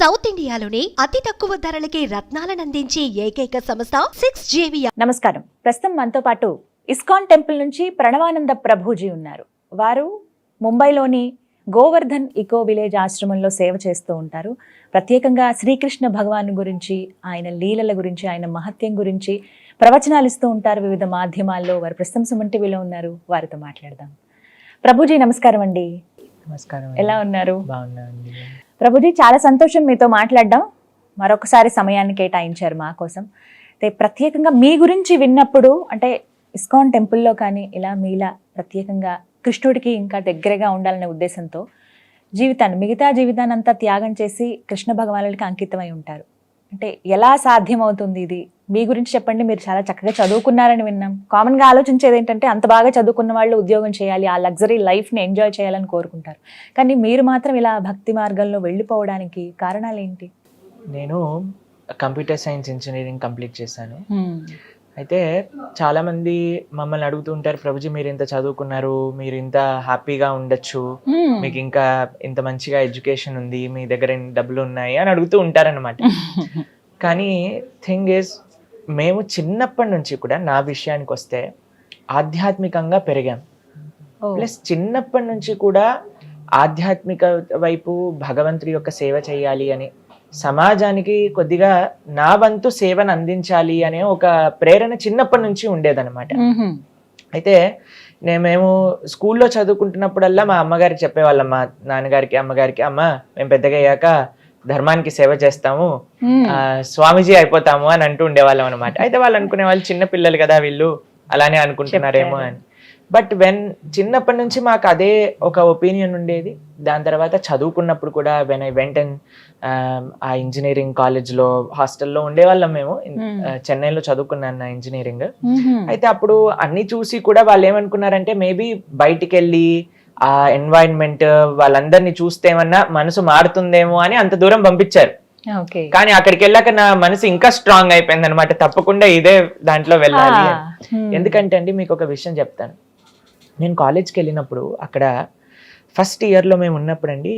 South ఇండియాలోనే అతి తక్కువ ధరలకి రత్నాలనందించే ఏకైక సంస్థ 6JV. నమస్కారం. ప్రస్తుతం మనతో పాటు ఇస్కాన్ టెంపుల్ నుంచి ప్రణవానంద ప్రభుజీ ఉన్నారు. వారు ముంబైలోని గోవర్ధన్ ఇకో విలేజ్ ఆశ్రమంలో సేవ చేస్తూ ఉంటారు. ప్రత్యేకంగా శ్రీకృష్ణ భగవాన్ గురించి, ఆయన లీలల గురించి, ఆయన మహత్యం గురించి ప్రవచనాలు ఇస్తూ ఉంటారు వివిధ మాధ్యమాల్లో. వారు ప్రస్తుతం సుమన్ టీవీలో ఉన్నారు. వారితో మాట్లాడదాం. ప్రభుజీ నమస్కారం అండి. నమస్కారం. ఎలా ఉన్నారు? బాగున్నానండి. ప్రభుజీ, చాలా సంతోషం మీతో మాట్లాడడం. మరొకసారి సమయాన్ని కేటాయించారు మా కోసం. అయితే ప్రత్యేకంగా మీ గురించి విన్నప్పుడు, అంటే ఇస్కాన్ టెంపుల్లో కానీ ఇలా మీలా ప్రత్యేకంగా కృష్ణుడికి ఇంకా దగ్గరగా ఉండాలనే ఉద్దేశంతో మిగతా జీవితాన్ని అంతా త్యాగం చేసి కృష్ణ భగవానుడికి అంకితమై ఉంటారు. అంటే ఎలా సాధ్యమవుతుంది ఇది? మీ గురించి చెప్పండి. మీరు చాలా చక్కగా చదువుకున్నారని విన్నాం. కామన్గా ఆలోచించేది ఏంటంటే అంత బాగా చదువుకున్న వాళ్ళు ఉద్యోగం చేయాలి, ఆ లగ్జరీ లైఫ్ని ఎంజాయ్ చేయాలని కోరుకుంటారు. కానీ మీరు మాత్రం ఇలా భక్తి మార్గంలో వెళ్ళిపోవడానికి కారణాలు ఏంటి? నేను కంప్యూటర్ సైన్స్ ఇంజనీరింగ్ కంప్లీట్ చేశాను. అయితే చాలామంది మమ్మల్ని అడుగుతూ ఉంటారు, ప్రభుజీ మీరు ఇంత చదువుకున్నారు, మీరు ఇంత హ్యాపీగా ఉండొచ్చు, మీకు ఇంకా ఇంత మంచిగా ఎడ్యుకేషన్ ఉంది, మీ దగ్గర డబ్బులు ఉన్నాయి అని అడుగుతూ ఉంటారనమాట. కానీ థింగ్ ఈజ్, మేము చిన్నప్పటి నుంచి కూడా నా విషయానికి వస్తే ఆధ్యాత్మికంగా పెరిగాం. ప్లస్ చిన్నప్పటి నుంచి కూడా ఆధ్యాత్మిక వైపు భగవంతుడి యొక్క సేవ చేయాలి అని, సమాజానికి కొద్దిగా నా వంతు సేవను అందించాలి అనే ఒక ప్రేరణ చిన్నప్పటి నుంచి ఉండేదన్నమాట. అయితే మేము స్కూల్లో చదువుకుంటున్నప్పుడల్లా మా అమ్మగారికి చెప్పేవాళ్ళం, మా నాన్నగారికి అమ్మగారికి, అమ్మ మేము పెద్దగా అయ్యాక ధర్మానికి సేవ చేస్తాము, స్వామీజీ అయిపోతాము అని అంటూ ఉండేవాళ్ళం అనమాట. అయితే వాళ్ళు అనుకునే వాళ్ళు చిన్న పిల్లలు కదా వీళ్ళు అలానే అనుకుంటున్నారేమో అని. బట్ చిన్నప్పటి నుంచి మాకు అదే ఒక ఒపీనియన్ ఉండేది. దాని తర్వాత చదువుకున్నప్పుడు కూడా వెన్ ఐ వెంట్ అండ్ ఆ ఇంజనీరింగ్ కాలేజ్లో హాస్టల్లో ఉండేవాళ్ళం మేము. చెన్నైలో చదువుకున్నాను నా ఇంజనీరింగ్. అయితే అప్పుడు అన్ని చూసి కూడా వాళ్ళు ఏమనుకున్నారంటే మేబీ బయటికి వెళ్ళి ఆ ఎన్వైరన్మెంట్ వాళ్ళందరినీ చూస్తేమన్నా మనసు మారుతుందేమో అని అంత దూరం పంపించారు. కానీ అక్కడికి వెళ్ళాక నా మనసు ఇంకా స్ట్రాంగ్ అయిపోయింది అనమాట, తప్పకుండా ఇదే దాంట్లో వెళ్ళాలి. ఎందుకంటే అండి మీకు ఒక విషయం చెప్తాను. నేను కాలేజ్కి వెళ్ళినప్పుడు అక్కడ ఫస్ట్ ఇయర్లో మేము ఉన్నప్పుడు అండి,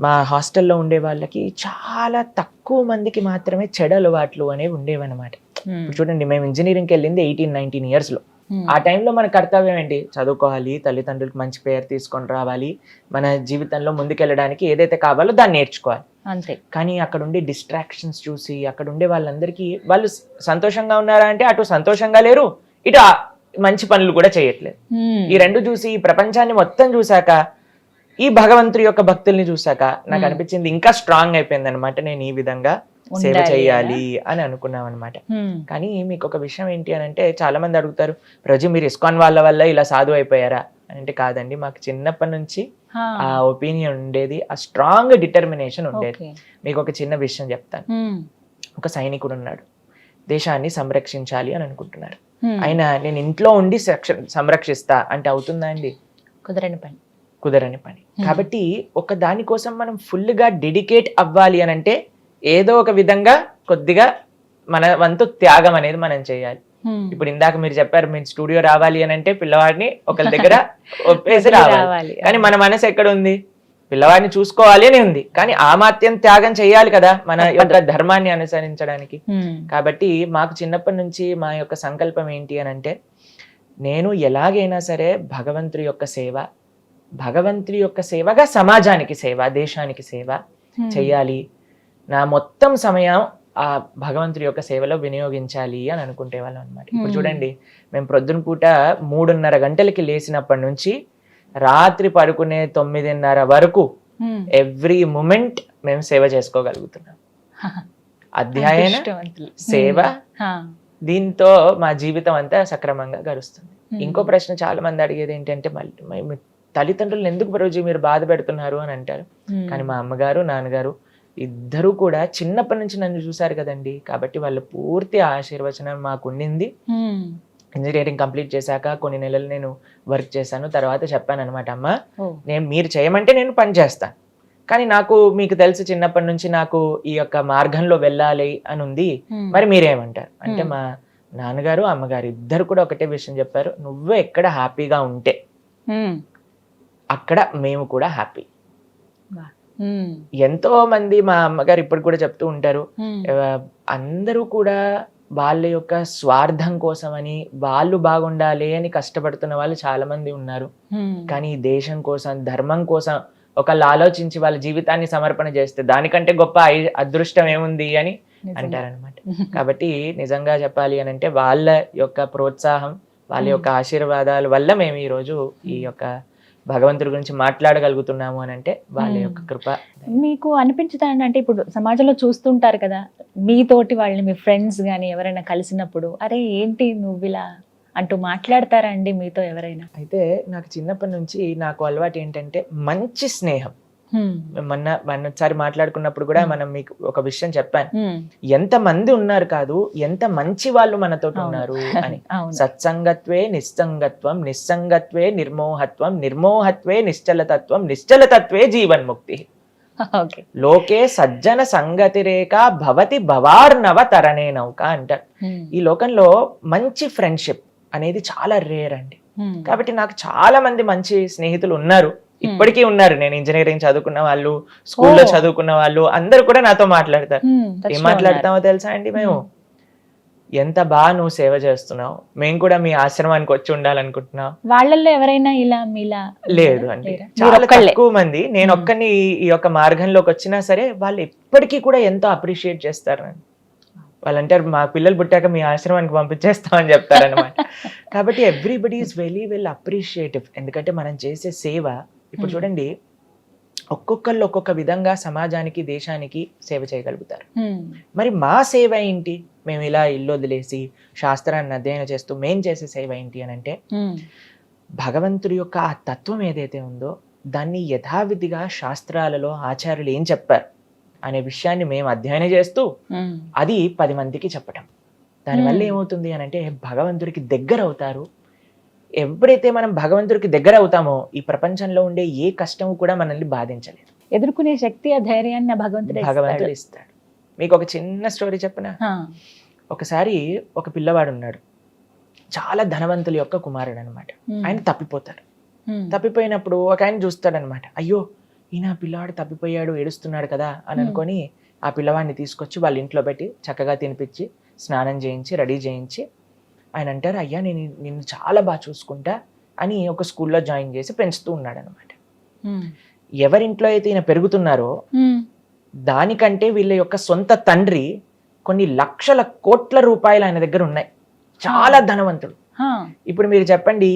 మా హాస్టల్లో ఉండే వాళ్ళకి చాలా తక్కువ మందికి మాత్రమే చెడు అలవాట్లు అనేవి ఉండేవన్నమాట. చూడండి, మేము ఇంజనీరింగ్కి వెళ్ళింది 18-19 ఇయర్స్లో. ఆ టైంలో మన కర్తవ్యం ఏంటి? చదువుకోవాలి, తల్లిదండ్రులకు మంచి పేరు తీసుకొని రావాలి, మన జీవితంలో ముందుకెళ్ళడానికి ఏదైతే కావాలో దాన్ని నేర్చుకోవాలి అంతే. కానీ అక్కడ ఉండే డిస్ట్రాక్షన్స్ చూసి అక్కడ ఉండే వాళ్ళందరికీ వాళ్ళు సంతోషంగా ఉన్నారా అంటే అటు సంతోషంగా లేరు, ఇటు మంచి పనులు కూడా చేయట్లేదు. ఈ రెండు చూసి ఈ ప్రపంచాన్ని మొత్తం చూసాక, ఈ భగవంతుడి యొక్క భక్తుల్ని చూసాక నాకు అనిపించింది ఇంకా స్ట్రాంగ్ అయిపోయింది అనమాట. నేను ఈ విధంగా సేవ చేయాలి అని అనుకున్నాం అనమాట. కానీ మీకు ఒక విషయం ఏంటి అని అంటే, చాలా మంది అడుగుతారు, రోజు మీరు ఇస్కాన్ వాళ్ళ వల్ల ఇలా సాధు అయిపోయారా అని అంటే, కాదండి, మాకు చిన్నప్పటి నుంచి ఆ ఒపీనియన్ ఉండేది, ఆ స్ట్రాంగ్ డిటర్మినేషన్ ఉండేది. మీకు ఒక చిన్న విషయం చెప్తాను. ఒక సైనికుడు ఉన్నాడు, దేశాన్ని సంరక్షించాలి అని అనుకుంటున్నారు. ఆయన నేను ఇంట్లో ఉండి సంరక్షిస్తా అంటే అవుతుందా అండి? కుదరని పని. కాబట్టి ఒక దానికోసం మనం ఫుల్ గా డెడికేట్ అవ్వాలి అని అంటే ఏదో ఒక విధంగా కొద్దిగా మన వంతు త్యాగం అనేది మనం చేయాలి. ఇప్పుడు ఇందాక మీరు చెప్పారు, మీరు స్టూడియో రావాలి అని అంటే పిల్లవాడిని ఒకరి దగ్గర ఒప్పేసి రావాలి. కానీ మన మనసు ఎక్కడ ఉంది? పిల్లవాడిని చూసుకోవాలి అని ఉంది. కానీ ఆ మాత్రం త్యాగం చేయాలి కదా మన యొక్క ధర్మాన్ని అనుసరించడానికి. కాబట్టి మాకు చిన్నప్పటి నుంచి మా యొక్క సంకల్పం ఏంటి అని అంటే, నేను ఎలాగైనా సరే భగవంతుడి యొక్క సేవ, భగవంతుడి యొక్క సేవగా సమాజానికి సేవ, దేశానికి సేవ చెయ్యాలి, నా మొత్తం సమయం ఆ భగవంతుడి యొక్క సేవలో వినియోగించాలి అని అనుకుంటే వాళ్ళం అనమాట. ఇప్పుడు చూడండి, మేము ప్రొద్దున పూట 3:30 గంటలకి లేచినప్పటి నుంచి రాత్రి పడుకునే 9:30 వరకు ఎవ్రీ మూమెంట్ మేము సేవ చేసుకోగలుగుతున్నాం. అధ్యయన సేవ, దీంతో మా జీవితం అంతా సక్రమంగా గడుస్తుంది. ఇంకో ప్రశ్న చాలా మంది అడిగేది ఏంటంటే, మళ్ళీ తల్లిదండ్రులను ఎందుకు రోజు మీరు బాధ పెడుతున్నారు అని అంటారు. కానీ మా అమ్మగారు నాన్నగారు ఇద్దరు కూడా చిన్నప్పటి నుంచి నన్ను చూశారు కదండి, కాబట్టి వాళ్ళ పూర్తి ఆశీర్వచనం మాకు ఉండింది. ఇంజనీరింగ్ కంప్లీట్ చేశాక కొన్ని నెలలు నేను వర్క్ చేశాను. తర్వాత చెప్పాను అనమాట, అమ్మ మీరు చేయమంటే నేను పని చేస్తాను, కానీ నాకు మీకు తెలుసు చిన్నప్పటి నుంచి నాకు ఈ యొక్క మార్గంలో వెళ్ళాలి అని ఉంది, మరి మీరేమంటారు అంటే, మా నాన్నగారు అమ్మగారు ఇద్దరు కూడా ఒకటే విషయం చెప్పారు, నువ్వు ఎక్కడ హ్యాపీగా ఉంటే అక్కడ మేము కూడా హ్యాపీ. ఎంతో మంది మా అమ్మగారు ఇప్పుడు కూడా చెప్తూ ఉంటారు, అందరూ కూడా వాళ్ళ యొక్క స్వార్థం కోసమని, వాళ్ళు బాగుండాలి అని కష్టపడుతున్న వాళ్ళు చాలా మంది ఉన్నారు. కానీ ఈ దేశం కోసం, ధర్మం కోసం ఒకళ్ళు ఆలోచించి వాళ్ళ జీవితాన్ని సమర్పణ చేస్తే దానికంటే గొప్ప అదృష్టం ఏముంది అని అంటారనమాట. కాబట్టి నిజంగా చెప్పాలి అని అంటే వాళ్ళ యొక్క ప్రోత్సాహం, వాళ్ళ యొక్క ఆశీర్వాదాల వల్ల మేము ఈ రోజు ఈ యొక్క భగవంతుడి గురించి మాట్లాడగలుగుతున్నాము అని అంటే వాళ్ళ యొక్క కృప. మీకు అనిపించదా అంటే ఇప్పుడు సమాజంలో చూస్తుంటారు కదా, మీతోటి వాళ్ళని మీ ఫ్రెండ్స్ కానీ ఎవరైనా కలిసినప్పుడు అరే ఏంటి నువ్వు ఇలా అంటూ మాట్లాడతారా అండి మీతో ఎవరైనా? అయితే నాకు చిన్నప్పటి నుంచి నాకు అలవాటు ఏంటంటే మంచి స్నేహం. మొన్నసారి మాట్లాడుకున్నప్పుడు కూడా మనం మీకు ఒక విషయం చెప్పాను, ఎంత మంది ఉన్నారు కాదు, ఎంత మంచి వాళ్ళు మనతో ఉన్నారు అని. సత్సంగత్వే నిస్సంగత్వం, నిస్సంగత్వే నిర్మోహత్వం, నిర్మోహత్వే నిశ్చలతత్వం, నిశ్చలతత్వే జీవన్ముక్తి. లోకే సజ్జన సంగతిరేక భవతి భవార్నవ తరణే నౌక అంటారు. ఈ లోకంలో మంచి ఫ్రెండ్షిప్ అనేది చాలా రేర్ అండి. కాబట్టి నాకు చాలా మంది మంచి స్నేహితులు ఉన్నారు, ఇప్పటికీ ఉన్నారు. నేను ఇంజనీరింగ్ చదువుకున్న వాళ్ళు, స్కూల్లో చదువుకున్న వాళ్ళు అందరూ కూడా నాతో మాట్లాడతారు. ఏం మాట్లాడతామో తెలుసా అండి, మేము ఎంత బాగా నువ్వు సేవ చేస్తున్నావు, మేము కూడా మీ ఆశ్రమానికి వచ్చి ఉండాలనుకుంటున్నాం. వాళ్ళల్లో ఎవరైనా ఇలా మీలా? లేదు అండి, చాలా తక్కువ మంది. నేను ఒక్కని ఈ యొక్క మార్గంలోకి వచ్చినా సరే వాళ్ళు ఎప్పటికీ కూడా ఎంతో అప్రిషియేట్ చేస్తారు. వాళ్ళు అంటారు మా పిల్లలు పుట్టాక మీ ఆశ్రమానికి పంపించేస్తామని చెప్తారనమాట. కాబట్టి everybody is very well appreciative. ఎందుకంటే మనం చేసే సేవ ఇప్పుడు చూడండి, ఒక్కొక్కళ్ళు ఒక్కొక్క విధంగా సమాజానికి, దేశానికి సేవ చేయగలుగుతారు. మరి మా సేవ ఏంటి? మేము ఇలా ఇల్లు వదిలేసి శాస్త్రాన్ని అధ్యయనం చేస్తూ మేం చేసే సేవ ఏంటి అని అంటే, భగవంతుడి యొక్క ఆ తత్వం ఏదైతే ఉందో దాన్ని యథావిధిగా శాస్త్రాలలో ఆచార్యులు ఏం చెప్పారు అనే విషయాన్ని మేము అధ్యయనం చేస్తూ అది 10 మందికి చెప్పటం. దానివల్ల ఏమవుతుంది అని అంటే భగవంతుడికి దగ్గర అవుతారు. ఎప్పుడైతే మనం భగవంతుడికి దగ్గర అవుతామో ఈ ప్రపంచంలో ఉండే ఏ కష్టము కూడా మనల్ని బాధించలేదు. ఎదుర్కొనే శక్తి, ఆ ధైర్యాన్ని భగవంతుడు ఇస్తాడు. మీకు ఒక చిన్న స్టోరీ చెప్పనా? ఒకసారి ఒక పిల్లవాడు ఉన్నాడు, చాలా ధనవంతుల యొక్క కుమారుడు అనమాట. ఆయన తప్పిపోతారు. తప్పిపోయినప్పుడు ఒక ఆయన చూస్తాడనమాట, అయ్యో ఈయన పిల్లవాడు తప్పిపోయాడు, ఏడుస్తున్నాడు కదా అని అనుకొని ఆ పిల్లవాడిని తీసుకొచ్చి వాళ్ళ ఇంట్లో పెట్టి చక్కగా తినిపించి స్నానం చేయించి రెడీ చేయించి ఆయన అంటారు, అయ్యా నేను నిన్ను చాలా బాగా చూసుకుంటా అని ఒక స్కూల్లో జాయిన్ చేసి పెంచుతూ ఉన్నాడు అనమాట. ఎవరింట్లో అయితే ఈయన పెరుగుతున్నారో దానికంటే వీళ్ళ యొక్క సొంత తండ్రి కొన్ని లక్షల కోట్ల రూపాయలు ఆయన దగ్గర ఉన్నాయి, చాలా ధనవంతుడు. ఇప్పుడు మీరు చెప్పండి,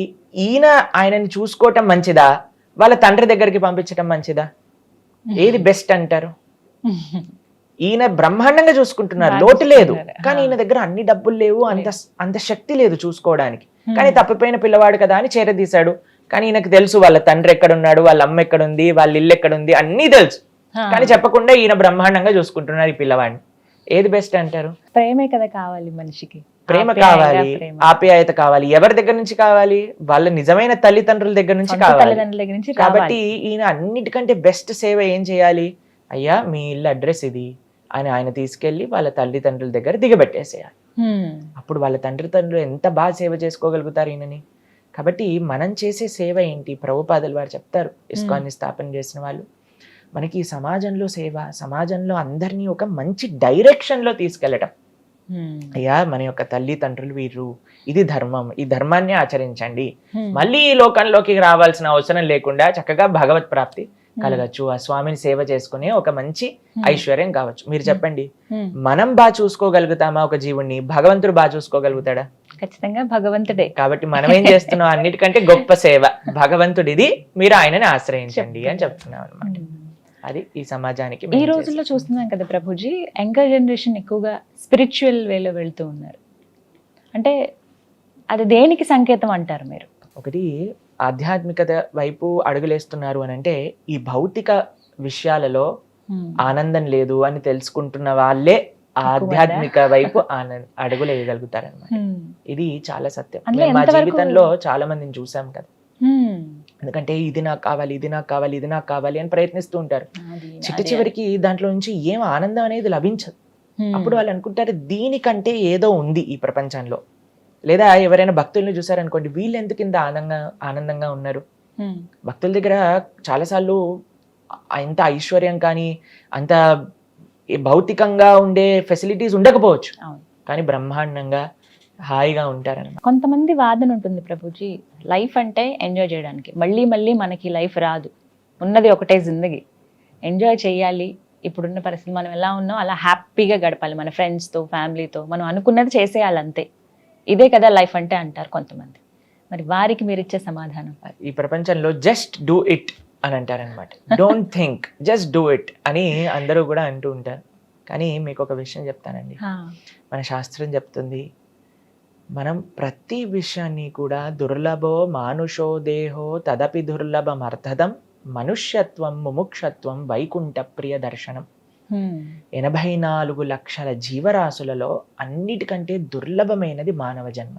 ఈయన ఆయనని చూసుకోవటం మంచిదా, వాళ్ళ తండ్రి దగ్గరికి పంపించటం మంచిదా? ఏది బెస్ట్ అంటారు? ఈయన బ్రహ్మాండంగా చూసుకుంటున్నారు, లోటు లేదు. కానీ ఈయన దగ్గర అన్ని డబ్బులు లేవు, అంత శక్తి లేదు చూసుకోవడానికి. కానీ తప్పిపోయిన పిల్లవాడు కదా అని చేరదీశాడు. కానీ ఈయనకు తెలుసు వాళ్ళ తండ్రి ఎక్కడున్నాడు, వాళ్ళ అమ్మ ఎక్కడుంది, వాళ్ళ ఇల్లు ఎక్కడుంది, అన్నీ తెలుసు. కానీ చెప్పకుండా ఈయన బ్రహ్మాండంగా చూసుకుంటున్నారు ఈ పిల్లవాడిని. ఏది బెస్ట్ అంటారు? ప్రేమే కదా కావాలి మనిషికి. ప్రేమ కావాలి, ఆప్యాయత కావాలి. ఎవరి దగ్గర నుంచి కావాలి? వాళ్ళ నిజమైన తల్లిదండ్రుల దగ్గర నుంచి కావాలి. కాబట్టి ఈయన అన్నిటికంటే బెస్ట్ సేవ ఏం చేయాలి? అయ్యా మీ ఇల్లు అడ్రస్ ఇది అని ఆయన తీసుకెళ్లి వాళ్ళ తల్లిదండ్రుల దగ్గర దిగబెట్టేసేయాలి. అప్పుడు వాళ్ళ తండ్రులు ఎంత బాగా సేవ చేసుకోగలుగుతారు ఈయనని. కాబట్టి మనం చేసే సేవ ఏంటి? ప్రభుపాదులు వారు చెప్తారు, ఇస్కాన్ని స్థాపన చేసిన వాళ్ళు, మనకి ఈ సమాజంలో సేవ, సమాజంలో అందరినీ ఒక మంచి డైరెక్షన్ లో తీసుకెళ్లటం. అయ్యా మన యొక్క తల్లిదండ్రులు వీరు, ఇది ధర్మం, ఈ ధర్మాన్ని ఆచరించండి. మళ్ళీ ఈ లోకంలోకి రావాల్సిన అవసరం లేకుండా చక్కగా భగవత్ ప్రాప్తి కలగచ్చు, ఆ స్వామిని సేవ చేసుకునే ఒక మంచి ఐశ్వర్యం కావచ్చు. మీరు చెప్పండి, మనం బాగా చూసుకోగలుగుతామా ఒక జీవుణ్ణి? భగవంతుడు బాగా చూసుకోగలుగుతాడా? ఖచ్చితంగా భగవంతుడే. కాబట్టి మనం ఏం చేస్తున్నాం? అన్నిటికంటే గొప్ప సేవ భగవంతుడిది, మీరు ఆయనని ఆశ్రయించండి అని చెప్తున్నాం అనమాట. అది ఈ సమాజానికి. ఈ రోజుల్లో చూస్తున్నాం కదా ప్రభుజీ, యంగర్ జనరేషన్ ఎక్కువగా స్పిరిచువల్ వేలో వెళ్తూ ఉన్నారు. అంటే అది దేనికి సంకేతం అంటారు మీరు? ఒకటి ఆధ్యాత్మికత వైపు అడుగులేస్తున్నారు అని అంటే ఈ భౌతిక విషయాలలో ఆనందం లేదు అని తెలుసుకుంటున్న వాళ్ళే ఆధ్యాత్మిక వైపు అడుగులు వేయగలుగుతారనమాట. ఇది చాలా సత్యం. మా జీవితంలో చాలా మందిని చూసాం కదా. ఎందుకంటే ఇది నాకు కావాలి, ఇది నాకు కావాలి, ఇది నాకు కావాలి అని ప్రయత్నిస్తూ ఉంటారు. చివరికి దాంట్లో నుంచి ఏం ఆనందం అనేది లభించదు. అప్పుడు వాళ్ళు అనుకుంటారు దీనికంటే ఏదో ఉంది ఈ ప్రపంచంలో. లేదా ఎవరైనా భక్తుల్ని చూసారనుకోండి, వీళ్ళు ఎందుకు ఇంత ఆనందంగా ఉన్నారు? భక్తుల దగ్గర చాలాసార్లు అంత ఐశ్వర్యం కానీ అంత భౌతికంగా ఉండే ఫెసిలిటీస్ ఉండకపోవచ్చు, అవును. కానీ బ్రహ్మాండంగా హాయిగా ఉంటారన్నమాట. కొంతమంది వాదన ఉంటుంది ప్రభుజీ, లైఫ్ అంటే ఎంజాయ్ చేయడానికి, మళ్ళీ మళ్ళీ మనకి లైఫ్ రాదు, ఉన్నది ఒకటే జిందగీ, ఎంజాయ్ చేయాలి, ఇప్పుడున్న పరిస్థితి మనం ఎలా ఉన్నాం అలా హ్యాపీగా గడపాలి, మన ఫ్రెండ్స్తో ఫ్యామిలీతో మనం అనుకున్నది చేసేయాలి అంతే, ఇదే కదా లైఫ్ అంటే అంటారు కొంతమంది. మరి వారికి మీరు ఇచ్చే సమాధానం? ఈ ప్రపంచంలో జస్ట్ డూ ఇట్ అని అంటారనమాట. Don't think, just do it అని అందరూ కూడా అంటూ ఉంటారు. కానీ మీకు ఒక విషయం చెప్తానండి, మన శాస్త్రం చెప్తుంది, మనం ప్రతి విషయాన్ని కూడా దుర్లభో మానుషో దేహో తదపి దుర్లభమర్థదం మనుష్యత్వం ముముక్షత్వం వైకుంఠ ప్రియ దర్శనం. 84 లక్షల జీవరాశులలో అన్నిటికంటే దుర్లభమైనది మానవ జన్మ.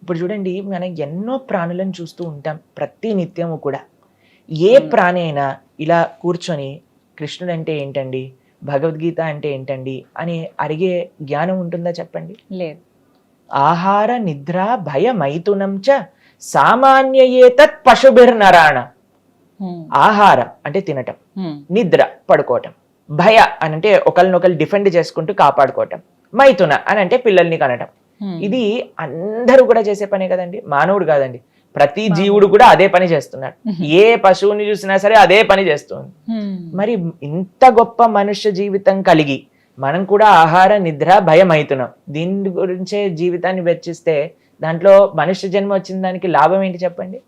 ఇప్పుడు చూడండి, మనం ఎన్నో ప్రాణులను చూస్తూ ఉంటాం ప్రతి నిత్యము కూడా. ఏ ప్రాణి అయినా ఇలా కూర్చొని కృష్ణుడు అంటే ఏంటండి, భగవద్గీత అంటే ఏంటండి అని అడిగే జ్ఞానం ఉంటుందా చెప్పండి? లేదు. ఆహార నిద్ర భయ మైథునం చ సామాన్యయేతత్ పశుభిర్నరాణ. ఆహారం అంటే తినటం, నిద్ర పడుకోవటం, భయ అని అంటే ఒకరినొకరు డిఫెండ్ చేసుకుంటూ కాపాడుకోవటం, మైథున అని అంటే పిల్లల్ని కనటం. ఇది అందరూ కూడా చేసే పనే కదండి, మానవుడు కాదండి, ప్రతి జీవుడు కూడా అదే పని చేస్తున్నాడు. ఏ పశువుని చూసినా సరే అదే పని చేస్తుంది. మరి ఇంత గొప్ప మనుష్య జీవితం కలిగి మనం కూడా ఆహార నిద్ర భయం అవుతున్నాం, దీని గురించే జీవితాన్ని వెచ్చిస్తే దాంట్లో మనుష్య జన్మ వచ్చిన దానికి లాభం ఏంటి చెప్పండి?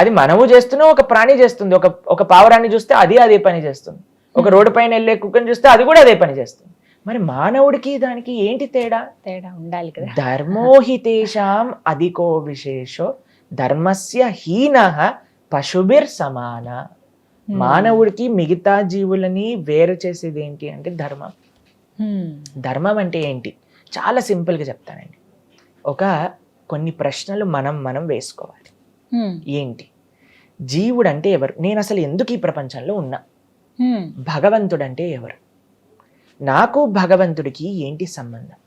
అది మనము చేస్తున్నాం, ఒక ప్రాణి చేస్తుంది. ఒక పావురాన్ని చూస్తే అదే పని చేస్తుంది, ఒక రోడ్డు పైన వెళ్ళే కుక్కని చూస్తే అది కూడా అదే పని చేస్తుంది. మరి మానవుడికి దానికి ఏంటి తేడా ఉండాలి కదా. ధర్మోహితేషాం అధికో విశేషో ధర్మస్య హీనః పశుభిర్ సమాన. మానవుడికి మిగతా జీవులని వేరు చేసేది ఏంటి అంటే ధర్మం. ధర్మం అంటే ఏంటి? చాలా సింపుల్ గా చెప్తానండి. కొన్ని ప్రశ్నలు మనం వేసుకోవాలి. ఏంటి జీవుడు అంటే ఎవరు? నేను అసలు ఎందుకు ఈ ప్రపంచంలో ఉన్నా? భగవంతుడు అంటే ఎవరు? నాకు భగవంతుడికి ఏంటి సంబంధం?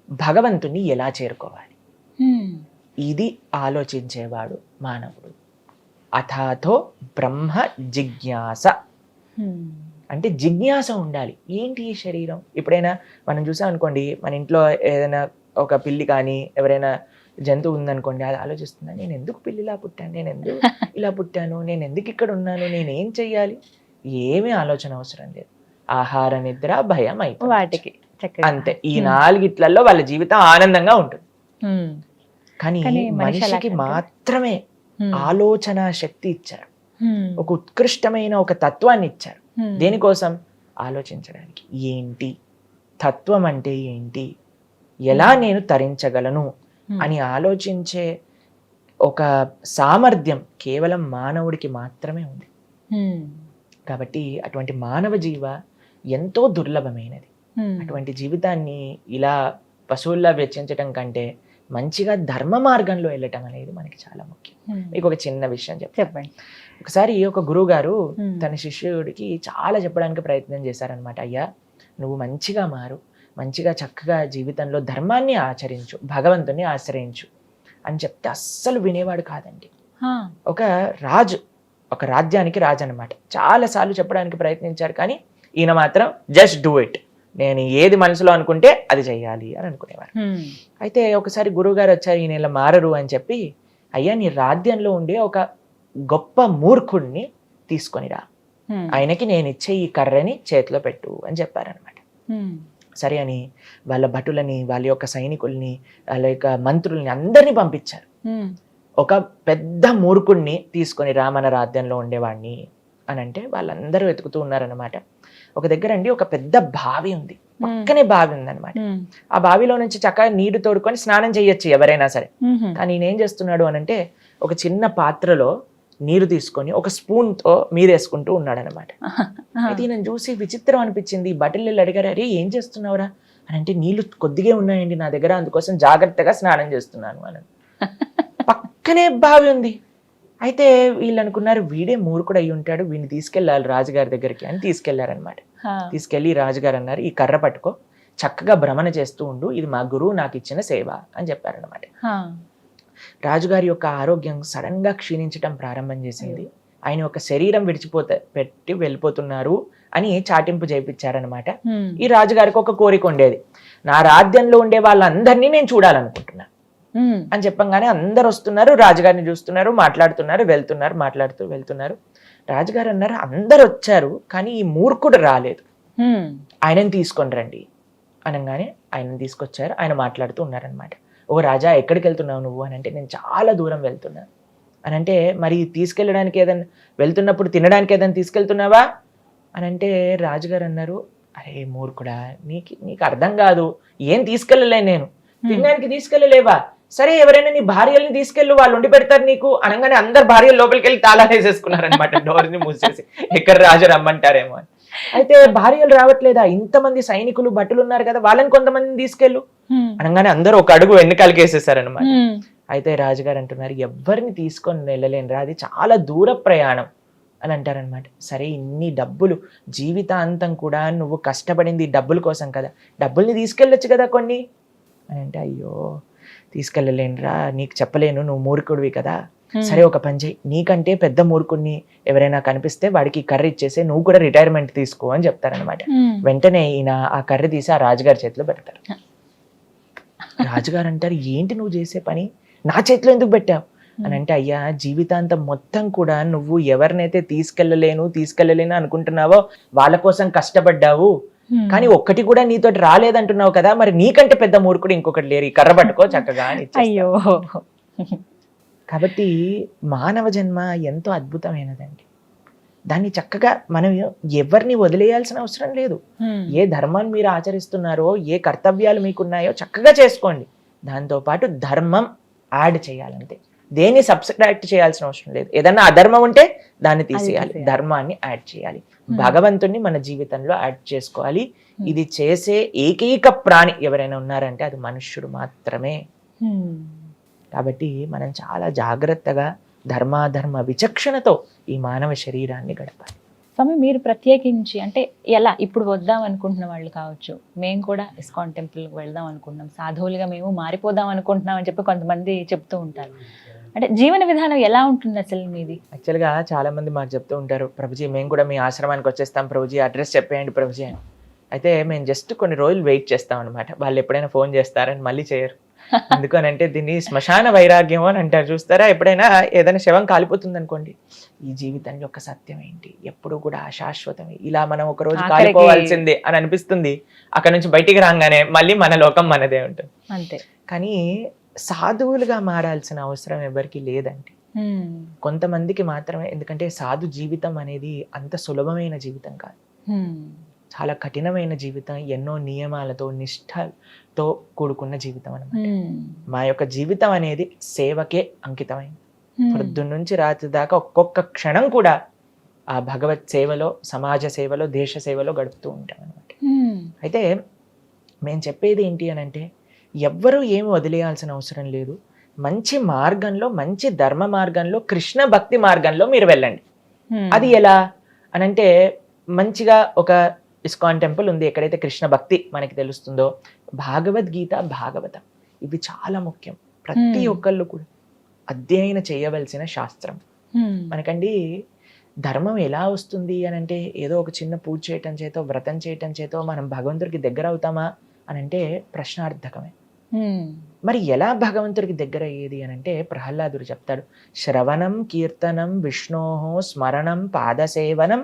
భగవంతుని ఎలా చేరుకోవాలి? ఇది ఆలోచించేవాడు మానవుడు. అథాతో బ్రహ్మ జిజ్ఞాస అంటే జిజ్ఞాస ఉండాలి. ఏంటి ఈ శరీరం? ఎప్పుడైనా మనం చూసాం అనుకోండి, మన ఇంట్లో ఏదైనా ఒక పిల్లి కానీ ఎవరైనా జంతువు ఉందనుకోండి, అది ఆలోచిస్తుందా, నేను ఎందుకు పిల్లిలా పుట్టాను, నేను ఎందుకు ఇలా పుట్టాను, నేను ఎందుకు ఇక్కడ ఉన్నాను, నేనేం చెయ్యాలి? ఏమీ ఆలోచన అవసరం లేదు. ఆహార నిద్ర భయం అయిపోయి వాటికి అంతే. ఈ 4 వాళ్ళ జీవితం ఆనందంగా ఉంటుంది. కానీ మనిషికి మాత్రమే ఆలోచన శక్తి ఇచ్చారు, ఒక ఉత్కృష్టమైన ఒక తత్వాన్ని ఇచ్చారు. దేనికోసం? ఆలోచించడానికి. ఏంటి తత్వం అంటే ఏంటి, ఎలా నేను తరించగలను అని ఆలోచించే ఒక సామర్థ్యం కేవలం మానవుడికి మాత్రమే ఉంది. కాబట్టి అటువంటి మానవ జీవ ఎంతో దుర్లభమైనది. అటువంటి జీవితాన్ని ఇలా పశువుల్లా వెచ్చించటం కంటే మంచిగా ధర్మ మార్గంలో వెళ్ళటం అనేది మనకి చాలా ముఖ్యం. మీకు ఒక చిన్న విషయం చెప్పండి. ఒకసారి ఒక గురువు గారు తన శిష్యుడికి చాలా చెప్పడానికి ప్రయత్నం చేశారనమాట. అయ్యా, నువ్వు మంచిగా మారు, మంచిగా చక్కగా జీవితంలో ధర్మాన్ని ఆచరించు, భగవంతుని ఆశ్రయించు అని చెప్తే అస్సలు వినేవాడు కాదండి. ఒక రాజ్యానికి రాజు అనమాట. చాలాసార్లు చెప్పడానికి ప్రయత్నించారు, కానీ ఈయన మాత్రం జస్ట్ డూ ఇట్, నేను ఏది మనసులో అనుకుంటే అది చెయ్యాలి అని అనుకునేవారు. అయితే ఒకసారి గురువు గారు వచ్చారు, ఈయన ఇలా మారరు అని చెప్పి, అయ్యా నీ రాజ్యంలో ఉండే ఒక గొప్ప మూర్ఖుడిని తీసుకొనిరా, ఆయనకి నేను ఇచ్చే ఈ కర్రని చేతిలో పెట్టు అని చెప్పారనమాట. సరే అని వాళ్ళ భటులని, వాళ్ళ యొక్క సైనికుల్ని, వాళ్ళ యొక్క మంత్రుల్ని అందరినీ పంపించారు. ఒక పెద్ద మూర్ఖుడిని తీసుకొని రా మన రాజ్యంలో ఉండేవాడిని అని అంటే వాళ్ళందరూ వెతుకుతూ ఉన్నారనమాట. ఒక దగ్గర అండి ఒక పెద్ద బావి ఉంది, పక్కనే బావి ఉందన్నమాట. ఆ బావిలో నుంచి చక్కగా నీరు తోడుకొని స్నానం చేయొచ్చు ఎవరైనా సరే. కానీ ఈయన ఏం చేస్తున్నాడు అని అంటే, ఒక చిన్న పాత్రలో నీరు తీసుకొని ఒక స్పూన్తో మీరేసుకుంటూ ఉన్నాడు అనమాట. అయితే ఈయన చూసి విచిత్రం అనిపించింది. బట్టలు అడిగారు, అరే ఏం చేస్తున్నావురా అని అంటే, నీళ్లు కొద్దిగా ఉన్నాయండి నా దగ్గర, అందుకోసం జాగ్రత్తగా స్నానం చేస్తున్నాను అని. పక్కనే బావి ఉంది. అయితే వీళ్ళు అనుకున్నారు, వీడే మూర్ఖుడు అయి ఉంటాడు, వీడిని తీసుకెళ్ళాలి రాజుగారి దగ్గరికి అని తీసుకెళ్లారనమాట. తీసుకెళ్లి రాజుగారు అన్నారు, ఈ కర్ర పట్టుకో, చక్కగా భ్రమణ చేస్తూ ఉండు, ఇది మా గురువు నాకు ఇచ్చిన సేవ అని చెప్పారనమాట. రాజుగారి యొక్క ఆరోగ్యం సడన్ గా క్షీణించడం ప్రారంభం చేసింది. ఆయన ఒక శరీరం పెట్టి వెళ్ళిపోతున్నారు అని చాటింపు చేయించారనమాట. ఈ రాజుగారికి ఒక కోరిక ఉండేది, నా రాజ్యంలో ఉండే వాళ్ళందరినీ నేను చూడాలనుకుంటున్నా అని చెప్పంగానే అందరు వస్తున్నారు, రాజుగారిని చూస్తున్నారు, మాట్లాడుతున్నారు, వెళ్తున్నారు. రాజుగారు అన్నారు, అందరు వచ్చారు కానీ ఈ మూర్ఖుడు రాలేదు, ఆయనని తీసుకొని రండి అనగానే ఆయనని తీసుకొచ్చారు. ఆయన మాట్లాడుతూ ఉన్నారనమాట. ఓ రాజా, ఎక్కడికి వెళ్తున్నావు నువ్వు అని అంటే, నేను చాలా దూరం వెళ్తున్నా అని అంటే, మరి తీసుకెళ్ళడానికి ఏదైనా వెళ్తున్నప్పుడు తినడానికి ఏదైనా తీసుకెళ్తున్నావా అని అంటే, రాజుగారు అన్నారు, అరే మూర్ఖుడా, నీకు అర్థం కాదు, ఏం తీసుకెళ్ళలే నేను, తినడానికి తీసుకెళ్ళలేవా, సరే ఎవరైనా నీ భార్యల్ని తీసుకెళ్ళు, వాళ్ళు ఉండి పెడతారు నీకు అనగానే అందరు భార్యలు లోపలికి వెళ్ళి తాళాలు వేసేసుకున్నారనమాట, డోర్ని మూసేసి, ఎక్కడ రాజు రమ్మంటారేమో అని. అయితే భార్యలు రావట్లేదా, ఇంతమంది సైనికులు భటులు ఉన్నారు కదా, వాళ్ళని కొంతమందిని తీసుకెళ్ళు అనగానే అందరూ ఒక అడుగు వెన్నుకాలకి వేసేసారనమాట. అయితే రాజుగారు అంటున్నారు, ఎవరిని తీసుకొని వెళ్ళలేనురా, అది చాలా దూర ప్రయాణం అని అంటారనమాట. సరే ఇన్ని డబ్బులు, జీవితాంతం కూడా నువ్వు కష్టపడింది డబ్బుల కోసం కదా, డబ్బుల్ని తీసుకెళ్ళొచ్చు కదా కొన్ని అని అంటే, అయ్యో తీసుకెళ్ళలేనురా, నీకు చెప్పలేను, నువ్వు మూర్ఖుడివి కదా, సరే ఒక పని చేయి, నీకంటే పెద్ద మూర్ఖుడిని ఎవరైనా కనిపిస్తే వాడికి కర్ర ఇచ్చేసి నువ్వు కూడా రిటైర్మెంట్ తీసుకో అని చెప్తారనమాట. వెంటనే ఈయన ఆ కర్ర తీసి ఆ రాజుగారి చేతిలో పెడతారు. రాజుగారు అంటారు, ఏంటి నువ్వు చేసే పని, నా చేతిలో ఎందుకు పెట్టావు అని అంటే, అయ్యా జీవితాంతం మొత్తం కూడా నువ్వు ఎవరినైతే తీసుకెళ్ళలేను అనుకుంటున్నావో వాళ్ళ కోసం కష్టపడ్డావు, కానీ ఒక్కటి కూడా నీతో రాలేదంటున్నావు కదా, మరి నీకంటే పెద్ద మూర్ఖుడు ఇంకొకటి లేరు, ఈ కర్ర పట్టుకో చక్కగా అని. అయ్యో. కాబట్టి మానవ జన్మ ఎంతో అద్భుతమైనదండి, దాన్ని చక్కగా మనం ఎవరిని వదిలేయాల్సిన అవసరం లేదు. ఏ ధర్మాన్ని మీరు ఆచరిస్తున్నారో, ఏ కర్తవ్యాలు మీకున్నాయో చక్కగా చేసుకోండి, దాంతోపాటు ధర్మం యాడ్ చేయాలంతే, దేన్ని సబ్స్ట్రాక్ట్ చేయాల్సిన అవసరం లేదు. ఏదన్నా అధర్మం ఉంటే దాన్ని తీసేయాలి, ధర్మాన్ని యాడ్ చేయాలి, భగవంతుణ్ణి మన జీవితంలో యాడ్ చేసుకోవాలి. ఇది చేసే ఏకైక ప్రాణి ఎవరైనా ఉన్నారంటే అది మనుష్యుడు మాత్రమే. కాబట్టి మనం చాలా జాగ్రత్తగా ధర్మాధర్మ విచక్షణతో ఈ మానవ శరీరాన్ని గడపాలి. స్వామి, మీరు ప్రత్యేకించి అంటే ఎలా ఇప్పుడు వద్దాం అనుకుంటున్న వాళ్ళు కావచ్చు, మేము కూడా ఇస్కాన్ టెంపుల్కి వెళ్దాం అనుకుంటున్నాం, సాధువులుగా మేము మారిపోదాం అనుకుంటున్నాం అని చెప్పి కొంతమంది చెప్తూ ఉంటారు. అంటే జీవన విధానం ఎలా ఉంటుంది అసలు మీది? యాక్చువల్గా చాలా మంది మాకు చెప్తూ ఉంటారు, ప్రభుజీ మేము కూడా మీ ఆశ్రమానికి వచ్చేస్తాం ప్రభుజీ, అడ్రస్ చెప్పేయండి ప్రభుజీ అని. అయితే మేము జస్ట్ కొన్ని రోజులు వెయిట్ చేస్తాం అనమాట, వాళ్ళు ఎప్పుడైనా ఫోన్ చేస్తారని మళ్ళీ చేయరు. ఎందుకనంటే దీన్ని శ్మశాన వైరాగ్యం అని అంటారు, చూస్తారా, ఎప్పుడైనా ఏదైనా శవం కాలిపోతుంది అనుకోండి, ఈ జీవితం యొక్క సత్యం ఏంటి, ఎప్పుడు కూడా అశాశ్వతమే, ఇలా మనం ఒక రోజు కాలిపోవాల్సిందే అని అనిపిస్తుంది, అక్కడ నుంచి బయటికి రాగానే మళ్ళీ మన లోకం మనదే ఉంటుంది అంతే. కానీ సాధువులుగా మారాల్సిన అవసరం ఎవరికి లేదండి, కొంతమందికి మాత్రమే. ఎందుకంటే సాధు జీవితం అనేది అంత సులభమైన జీవితం కాదు, చాలా కఠినమైన జీవితం, ఎన్నో నియమాలతో నిష్ఠతో కూడుకున్న జీవితం అన్నమాట. మా యొక్క జీవితం అనేది సేవకే అంకితమైంది, పొద్దున్న నుంచి రాత్రి దాకా ఒక్కొక్క క్షణం కూడా ఆ భగవత్ సేవలో, సమాజ సేవలో, దేశ సేవలో గడుపుతూ ఉంటాం అనమాట. అయితే మేము చెప్పేది ఏంటి అని అంటే, ఎవ్వరూ ఏమి వదిలేయాల్సిన అవసరం లేదు, మంచి మార్గంలో, మంచి ధర్మ మార్గంలో, కృష్ణ భక్తి మార్గంలో మీరు వెళ్ళండి. అది ఎలా అనంటే, మంచిగా ఒక ఇస్కాన్ టెంపుల్ ఉంది, ఎక్కడైతే కృష్ణ భక్తి మనకి తెలుస్తుందో, భగవద్గీత, భాగవతం ఇవి చాలా ముఖ్యం, ప్రతి ఒక్కళ్ళు కూడా అధ్యయనం చేయవలసిన శాస్త్రం. మనకండి ధర్మం ఎలా వస్తుంది అని అంటే, ఏదో ఒక చిన్న పూజ చేయటం చేతో, వ్రతం చేయటం చేతో మనం భగవంతుడికి దగ్గర అవుతామా అని అంటే ప్రశ్నార్థకమే. మరి ఎలా భగవంతుడికి దగ్గర అయ్యేది అని అంటే, ప్రహ్లాదుడు చెప్తాడు, శ్రవణం కీర్తనం విష్ణోహో స్మరణం పాదసేవనం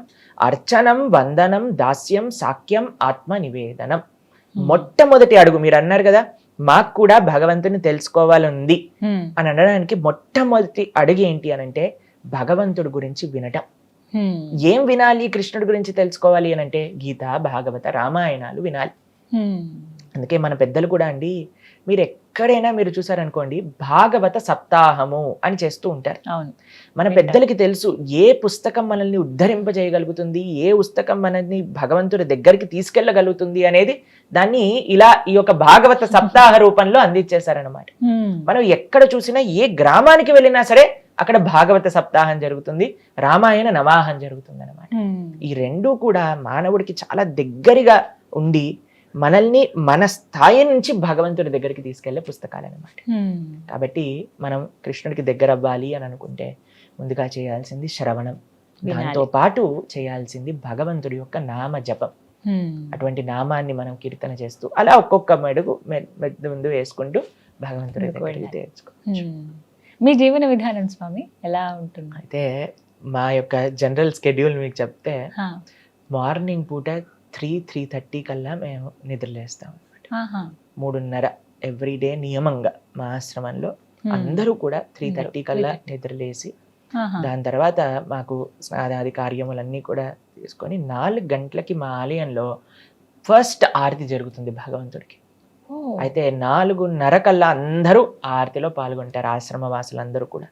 అర్చనం వందనం దాస్యం సాఖ్యం ఆత్మ నివేదనం. మొట్టమొదటి అడుగు, మీరు అన్నారు కదా మాకు కూడా భగవంతుని తెలుసుకోవాలంది అని అనడానికి మొట్టమొదటి అడుగు ఏంటి అని అంటే, భగవంతుడి గురించి వినటం. ఏం వినాలి కృష్ణుడి గురించి తెలుసుకోవాలి అని అంటే, గీత, భాగవత, రామాయణాలు వినాలి. అందుకే మన పెద్దలు కూడా అండి, మీరు ఎక్కడైనా మీరు చూసారనుకోండి, భాగవత సప్తాహము అని చేస్తూ ఉంటారు. మన పెద్దలకి తెలుసు ఏ పుస్తకం మనల్ని ఉద్ధరింపజేయగలుగుతుంది, ఏ పుస్తకం మనల్ని భగవంతుడి దగ్గరికి తీసుకెళ్ళగలుగుతుంది అనేది, దాన్ని ఇలా ఈ యొక్క భాగవత సప్తాహ రూపంలో అందించేశారనమాట. మనం ఎక్కడ చూసినా, ఏ గ్రామానికి వెళ్ళినా సరే అక్కడ భాగవత సప్తాహం జరుగుతుంది, రామాయణ నవాహం జరుగుతుంది అనమాట. ఈ రెండూ కూడా మానవుడికి చాలా దగ్గరగా ఉండి మనల్ని మన స్థాయి నుంచి భగవంతుడి దగ్గరికి తీసుకెళ్లే పుస్తకాలు అనమాట. కాబట్టి మనం కృష్ణుడికి దగ్గర అవ్వాలి అని అనుకుంటే ముందుగా చేయాల్సింది శ్రవణం, వినాలి. దాంతో పాటు చేయాల్సింది భగవంతుడి యొక్క నామ జపం. అటువంటి నామాన్ని మనం కీర్తన చేస్తూ అలా ఒక్కొక్క మెడుగు ముందు వేసుకుంటూ భగవంతుడి దగ్గరికి చేర్చుకోవచ్చు. మీ జీవన విధానం స్వామి ఎలా ఉంటుంది? అయితే మా యొక్క జనరల్ స్కెడ్యూల్ మీకు చెప్తే మార్నింగ్ పూట 3:30 కల్లా మేము నిద్రలేస్తాం అనమాట. 3:30 ఎవ్రీడే నియమంగా మా ఆశ్రమంలో అందరూ కూడా 3:30 కల్లా నిద్రలేసి దాని తర్వాత మాకు స్నానాది కార్యములన్నీ కూడా తీసుకొని 4 గంటలకి మా ఆలయంలో ఫస్ట్ ఆరతి జరుగుతుంది భగవంతుడికి. అయితే 4:30 కల్లా అందరూ ఆరతిలో పాల్గొంటారు, ఆశ్రమ వాసులందరూ కూడా.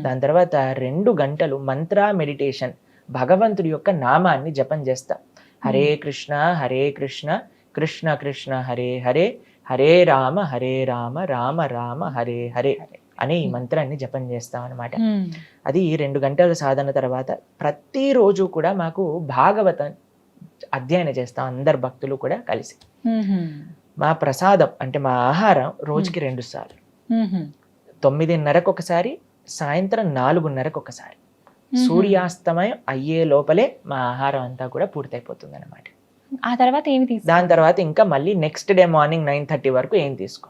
దాని తర్వాత 2 గంటలు మంత్ర మెడిటేషన్, భగవంతుడి యొక్క నామాన్ని జపం చేస్తాం. హరే కృష్ణ కృష్ణ కృష్ణ హరే హరే, హరే రామ రామ రామ హరే హరే అనే ఈ మంత్రాన్ని జపం చేస్తాం అనమాట. అది 2 గంటల సాధన తర్వాత ప్రతిరోజు కూడా మాకు భాగవతం అధ్యయనం చేస్తాం అందరు భక్తులు కూడా కలిసి. మా ప్రసాదం అంటే మా ఆహారం రోజుకి 2 సార్లు, 9:30కు ఒకసారి, సాయంత్రం 4:30కు ఒకసారి. సూర్యాస్తమయం అయ్యే లోపలే మా ఆహారం అంతా కూడా పూర్తయిపోతుంది అనమాట. ఆ తర్వాత ఏమి తీసుకో? దాని తర్వాత ఇంకా మళ్ళీ నెక్స్ట్ డే మార్నింగ్ 9:30 వరకు ఏం తీసుకో.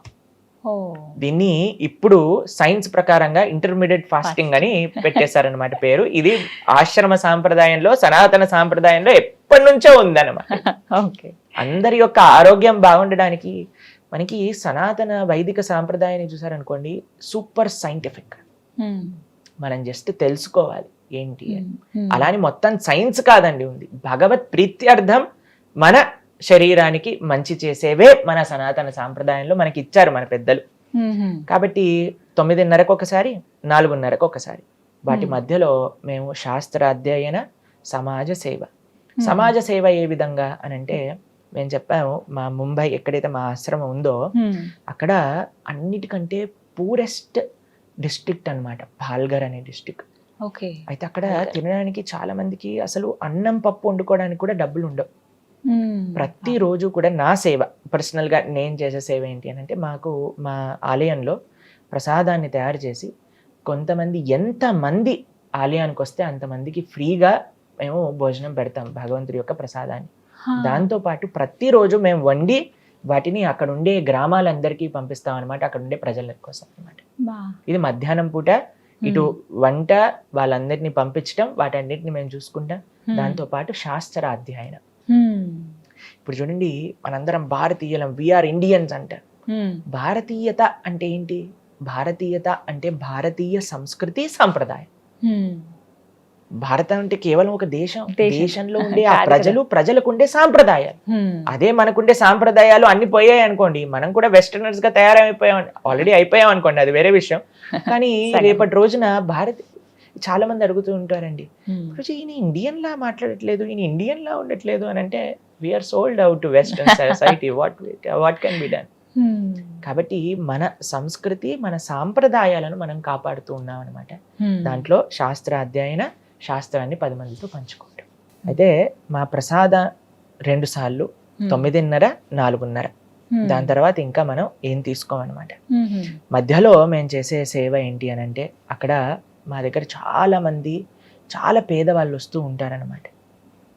దీన్ని ఇప్పుడు సైన్స్ ప్రకారంగా ఇంటర్మీడియట్ ఫాస్టింగ్ అని పెట్టేశారనమాట పేరు. ఇది ఆశ్రమ సాంప్రదాయంలో, సనాతన సాంప్రదాయంలో ఎప్పటి నుంచో ఉందన్నమాట. అందరి యొక్క ఆరోగ్యం బాగుండడానికి మనకి సనాతన వైదిక సాంప్రదాయాన్ని చూసారనుకోండి, సూపర్ సైంటిఫిక్. మనం జస్ట్ తెలుసుకోవాలి ఏంటి అని. అలాని మొత్తం సైన్స్ కాదండి ఉంది, భగవత్ ప్రీత్యర్థం మన శరీరానికి మంచి చేసేవే మన సనాతన సాంప్రదాయంలో మనకి ఇచ్చారు మన పెద్దలు. కాబట్టి 9:30కు ఒకసారి, 4:30కు ఒకసారి. వాటి మధ్యలో మేము శాస్త్రాధ్యయన, సమాజ సేవ. సమాజ సేవ ఏ విధంగా అని అంటే, మేము చెప్పాము మా ముంబై ఎక్కడైతే మా ఆశ్రమం ఉందో అక్కడ అన్నిటికంటే పూరెస్ట్ డిస్ట్రిక్ట్ అన్నమాట పాల్ఘర్ అనే డిస్ట్రిక్ట్. అయితే అక్కడ తినడానికి చాలా మందికి అసలు అన్నం పప్పు వండుకోవడానికి కూడా డబ్బులు ఉండవు. ప్రతిరోజు కూడా నా సేవ, పర్సనల్ గా నేను చేసే సేవ ఏంటి అని అంటే, మాకు మా ఆలయంలో ప్రసాదాన్ని తయారు చేసి కొంతమంది, ఎంతమంది ఆలయానికి వస్తే అంతమందికి ఫ్రీగా మేము భోజనం పెడతాం భగవంతుడి యొక్క ప్రసాదాన్ని. దాంతో పాటు ప్రతిరోజు మేము వండి వాటిని అక్కడ ఉండే గ్రామాలందరికీ పంపిస్తాం అనమాట, అక్కడ ఉండే ప్రజల కోసం అనమాట. ఇది మధ్యాహ్నం పూట ఇటు వంట వాళ్ళందరినీ పంపించడం, వాటన్నిటిని మేము చూసుకుంటాం. దాంతో పాటు శాస్త్ర అధ్యయనం. ఇప్పుడు చూడండి, మనందరం భారతీయులం, వీఆర్ ఇండియన్స్ అంటారు. భారతీయత అంటే ఏంటి? భారతీయత అంటే భారతీయ సంస్కృతి సంప్రదాయం. భారతం అంటే కేవలం ఒక దేశం, దేశంలో ఉండే ఆ ప్రజలకు ఉండే సాంప్రదాయాలు. అదే మనకుండే సాంప్రదాయాలు అన్ని పోయాయి అనుకోండి, మనం కూడా వెస్టర్నర్స్ గా తయారైపోయాం, ఆల్రెడీ అయిపోయాం అనుకోండి, అది వేరే విషయం. కానీ రేపటి రోజున చాలా మంది అడుగుతూ ఉంటారండి, ఈయన ఇండియన్ లా మాట్లాడట్లేదు, ఈయన ఇండియన్ లా ఉండట్లేదు అని అంటే, we are sold out to western society, what can be done. కాబట్టి మన సంస్కృతి, మన సాంప్రదాయాలను మనం కాపాడుతూ ఉన్నాం అనమాట. దాంట్లో శాస్త్ర అధ్యయన, శాస్త్రాన్ని 10 మందితో పంచుకుంటాం. అయితే మా ప్రసాద 2 సార్లు, 9:30, 4:30. దాని తర్వాత ఇంకా మనం ఏం తీసుకోమన్నమాట. మధ్యలో మేము చేసే సేవ ఏంటి అని అంటే, అక్కడ మా దగ్గర చాలా మంది చాలా పేదవాళ్ళు వస్తూ ఉంటారనమాట.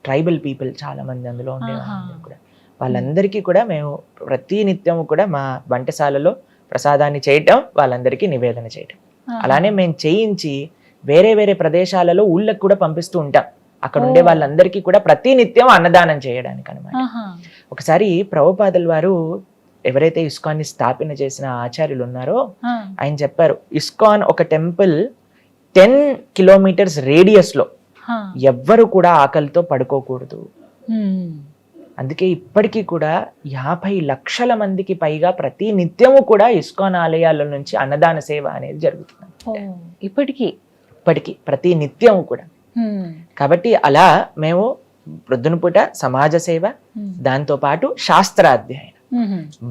ట్రైబల్ పీపుల్ చాలా మంది అందులో ఉండేవాళ్ళు కూడా. వాళ్ళందరికీ కూడా మేము ప్రతి నిత్యము కూడా మా వంటశాలలో ప్రసాదాన్ని చేయటం, వాళ్ళందరికీ నివేదన చేయటం. అలానే మేము చేయించి వేరే వేరే ప్రదేశాలలో ఊళ్ళకి కూడా పంపిస్తూ ఉంటాం. అక్కడ ఉండే వాళ్ళందరికీ కూడా ప్రతి నిత్యం అన్నదానం చేయడానికి అనమాట. ఒకసారి ప్రభుపాదుల వారు ఎవరైతే ఇస్కాన్ని స్థాపన చేసిన ఆచార్యులు ఉన్నారో ఆయన చెప్పారు, ఇస్కాన్ ఒక టెంపుల్ 10 కిలోమీటర్స్ రేడియస్ లో ఎవ్వరు కూడా ఆకలితో పడుకోకూడదు. అందుకే ఇప్పటికీ కూడా 50 లక్షల మందికి పైగా ప్రతి నిత్యము కూడా ఇస్కాన్ ఆలయాల నుంచి అన్నదాన సేవ అనేది జరుగుతుంది. ఇప్పటికీ ప్రతి నిత్యము కూడా. కాబట్టి అలా మేము ప్రొద్దున పూట సమాజ సేవ, దాంతో పాటు శాస్త్రాధ్యయనం.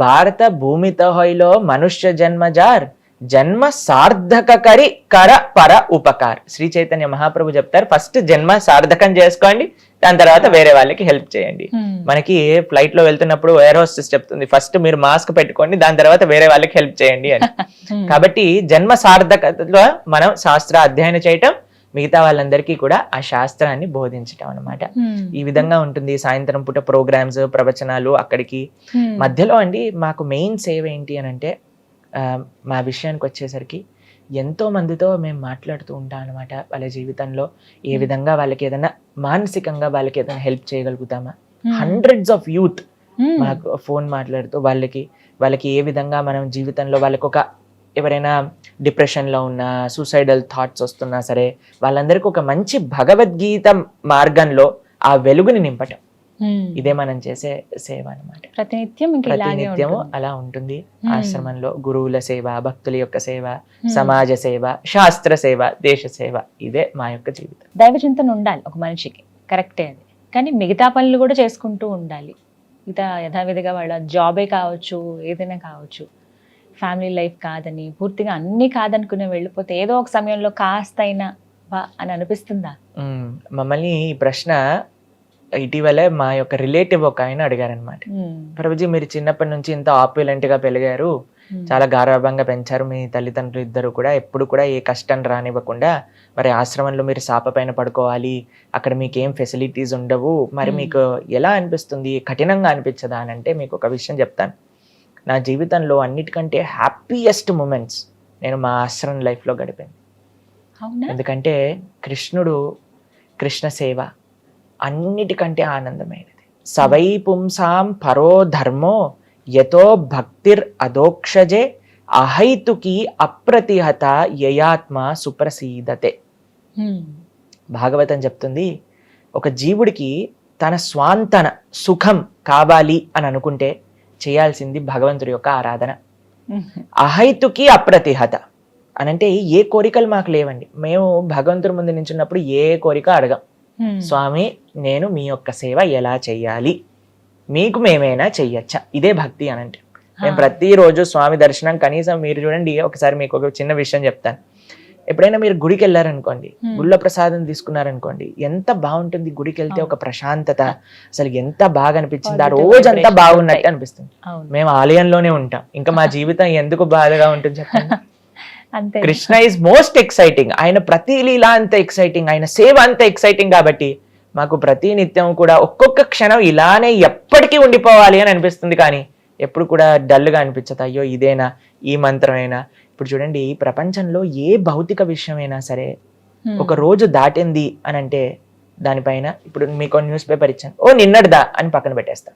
భారత భూమితో హోయిలో మనుష్య జన్మజార్, జన్మ సార్థక కరి కర పర ఉపకార్. శ్రీ చైతన్య మహాప్రభు చెప్తారు, ఫస్ట్ జన్మ సార్థకం చేసుకోండి, దాని తర్వాత వేరే వాళ్ళకి హెల్ప్ చేయండి. మనకి ఫ్లైట్ లో వెళ్తున్నప్పుడు ఎయిర్ హోస్టెస్ చెప్తుంది, ఫస్ట్ మీరు మాస్క్ పెట్టుకోండి, దాని తర్వాత వేరే వాళ్ళకి హెల్ప్ చేయండి అని. కాబట్టి జన్మ సార్థకతలో మనం శాస్త్ర అధ్యయనం చేయటం, మిగతా వాళ్ళందరికీ కూడా ఆ శాస్త్రాన్ని బోధించటం అనమాట. ఈ విధంగా ఉంటుంది. సాయంత్రం పూట ప్రోగ్రామ్స్, ప్రవచనాలు అక్కడికి. మధ్యలో అండి మాకు మెయిన్ సేవ ఏంటి అని అంటే, మా విషయానికి వచ్చేసరికి ఎంతో మందితో మేము మాట్లాడుతూ ఉంటాం అనమాట. వాళ్ళ జీవితంలో ఏ విధంగా వాళ్ళకి ఏదైనా మానసికంగా వాళ్ళకి ఏదైనా హెల్ప్ చేయగలుగుతామా. హండ్రెడ్స్ ఆఫ్ యూత్ మాకు ఫోన్ మాట్లాడుతూ వాళ్ళకి ఏ విధంగా మనం జీవితంలో వాళ్ళకి ఒక ఎవరైనా డిప్రెషన్లో ఉన్నా, సూసైడల్ థాట్స్ వస్తున్నా సరే, వాళ్ళందరికీ ఒక మంచి భగవద్గీత మార్గంలో ఆ వెలుగుని నింపటం. ఇదే మనం చేసే సేవ అనమాట. ప్రతినిత్యము అలా ఉంటుంది. ఆశ్రమంలో గురువుల సేవ, భక్తుల యొక్క సేవ, సమాజ సేవ, శాస్త్ర సేవ, దేశ సేవ, ఇదే మా యొక్క జీవితం. దైవ చింతన ఉండాలి ఒక మనిషికి, కరెక్టే అది. కానీ మిగతా పనులు కూడా చేసుకుంటూ ఉండాలి. మిగతా యథావిధిగా వాళ్ళ జాబే కావచ్చు, ఏదైనా కావచ్చు, ఫ్యామిలీ లైఫ్ కాదని పూర్తిగా అన్ని కాదనుకునే వెళ్ళిపోతే ఏదో ఒక సమయంలో కాస్త అయినా అని అనిపిస్తుందా? మమ్మల్ని ఈ ప్రశ్న ఇటీవలే మా యొక్క రిలేటివ్ ఒక ఆయన అడిగారనమాట. ప్రభుజీ, మీరు చిన్నప్పటి నుంచి ఇంత ఆప్యులెంట్ గా పెరిగారు, చాలా గారాభంగా పెంచారు మీ తల్లిదండ్రులు ఇద్దరు కూడా, ఎప్పుడు కూడా ఏ కష్టం రానివ్వకుండా, మరి ఆశ్రమంలో మీరు సాప పైన పడుకోవాలి, అక్కడ మీకు ఏం ఫెసిలిటీస్ ఉండవు, మరి మీకు ఎలా అనిపిస్తుంది, కఠినంగా అనిపించదా అని అంటే, మీకు ఒక విషయం చెప్తాను. నా జీవితంలో అన్నిటికంటే హ్యాపీయెస్ట్ మూమెంట్స్ నేను మా ఆశ్రమం లైఫ్లో గడిపాను. ఎందుకంటే కృష్ణ సేవ అన్నిటికంటే ఆనందమైనది. సవై పుంసాం పరో ధర్మో యతో భక్తిర్ అదోక్షజే అహైతుకి అప్రతిహత యయాత్మ సుప్రసీదతే. భాగవతం చెప్తుంది, ఒక జీవుడికి తన స్వాంతన సుఖం కావాలి అని అనుకుంటే చేయాల్సింది భగవంతుడి యొక్క ఆరాధన. అహైతుకి అప్రతిహత అనంటే ఏ కోరికలు మాకు లేవండి. మేము భగవంతుడి ముందు నించున్నప్పుడు ఏ కోరిక అడగం. స్వామి, నేను మీ యొక్క సేవ ఎలా చెయ్యాలి, మీకు మేమైనా చెయ్యొచ్చా, ఇదే భక్తి అనంటే. మేము ప్రతిరోజు స్వామి దర్శనం, కనీసం మీరు చూడండి, ఒకసారి మీకు ఒక చిన్న విషయం చెప్తాను. ఎప్పుడైనా మీరు గుడికి వెళ్ళారనుకోండి, గుళ్ళ ప్రసాదం తీసుకున్నారనుకోండి, ఎంత బాగుంటుంది. గుడికి వెళ్తే ఒక ప్రశాంతత, అసలు ఎంత బాగా అనిపించింది, ఆ రోజంతా బాగున్నట్టు అనిపిస్తుంది. మేము ఆలయంలోనే ఉంటాం, ఇంకా మా జీవితం ఎందుకు బాధగా ఉంటుంది చెప్పండి. Krishna is most exciting. ఆయన ప్రతి లీలా అంత ఎక్సైటింగ్, ఆయన సేవ అంత ఎక్సైటింగ్. కాబట్టి మాకు ప్రతి నిత్యం కూడా ఒక్కొక్క క్షణం ఇలానే ఎప్పటికీ ఉండిపోవాలి అని అనిపిస్తుంది. కానీ ఎప్పుడు కూడా డల్గా అనిపించదు. అయ్యో ఇదేనా, ఈ మంత్రమేనా. ఇప్పుడు చూడండి, ప్రపంచంలో ఏ భౌతిక విషయమైనా సరే ఒక రోజు దాటింది అని అంటే దానిపైన, ఇప్పుడు మీకు న్యూస్ పేపర్ ఇచ్చాను, ఓ నిన్నటిదా అని పక్కన పెట్టేస్తాం.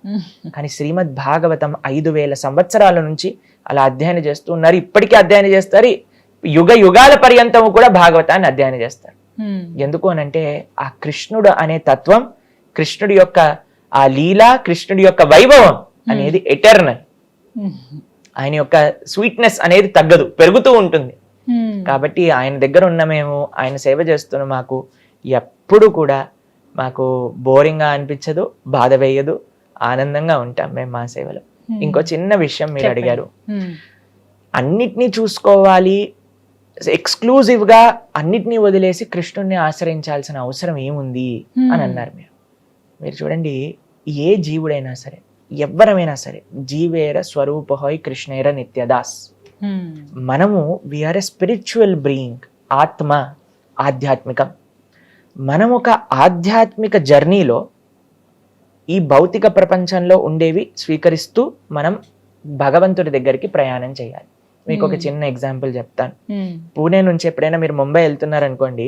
కానీ శ్రీమద్ భాగవతం 5000 సంవత్సరాల నుంచి అలా అధ్యయనం చేస్తూ ఉన్నారు. ఇప్పటికీ అధ్యయనం చేస్తారు. యుగ యుగాల పర్యంతము కూడా భాగవతాన్ని అధ్యయనం చేస్తారు. ఎందుకు అనంటే ఆ కృష్ణుడు అనే తత్వం, కృష్ణుడి యొక్క ఆ లీల, కృష్ణుడి యొక్క వైభవం అనేది ఎటర్నల్. ఆయన యొక్క స్వీట్నెస్ అనేది తగ్గదు, పెరుగుతూ ఉంటుంది. కాబట్టి ఆయన దగ్గర ఉన్న మేము, ఆయన సేవ చేస్తున్న మాకు ఎప్పుడు కూడా మాకు బోరింగ్ గా అనిపించదు, బాధ వేయదు, ఆనందంగా ఉంటాం మేము మా సేవలో. ఇంకో చిన్న విషయం మీరు అడిగారు, అన్నిటినీ చూసుకోవాలి, ఎక్స్క్లూజివ్ గా అన్నిటినీ వదిలేసి కృష్ణుడిని ఆశ్రయించాల్సిన అవసరం ఏముంది అని అన్నారు మీరు చూడండి, ఏ జీవుడైనా సరే, ఎవ్వరమైనా సరే, జీవేర స్వరూపహోయ్ కృష్ణేర నిత్యదాస్. మనము వీఆర్ ఎ స్పిరిచువల్ బీయింగ్. ఆత్మ ఆధ్యాత్మికం. మనం ఒక ఆధ్యాత్మిక జర్నీలో ఈ భౌతిక ప్రపంచంలో ఉండేవి స్వీకరిస్తూ మనం భగవంతుడి దగ్గరికి ప్రయాణం చేయాలి. మీకు ఒక చిన్న ఎగ్జాంపుల్ చెప్తాను. పూణే నుంచి ఎప్పుడైనా మీరు ముంబై వెళ్తున్నారనుకోండి,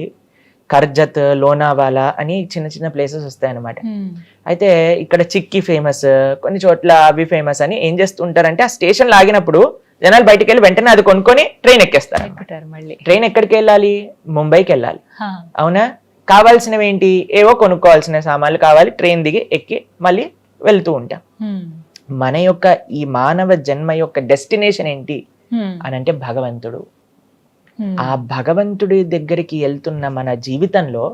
కర్జత్, లోనావాలా అని చిన్న చిన్న ప్లేసెస్ వస్తాయి అన్నమాట. అయితే ఇక్కడ చిక్కీ ఫేమస్, కొన్ని చోట్ల అవి ఫేమస్ అని ఏం చేస్తుంటారంటే, ఆ స్టేషన్ లాగినప్పుడు జనాలు బయటకు వెళ్ళి వెంటనే అది కొనుక్కొని ట్రైన్ ఎక్కేస్తారు. ట్రైన్ ఎక్కడికి వెళ్ళాలి? ముంబైకి వెళ్ళాలి. అవునా? కావాల్సినవి ఏంటి? ఏవో కొనుక్కోవాల్సిన సామాన్లు కావాలి, ట్రైన్ దిగి ఎక్కి మళ్ళీ వెళ్తూ ఉంటాం. మన యొక్క ఈ మానవ జన్మ యొక్క డెస్టినేషన్ ఏంటి అని అంటే భగవంతుడు. ఆ భగవంతుడి దగ్గరికి వెళ్తున్న మన జీవితంలో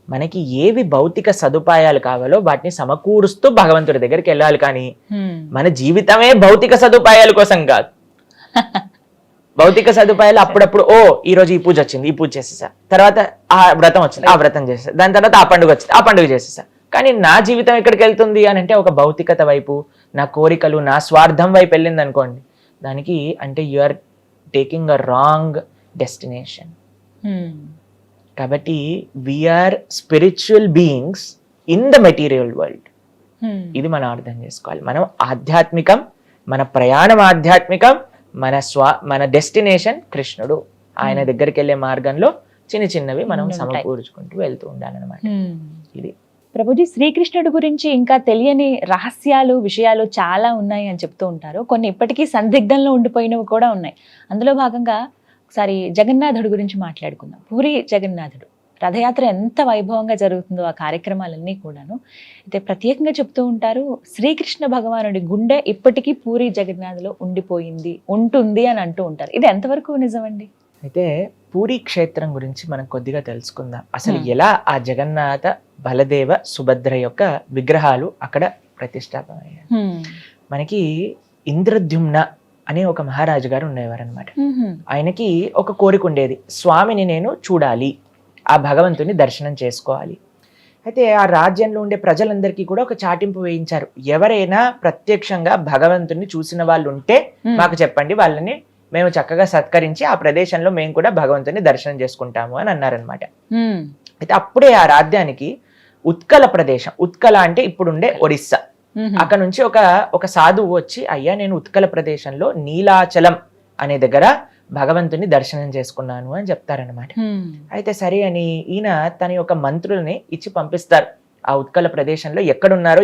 మనకి ఏవి భౌతిక సదుపాయాలు కావాలో వాటిని సమకూరుస్తూ భగవంతుడి దగ్గరికి వెళ్ళాలి. కానీ మన జీవితమే భౌతిక సదుపాయాల కోసం కాదు. భౌతిక సదుపాయాలు అప్పుడప్పుడు, ఓ ఈ రోజు ఈ పూజ వచ్చింది, ఈ పూజ చేసేసా, తర్వాత ఆ వ్రతం వచ్చింది, ఆ వ్రతం చేసేసా, దాని తర్వాత ఆ పండుగ వచ్చింది, ఆ పండుగ చేసేసా. కానీ నా జీవితం ఎక్కడికి వెళ్తుంది అని అంటే ఒక భౌతికత వైపు, నా కోరికలు, నా స్వార్థం వైపు వెళ్ళింది అనుకోండి, దానికి అంటే you are taking a wrong destination. కాబట్టి we are spiritual beings in the material world. ఇది మనం అర్థం చేసుకోవాలి. మనం ఆధ్యాత్మికం, మన ప్రయాణం ఆధ్యాత్మికం, మన డెస్టినేషన్ కృష్ణుడు. ఆయన దగ్గరికి వెళ్ళే మార్గంలో చిన్నవి మనం సమకూర్చుకుంటూ వెళ్తూ ఉండాలన్నమాట. ఇది ప్రభుజీ, శ్రీకృష్ణుడి గురించి ఇంకా తెలియని రహస్యాలు, విషయాలు చాలా ఉన్నాయి అని చెప్తూ ఉంటారు. కొన్ని ఇప్పటికీ సందిగ్ధంలో ఉండిపోయినవి కూడా ఉన్నాయి. అందులో భాగంగా ఒకసారి జగన్నాథుడి గురించి మాట్లాడుకుందాం. పూరి జగన్నాథుడు రథయాత్ర ఎంత వైభవంగా జరుగుతుందో ఆ కార్యక్రమాలన్నీ కూడాను. అయితే ప్రత్యేకంగా చెప్తూ ఉంటారు, శ్రీకృష్ణ భగవానుడి గుండె ఇప్పటికీ పూరి జగన్నాథ్లో ఉంటుంది అని అంటూ ఉంటారు. ఇది ఎంతవరకు నిజమండి? అయితే పూరి క్షేత్రం గురించి మనం కొద్దిగా తెలుసుకుందాం. అసలు ఎలా ఆ జగన్నాథ, బలదేవ, సుభద్ర యొక్క విగ్రహాలు అక్కడ ప్రతిష్టాపన అయ్యాయి. మనకి ఇంద్రద్యుమ్న అనే ఒక మహారాజు గారు ఉండేవారు అనమాట. ఆయనకి ఒక కోరిక ఉండేది, స్వామిని నేను చూడాలి, ఆ భగవంతుని దర్శనం చేసుకోవాలి. అయితే ఆ రాజ్యంలో ఉండే ప్రజలందరికీ కూడా ఒక చాటింపు వేయించారు, ఎవరైనా ప్రత్యక్షంగా భగవంతుని చూసిన వాళ్ళు ఉంటే మాకు చెప్పండి, వాళ్ళని మేము చక్కగా సత్కరించి ఆ ప్రదేశంలో మేము కూడా భగవంతుని దర్శనం చేసుకుంటాము అని అన్నారనమాట. అయితే అప్పుడే ఆ రాజ్యానికి ఉత్కల ప్రదేశం, ఉత్కల అంటే ఇప్పుడుండే ఒడిస్సా, అక్కడ నుంచి ఒక సాధువు వచ్చి, అయ్యా నేను ఉత్కల ప్రదేశంలో నీలాచలం అనే దగ్గర భగవంతుని దర్శనం చేసుకున్నాను అని చెప్తారనమాట. అయితే సరే అని ఈయన తన యొక్క మంత్రుల్ని ఇచ్చి పంపిస్తారు, ఆ ఉత్కల ప్రదేశంలో ఎక్కడున్నారో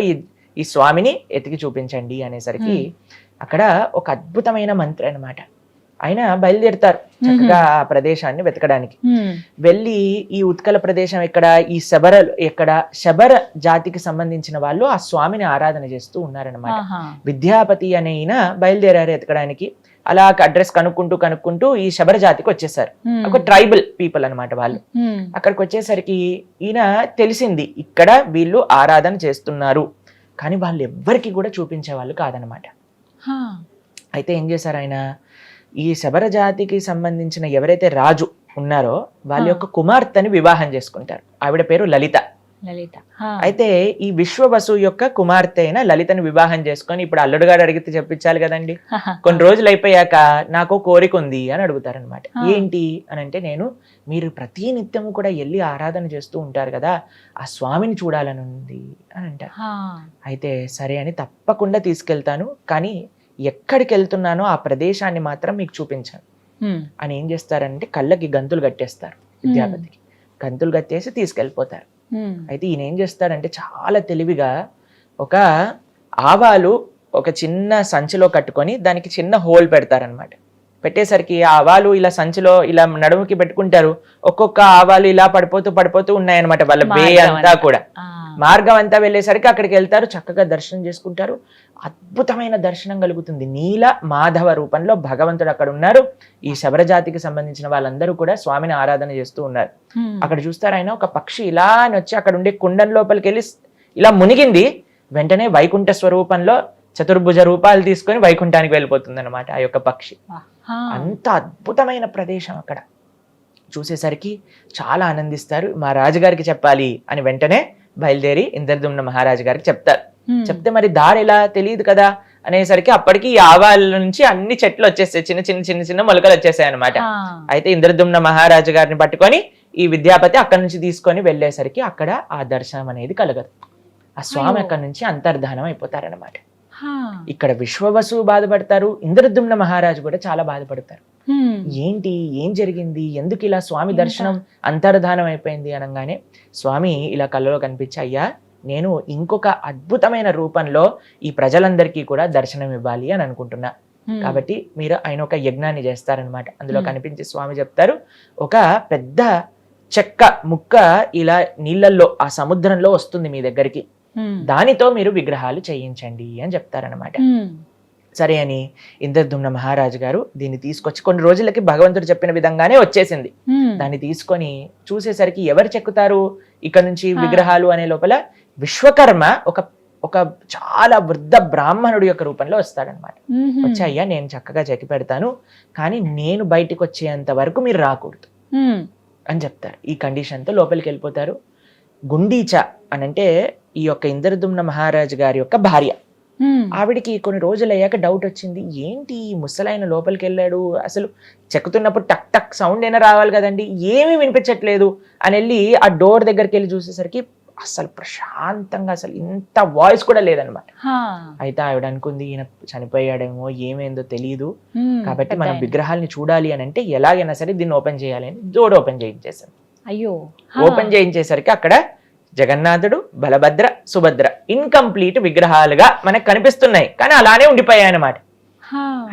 ఈ స్వామిని ఎతికి చూపించండి అనేసరికి అక్కడ ఒక అద్భుతమైన మంత్రి అనమాట. ఆయన బయలుదేరుతారు చక్కగా ఆ ప్రదేశాన్ని వెతకడానికి. వెళ్ళి ఈ ఉత్కల ప్రదేశం శబర జాతికి సంబంధించిన వాళ్ళు ఆ స్వామిని ఆరాధన చేస్తూ ఉన్నారనమాట. విద్యాపతి అనే ఈయన బయలుదేరారు ఎతకడానికి. అలా అడ్రస్ కనుక్కుంటూ ఈ శబర జాతికి వచ్చేసారు. ఒక ట్రైబల్ పీపుల్ అనమాట వాళ్ళు. అక్కడికి వచ్చేసరికి ఈయన తెలిసింది, ఇక్కడ వీళ్ళు ఆరాధన చేస్తున్నారు, కానీ వాళ్ళు ఎవ్వరికి కూడా చూపించే వాళ్ళు కాదనమాట. అయితే ఏం చేశారు ఆయన, ఈ శబర జాతికి సంబంధించిన ఎవరైతే రాజు ఉన్నారో వాళ్ళ యొక్క కుమార్తెని వివాహం చేసుకుంటారు. ఆవిడ పేరు లలిత. అయితే ఈ విశ్వవసు యొక్క కుమార్తె అయిన లలితని వివాహం చేసుకొని, ఇప్పుడు అల్లుడు గారు అడిగితే చెప్పించాలి కదండి, కొన్ని రోజులు అయిపోయాక నాకు కోరిక ఉంది అని అడుగుతారనమాట. ఏంటి అని అంటే, మీరు ప్రతి నిత్యము కూడా వెళ్ళి ఆరాధన చేస్తూ ఉంటారు కదా, ఆ స్వామిని చూడాలని ఉంది అని అంటారు. అయితే సరే అని తప్పకుండా తీసుకెళ్తాను, కానీ ఎక్కడికి వెళ్తున్నానో ఆ ప్రదేశాన్ని మాత్రం మీకు చూపించాను అని ఏం చేస్తారంటే, కళ్ళకి గంతులు కట్టేస్తారు. విద్యాపతికి గంతులు కట్టేసి తీసుకెళ్ళిపోతారు. అయితే ఈయన ఏం చేస్తాడంటే, చాలా తెలివిగా ఒక ఆవాలు ఒక చిన్న సంచిలో కట్టుకొని దానికి చిన్న హోల్ పెడతారనమాట. పెట్టేసరికి ఆ ఆవాలు ఇలా సంచిలో ఇలా నడుముకి పెట్టుకుంటారు. ఒక్కొక్క ఆవాలు ఇలా పడిపోతూ ఉన్నాయన్నమాట. వాళ్ళ వే అంతా కూడా మార్గం అంతా వెళ్ళేసరికి అక్కడికి వెళ్తారు, చక్కగా దర్శనం చేసుకుంటారు. అద్భుతమైన దర్శనం కలుగుతుంది. నీల మాధవ రూపంలో భగవంతుడు అక్కడ ఉన్నారు. ఈ శబరజాతికి సంబంధించిన వాళ్ళందరూ కూడా స్వామిని ఆరాధన చేస్తూ ఉన్నారు. అక్కడ చూస్తారు, ఆయన ఒక పక్షి ఇలా అని వచ్చి అక్కడ ఉండే కుండం లోపలికి వెళ్ళి ఇలా మునిగింది. వెంటనే వైకుంఠ స్వరూపంలో చతుర్భుజ రూపాలు తీసుకొని వైకుంఠానికి వెళ్ళిపోతుంది అనమాట ఆ యొక్క పక్షి. అంత అద్భుతమైన ప్రదేశం. అక్కడ చూసేసరికి చాలా ఆనందిస్తారు. మా రాజుగారికి చెప్పాలి అని వెంటనే బయలుదేరి ఇంద్రద్యుమ్న మహారాజు గారికి చెప్తారు. చెప్తే మరి దారి ఎలా తెలియదు కదా అనేసరికి అప్పటికి ఈ ఆవాల నుంచి అన్ని చెట్లు వచ్చేస్తాయి, చిన్న మొలకలు వచ్చేసాయి అనమాట. అయితే ఇంద్రద్యుమ్న మహారాజు గారిని పట్టుకొని ఈ విద్యాపతి అక్కడి నుంచి తీసుకొని వెళ్ళేసరికి అక్కడ ఆ దర్శనం అనేది కలగదు. ఆ స్వామి అక్కడి నుంచి అంతర్ధానం అయిపోతారనమాట. ఇక్కడ విశ్వవసు బాధపడతారు, ఇంద్రద్యుమ్న మహారాజు కూడా చాలా బాధపడతారు. ఏం జరిగింది, ఎందుకు ఇలా స్వామి దర్శనం అంతర్ధానం అయిపోయింది అనగానే స్వామి ఇలా కళ్ళలో కనిపించి, అయ్యా నేను ఇంకొక అద్భుతమైన రూపంలో ఈ ప్రజలందరికీ కూడా దర్శనం ఇవ్వాలి అని అనుకుంటున్నా, కాబట్టి మీరు ఆయన ఒక యజ్ఞాన్ని చేస్తారనమాట. అందులో కనిపించి స్వామి చెప్తారు, ఒక పెద్ద చెక్క ముక్క ఇలా నీళ్ళల్లో ఆ సముద్రంలో వస్తుంది మీ దగ్గరికి, దానితో మీరు విగ్రహాలు చేయించండి అని చెప్తారనమాట. సరే అని ఇంద్రద్యుమ్న మహారాజు గారు దీన్ని తీసుకొచ్చి, కొన్ని రోజులకి భగవంతుడు చెప్పిన విధంగానే వచ్చేసింది. దాన్ని తీసుకొని చూసేసరికి ఎవరు చెక్కుతారు ఇక్కడ నుంచి విగ్రహాలు అనే లోపల విశ్వకర్మ ఒక చాలా వృద్ధ బ్రాహ్మణుడి యొక్క రూపంలో వస్తాడనమాట. వచ్చి, అయ్యా నేను చక్కగా చెక్కి పెడతాను, కానీ నేను బయటికి వచ్చేంత వరకు మీరు రాకూడదు అని చెప్తారు. ఈ కండిషన్తో లోపలికి వెళ్ళిపోతారు. గుండీచ అని అంటే ఈ యొక్క ఇంద్రద్యుమ్న మహారాజు గారి యొక్క భార్య. ఆవిడికి కొన్ని రోజులు అయ్యాక డౌట్ వచ్చింది, ఏంటి ఈ ముసలాయన లోపలికి వెళ్ళాడు, అసలు చెక్కుతున్నప్పుడు టక్ టక్ సౌండ్ అయినా రావాలి కదండి, ఏమీ వినిపించట్లేదు అని వెళ్ళి ఆ డోర్ దగ్గరికి వెళ్ళి చూసేసరికి అసలు ప్రశాంతంగా అసలు ఇంత వాయిస్ కూడా లేదనమాట. అయితే ఆవిడ అనుకుంది ఈయన చనిపోయాడేమో, ఏమైందో తెలియదు, కాబట్టి మనం విగ్రహాలని చూడాలి అని అంటే ఎలాగైనా సరే దీన్ని ఓపెన్ చేయాలి అని డోర్ ఓపెన్ చేయించేసాను. అయ్యో, ఓపెన్ చేయించేసరికి అక్కడ జగన్నాథుడు, బలభద్ర, సుభద్ర ఇన్కంప్లీట్ విగ్రహాలుగా మనకు కనిపిస్తున్నాయి, కానీ అలానే ఉండిపోయాయి అన్నమాట.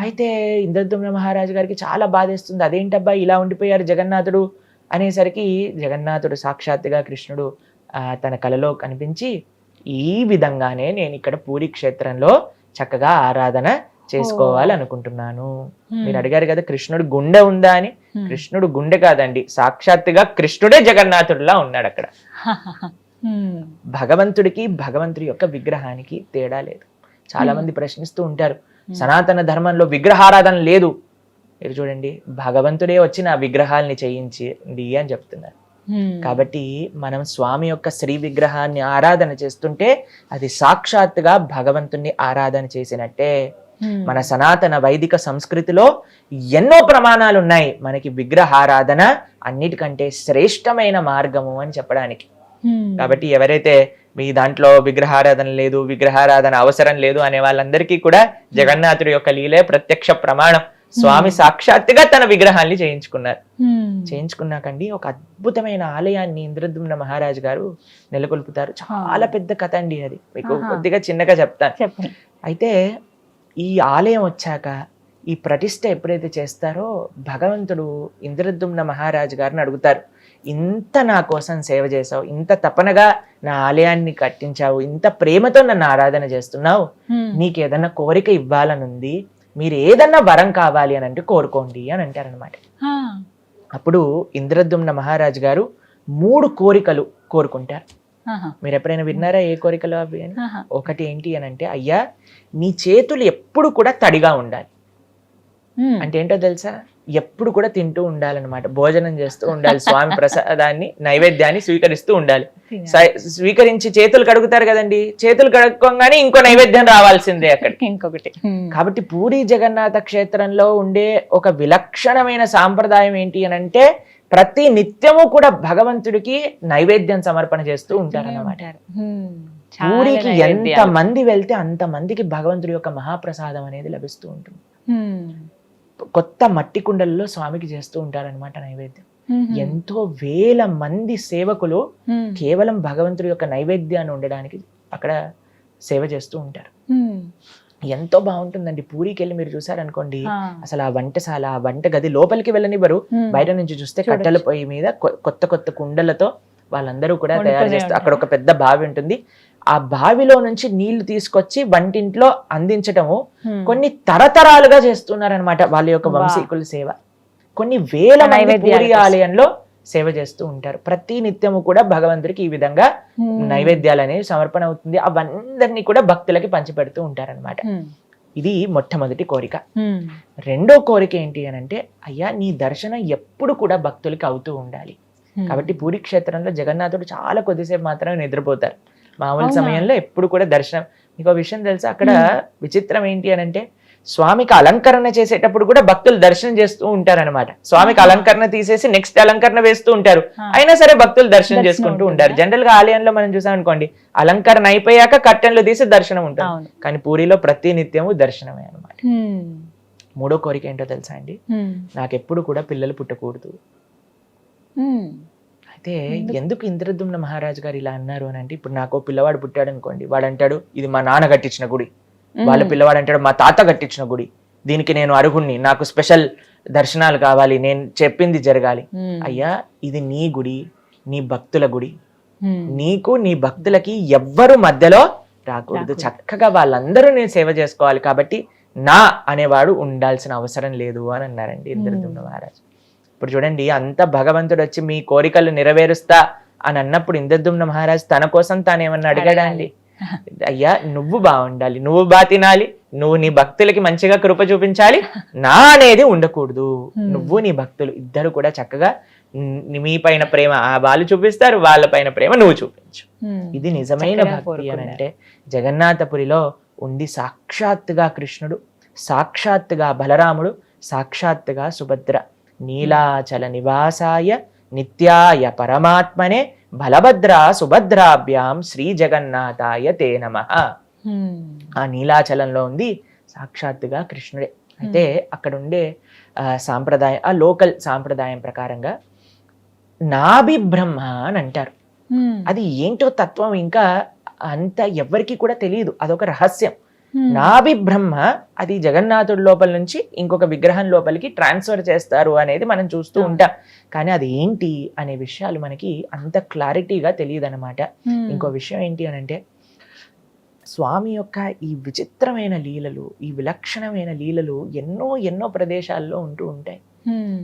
అయితే ఇంద్రద్యుమ్న మహారాజు గారికి చాలా బాధేస్తుంది, అదేంటబ్బా ఇలా ఉండిపోయారు జగన్నాథుడు అనేసరికి జగన్నాథుడు సాక్షాత్తుగా కృష్ణుడు తన కలలో కనిపించి, ఈ విధంగానే నేను ఇక్కడ పూరి క్షేత్రంలో చక్కగా ఆరాధన చేసుకోవాలనుకుంటున్నాను. మీరు అడిగారు కదా కృష్ణుడు గుండె ఉందా అని, కృష్ణుడు గుండె కాదండి, సాక్షాత్తుగా కృష్ణుడే జగన్నాథుడిలా ఉన్నాడు అక్కడ. భగవంతుడికి భగవంతుడి యొక్క విగ్రహానికి తేడా లేదు. చాలా మంది ప్రశ్నిస్తూ ఉంటారు, సనాతన ధర్మంలో విగ్రహారాధన లేదు. మీరు చూడండి, భగవంతుడే వచ్చి నా విగ్రహాల్ని చేయించింది అని చెప్తున్నారు. కాబట్టి మనం స్వామి యొక్క శ్రీ విగ్రహాన్ని ఆరాధన చేస్తుంటే అది సాక్షాత్తుగా భగవంతుణ్ణి ఆరాధన చేసినట్టే. మన సనాతన వైదిక సంస్కృతిలో ఎన్నో ప్రమాణాలు ఉన్నాయి మనకి విగ్రహారాధన అన్నిటికంటే శ్రేష్టమైన మార్గము అని చెప్పడానికి. కాబట్టి ఎవరైతే మీ దాంట్లో విగ్రహారాధన లేదు, విగ్రహారాధన అవసరం లేదు అనే వాళ్ళందరికీ కూడా జగన్నాథుడి యొక్క లీలే ప్రత్యక్ష ప్రమాణం. స్వామి సాక్షాత్తుగా తన విగ్రహాన్ని చేయించుకున్నారు. చేయించుకున్నాకండి ఒక అద్భుతమైన ఆలయాన్ని ఇంద్రద్యుమ్న మహారాజు గారు నెలకొల్పుతారు. చాలా పెద్ద కథ అండి అది, మీకు కొద్దిగా చిన్నగా చెప్తాను. అయితే ఈ ఆలయం వచ్చాక ఈ ప్రతిష్ఠ ఎప్పుడైతే చేస్తారో భగవంతుడు ఇంద్రద్యుమ్న మహారాజు గారిని అడుగుతారు, ఇంత నా కోసం సేవ చేసావు, ఇంత తపనగా నా ఆలయాన్ని కట్టించావు, ఇంత ప్రేమతో నన్ను ఆరాధన చేస్తున్నావు, నీకు ఏదన్నా కోరిక ఇవ్వాలనుంది, మీరు ఏదన్నా వరం కావాలి అని అంటే కోరుకోండి అని అంటారనమాట. అప్పుడు ఇంద్రద్యుమ్న మహారాజు గారు 3 కోరికలు కోరుకుంటారు. మీరు ఎప్పుడైనా విన్నారా ఏ కోరికలు అవి అని? ఒకటి ఏంటి అని అంటే, అయ్యా నీ చేతులు ఎప్పుడు కూడా తడిగా ఉండాలి. అంటే ఏంటో తెలుసా, ఎప్పుడు కూడా తింటూ ఉండాలన్నమాట, భోజనం చేస్తూ ఉండాలి, స్వామి ప్రసాదాన్ని నైవేద్యాన్ని స్వీకరిస్తూ ఉండాలి. స్వీకరించి చేతులు కడుగుతారు కదండి, చేతులు కడుక్కోగానే ఇంకో నైవేద్యం రావాల్సిందే అక్కడ ఇంకొకటి. కాబట్టి పూరి జగన్నాథ క్షేత్రంలో ఉండే ఒక విలక్షణమైన సాంప్రదాయం ఏంటి అని అంటే, ప్రతి నిత్యము కూడా భగవంతుడికి నైవేద్యం సమర్పణ చేస్తూ ఉంటారన్నమాట. పూరికి ఎంత మంది వెళ్తే అంత మందికి భగవంతుడి యొక్క మహాప్రసాదం అనేది లభిస్తూ ఉంటుంది. కొత్త మట్టి కుండలలో స్వామికి చేస్తూ ఉంటారనమాట నైవేద్యం. ఎంతో వేల మంది సేవకులు కేవలం భగవంతుడి యొక్క నైవేద్యాన్ని ఉండడానికి అక్కడ సేవ చేస్తూ ఉంటారు. ఎంతో బాగుంటుందండి. పూరికి వెళ్ళి మీరు చూసారనుకోండి, అసలు ఆ వంటశాల, ఆ వంట గది లోపలికి వెళ్ళనివ్వరు, బయట నుంచి చూస్తే కట్టెల పొయ్యి మీద కొత్త కొత్త కుండలతో వాళ్ళందరూ కూడా తయారు చేస్తారు. అక్కడ ఒక పెద్ద బావి ఉంటుంది, ఆ బావిలో నుంచి నీళ్లు తీసుకొచ్చి వంటింట్లో అందించటము కొన్ని తరతరాలుగా చేస్తున్నారనమాట వాళ్ళ యొక్క వంశీకుల సేవ. కొన్ని వేల మంది పూరి ఆలయంలో సేవ చేస్తూ ఉంటారు. ప్రతి నిత్యము కూడా భగవంతుడికి ఈ విధంగా నైవేద్యాలు అనేవి సమర్పణ అవుతుంది. అవందరినీ కూడా భక్తులకి పంచిపెడుతూ ఉంటారనమాట. ఇది మొట్టమొదటి కోరిక. రెండో కోరిక ఏంటి అని అంటే, అయ్యా నీ దర్శనం ఎప్పుడు కూడా భక్తులకి అవుతూ ఉండాలి. కాబట్టి పూరి క్షేత్రంలో జగన్నాథుడు చాలా కొద్దిసేపు మాత్రమే నిద్రపోతారు. మామూలు సమయంలో ఎప్పుడు కూడా దర్శనం. మీకు విషయం తెలుసా, అక్కడ విచిత్రం ఏంటి అని అంటే, స్వామికి అలంకరణ చేసేటప్పుడు కూడా భక్తులు దర్శనం చేస్తూ ఉంటారనమాట. స్వామికి అలంకరణ తీసేసి నెక్స్ట్ అలంకరణ వేస్తూ ఉంటారు, అయినా సరే భక్తులు దర్శనం చేసుకుంటూ ఉంటారు. జనరల్ గా ఆలయంలో మనం చూసాం అనుకోండి, అలంకరణ అయిపోయాక కర్టెన్లు తీసి దర్శనం ఉంటుంది, కానీ పూరిలో ప్రతి నిత్యము దర్శనమే అనమాట. మూడో కోరిక ఏంటో తెలుసా అండి, నాకెప్పుడు కూడా పిల్లలు పుట్టకూడదు. అయితే ఎందుకు ఇంద్రద్యుమ్న మహారాజు గారు ఇలా అన్నారు అని అంటే, ఇప్పుడు నాకు పిల్లవాడు పుట్టాడు అనుకోండి, వాడు అంటాడు ఇది మా నాన్న కట్టించిన గుడి, వాళ్ళ పిల్లవాడు అంటాడు మా తాత కట్టించిన గుడి, దీనికి నేను అర్హుణ్ణి, నాకు స్పెషల్ దర్శనాలు కావాలి, నేను చెప్పింది జరగాలి. అయ్యా ఇది నీ గుడి, నీ భక్తుల గుడి, నీకు నీ భక్తులకి ఎవ్వరు మధ్యలో రాకూడదు, చక్కగా వాళ్ళందరూ నేను సేవ చేసుకోవాలి, కాబట్టి నా అనేవాడు ఉండాల్సిన అవసరం లేదు అని అన్నారండి ఇంద్రద్యుమ్న మహారాజు. ఇప్పుడు చూడండి, అంత భగవంతుడు వచ్చి మీ కోరికలు నెరవేరుస్తా అని అన్నప్పుడు ఇంద్రద్యుమ్న మహారాజు తన కోసం తానేమన్నా అడిగాడా అండి? అయ్యా నువ్వు బాగుండాలి, నువ్వు బా తినాలి, నువ్వు నీ భక్తులకి మంచిగా కృప చూపించాలి, నా అనేది ఉండకూడదు. నువ్వు నీ భక్తులు ఇద్దరు కూడా చక్కగా మీ పైన ప్రేమ వాళ్ళు చూపిస్తారు, వాళ్ళ పైన ప్రేమ నువ్వు చూపించు. ఇది నిజమైన భక్తి అని అంటే, జగన్నాథపురిలో ఉంది సాక్షాత్తుగా కృష్ణుడు, సాక్షాత్తుగా బలరాముడు, సాక్షాత్తుగా సుభద్ర. నీలాచల నివాసాయ నిత్యాయ పరమాత్మనే బలభద్ర సుభద్రాభ్యాం శ్రీ జగన్నాథాయ తే నమః. ఆ నీలాచలంలో ఉంది సాక్షాత్తుగా కృష్ణుడే. అయితే అక్కడ ఉండే సాంప్రదాయం, ఆ లోకల్ సాంప్రదాయం ప్రకారంగా నాభి బ్రహ్మ అని అంటారు. అది ఏంటో తత్వం ఇంకా అంత ఎవ్వరికి కూడా తెలియదు, అదొక రహస్యం. నాభి బ్రహ్మ అది జగన్నాథుడి లోపల నుంచి ఇంకొక విగ్రహం లోపలికి ట్రాన్స్ఫర్ చేస్తారు అనేది మనం చూస్తూ ఉంటాం. కానీ అది ఏంటి అనే విషయాలు మనకి అంత క్లారిటీగా తెలియదు అనమాట. ఇంకో విషయం ఏంటి అని అంటే, స్వామి యొక్క ఈ విచిత్రమైన లీలలు, ఈ విలక్షణమైన లీలలు ఎన్నో ఎన్నో ప్రదేశాల్లో ఉంటూ ఉంటాయి.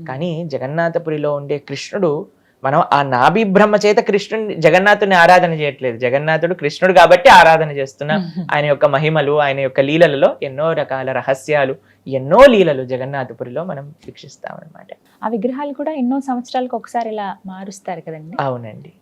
కానీ జగన్నాథపురిలో ఉండే కృష్ణుడు, మనం ఆ నాభి బ్రహ్మ చేత కృష్ణుని జగన్నాథుని ఆరాధన చేయట్లేదు, జగన్నాథుడు కృష్ణుడు కాబట్టి ఆరాధన చేస్తున్నాం. ఆయన యొక్క మహిమలు, ఆయన యొక్క లీలలలో ఎన్నో రకాల రహస్యాలు, ఎన్నో లీలలు జగన్నాథపురిలో మనం వీక్షిస్తాం అనమాట. ఆ విగ్రహాలు కూడా ఎన్నో సంవత్సరాలకు ఒకసారి ఇలా మారుస్తారు కదండి. అవునండి.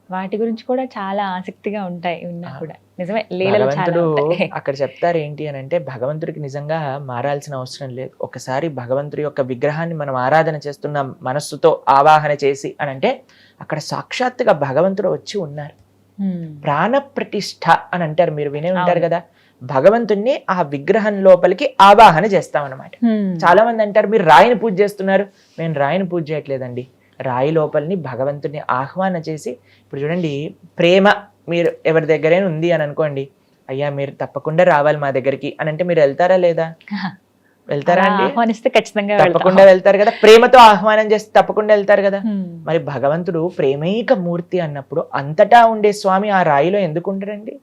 వాటి గురించి కూడా చాలా ఆసక్తిగా ఉంటాయి విన్నా కూడా. నిజమే, లీలలు చాలా భగవంతుడు ఉంటాయి. అక్కడ చెప్తారు ఏంటి అని అంటే, భగవంతుడికి నిజంగా మారాల్సిన అవసరం లేదు. ఒకసారి భగవంతుడి యొక్క విగ్రహాన్ని మనం ఆరాధన చేస్తున్న మనస్సుతో ఆవాహన చేసి అని అంటే, అక్కడ సాక్షాత్తుగా భగవంతుడు వచ్చి ఉన్నారు. ప్రాణ ప్రతిష్ఠ అని అంటారు, మీరు వినే ఉంటారు కదా. భగవంతుణ్ణి ఆ విగ్రహం లోపలికి ఆవాహన చేస్తామన్నమాట. చాలా మంది అంటారు, మీరు రాయిని పూజ చేస్తున్నారు. నేను రాయిని పూజ చేయట్లేదండి, రాయి లోపలిని భగవంతుని ఆహ్వాన చేసి, ఇప్పుడు చూడండి, ప్రేమ మీరు ఎవరి దగ్గరైనా ఉంది అని అనుకోండి, అయ్యా మీరు తప్పకుండా రావాలి మా దగ్గరికి అని అంటే మీరు వెళ్తారా లేదా? వెళ్తారా అండి? ఆహ్వానిస్తే ఖచ్చితంగా తప్పకుండా వెళ్తారు కదా. ప్రేమతో ఆహ్వానం చేస్తే తప్పకుండా వెళ్తారు కదా. మరి భగవంతుడు ప్రేమైక మూర్తి అన్నప్పుడు అంతటా ఉండే స్వామి ఆ రాయిలో ఎందుకు ఉండరండి?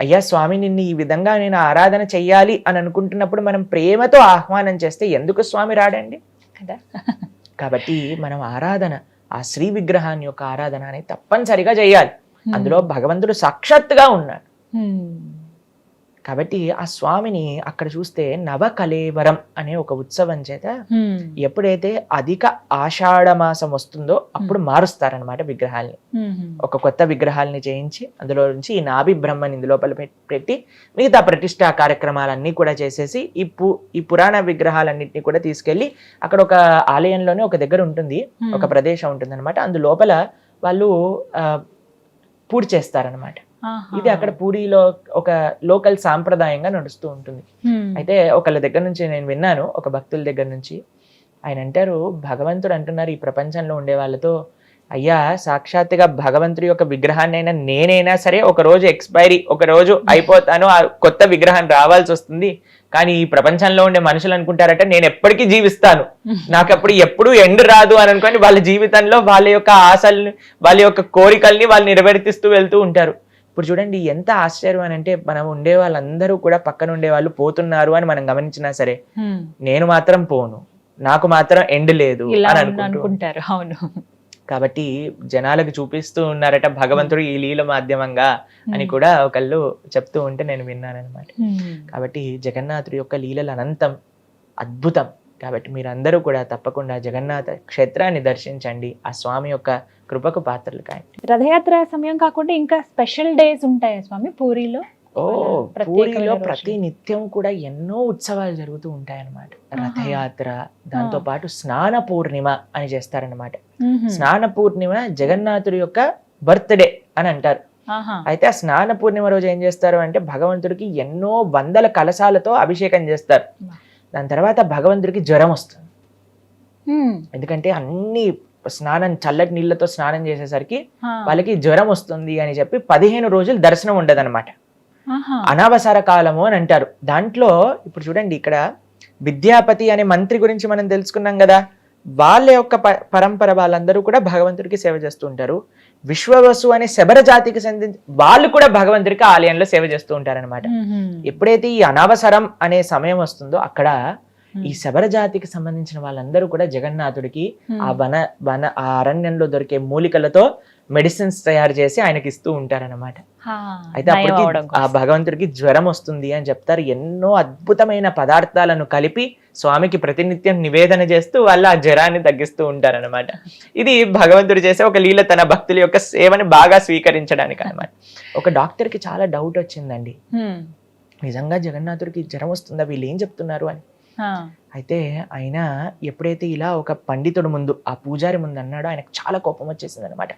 అయ్యా స్వామి నిన్ను ఈ విధంగా నేను ఆరాధన చెయ్యాలి అని అనుకుంటున్నప్పుడు మనం ప్రేమతో ఆహ్వానం చేస్తే ఎందుకు స్వామి రాడండి కదా. కాబట్టి మనం ఆరాధన, ఆ శ్రీ విగ్రహాన్ని యొక్క ఆరాధన అనేది తప్పనిసరిగా చేయాలి. అందులో భగవంతుడు సాక్షాత్తుగా ఉన్నాడు. కాబట్టి ఆ స్వామిని అక్కడ చూస్తే నవకలేవరం అనే ఒక ఉత్సవం చేత ఎప్పుడైతే అధిక ఆషాఢ మాసం వస్తుందో అప్పుడు మారుస్తారనమాట విగ్రహాల్ని. ఒక కొత్త విగ్రహాలని చేయించి అందులో నుంచి ఈ నాభి బ్రహ్మని ఇందులోపల పెట్టి మిగతా ప్రతిష్టా కార్యక్రమాలన్నీ కూడా చేసేసి ఈ పురాణ విగ్రహాలన్నింటినీ కూడా తీసుకెళ్లి అక్కడ ఒక ఆలయంలోనే ఒక దగ్గర ఉంటుంది, ఒక ప్రదేశం ఉంటుంది అనమాట. అందులోపల వాళ్ళు పూజ చేస్తారనమాట. ఇది అక్కడ పూరిలో ఒక లోకల్ సాంప్రదాయంగా నడుస్తూ ఉంటుంది. అయితే ఒకళ్ళ దగ్గర నుంచి నేను విన్నాను, ఒక భక్తుల దగ్గర నుంచి. ఆయన అంటారు, భగవంతుడు అంటున్నారు ఈ ప్రపంచంలో ఉండే వాళ్ళతో, అయ్యా సాక్షాత్తుగా భగవంతుడి యొక్క విగ్రహాన్ని అయినా నేనైనా సరే ఒక రోజు ఎక్స్పైరీ, ఒక రోజు అయిపోతాను, ఆ కొత్త విగ్రహం రావాల్సి వస్తుంది. కానీ ఈ ప్రపంచంలో ఉండే మనుషులు అనుకుంటారట నేను ఎప్పటికీ జీవిస్తాను, నాకు అప్పుడు ఎప్పుడు ఎండ్ రాదు అని అనుకోని వాళ్ళ జీవితంలో వాళ్ళ యొక్క ఆశల్ని, వాళ్ళ యొక్క కోరికల్ని వాళ్ళు నెరవేర్తిస్తూ వెళ్తూ ఉంటారు. ఇప్పుడు చూడండి ఎంత ఆశ్చర్యం అని అంటే, మనం ఉండే వాళ్ళందరూ కూడా పక్కన ఉండే వాళ్ళు పోతున్నారు అని మనం గమనించినా సరే నేను మాత్రం పోను, నాకు మాత్రం ఎండ్ లేదు అని అనుకుంటారు. అవును. కాబట్టి జనాలకు చూపిస్తూ ఉన్నారట భగవంతుడు ఈ లీల మాధ్యమంగా అని కూడా ఒకళ్ళు చెప్తూ ఉంటే నేను విన్నాను అనమాట. కాబట్టి జగన్నాథుడి యొక్క లీలలు అనంతం, అద్భుతం. కాబట్టి మీరందరూ కూడా తప్పకుండా జగన్నాథ క్షేత్రాన్ని దర్శించండి, ఆ స్వామి యొక్క కృపకు పాత్రలు కాయండి. రథయాత్ర సమయం కాకుండా ఇంకా స్పెషల్ డేస్ ఉంటాయా స్వామి పూరిలో? పూరిలో ప్రతి నిత్యం కూడా ఎన్నో ఉత్సవాలు జరుగుతూ ఉంటాయన్నమాట. రథయాత్ర, దాంతో పాటు స్నాన పూర్ణిమ అని చేస్తారనమాట. స్నాన పూర్ణిమ జగన్నాథుడి యొక్క బర్త్డే అని అంటారు. అయితే ఆ స్నాన పూర్ణిమ రోజు ఏం చేస్తారు అంటే, భగవంతుడికి ఎన్నో వందల కలశాలతో అభిషేకం చేస్తారు. దాని తర్వాత భగవంతుడికి జ్వరం వస్తుంది. ఎందుకంటే అన్ని చల్లటి నీళ్ళతో స్నానం చేసేసరికి వాళ్ళకి జ్వరం వస్తుంది అని చెప్పి 15 రోజులు దర్శనం ఉండదన్నమాట. అనవసర కాలము అని అంటారు. దాంట్లో ఇప్పుడు చూడండి, ఇక్కడ విద్యాపతి అనే మంత్రి గురించి మనం తెలుసుకున్నాం కదా. వాళ్ళ యొక్క పరంపర వాళ్ళందరూ కూడా భగవంతుడికి సేవ చేస్తూ ఉంటారు. విశ్వవసు అనే శబర జాతికి చెందిన వాళ్ళు కూడా భగవంతుడికి ఆలయంలో సేవ చేస్తూ ఉంటారనమాట. ఎప్పుడైతే ఈ అనవసరం అనే సమయం వస్తుందో అక్కడ ఈ శబర జాతికి సంబంధించిన వాళ్ళందరూ కూడా జగన్నాథుడికి ఆ ఆ అరణ్యంలో దొరికే మూలికలతో మెడిసిన్స్ తయారు చేసి ఆయనకి ఇస్తూ ఉంటారన్నమాట. హా, అయితే నయం అప్పటికి అవడం ఆ కోసం. భగవంతుడికి జ్వరం వస్తుంది అని చెప్తారు. ఎన్నో అద్భుతమైన పదార్థాలను కలిపి స్వామికి ప్రతినిత్యం నివేదన చేస్తూ వాళ్ళు ఆ జ్వరాన్ని తగ్గిస్తూ ఉంటారన్నమాట. ఇది భగవంతుడు చేసే ఒక లీల, తన భక్తుల యొక్క సేవని బాగా స్వీకరించడానికి అన్నమాట. ఒక డాక్టర్కి చాలా డౌట్ వచ్చిందండి, హ్మ్. నిజంగా జగన్నాథుడికి జ్వరం వస్తుందా, వీళ్ళు ఏం చెప్తున్నారు అని. హా. అయితే ఆయన ఎప్పుడైతే ఇలా ఒక పండితుడు ముందు, ఆ పూజారి ముందు అన్నాడో ఆయనకు చాలా కోపం వచ్చేసింది అనమాట.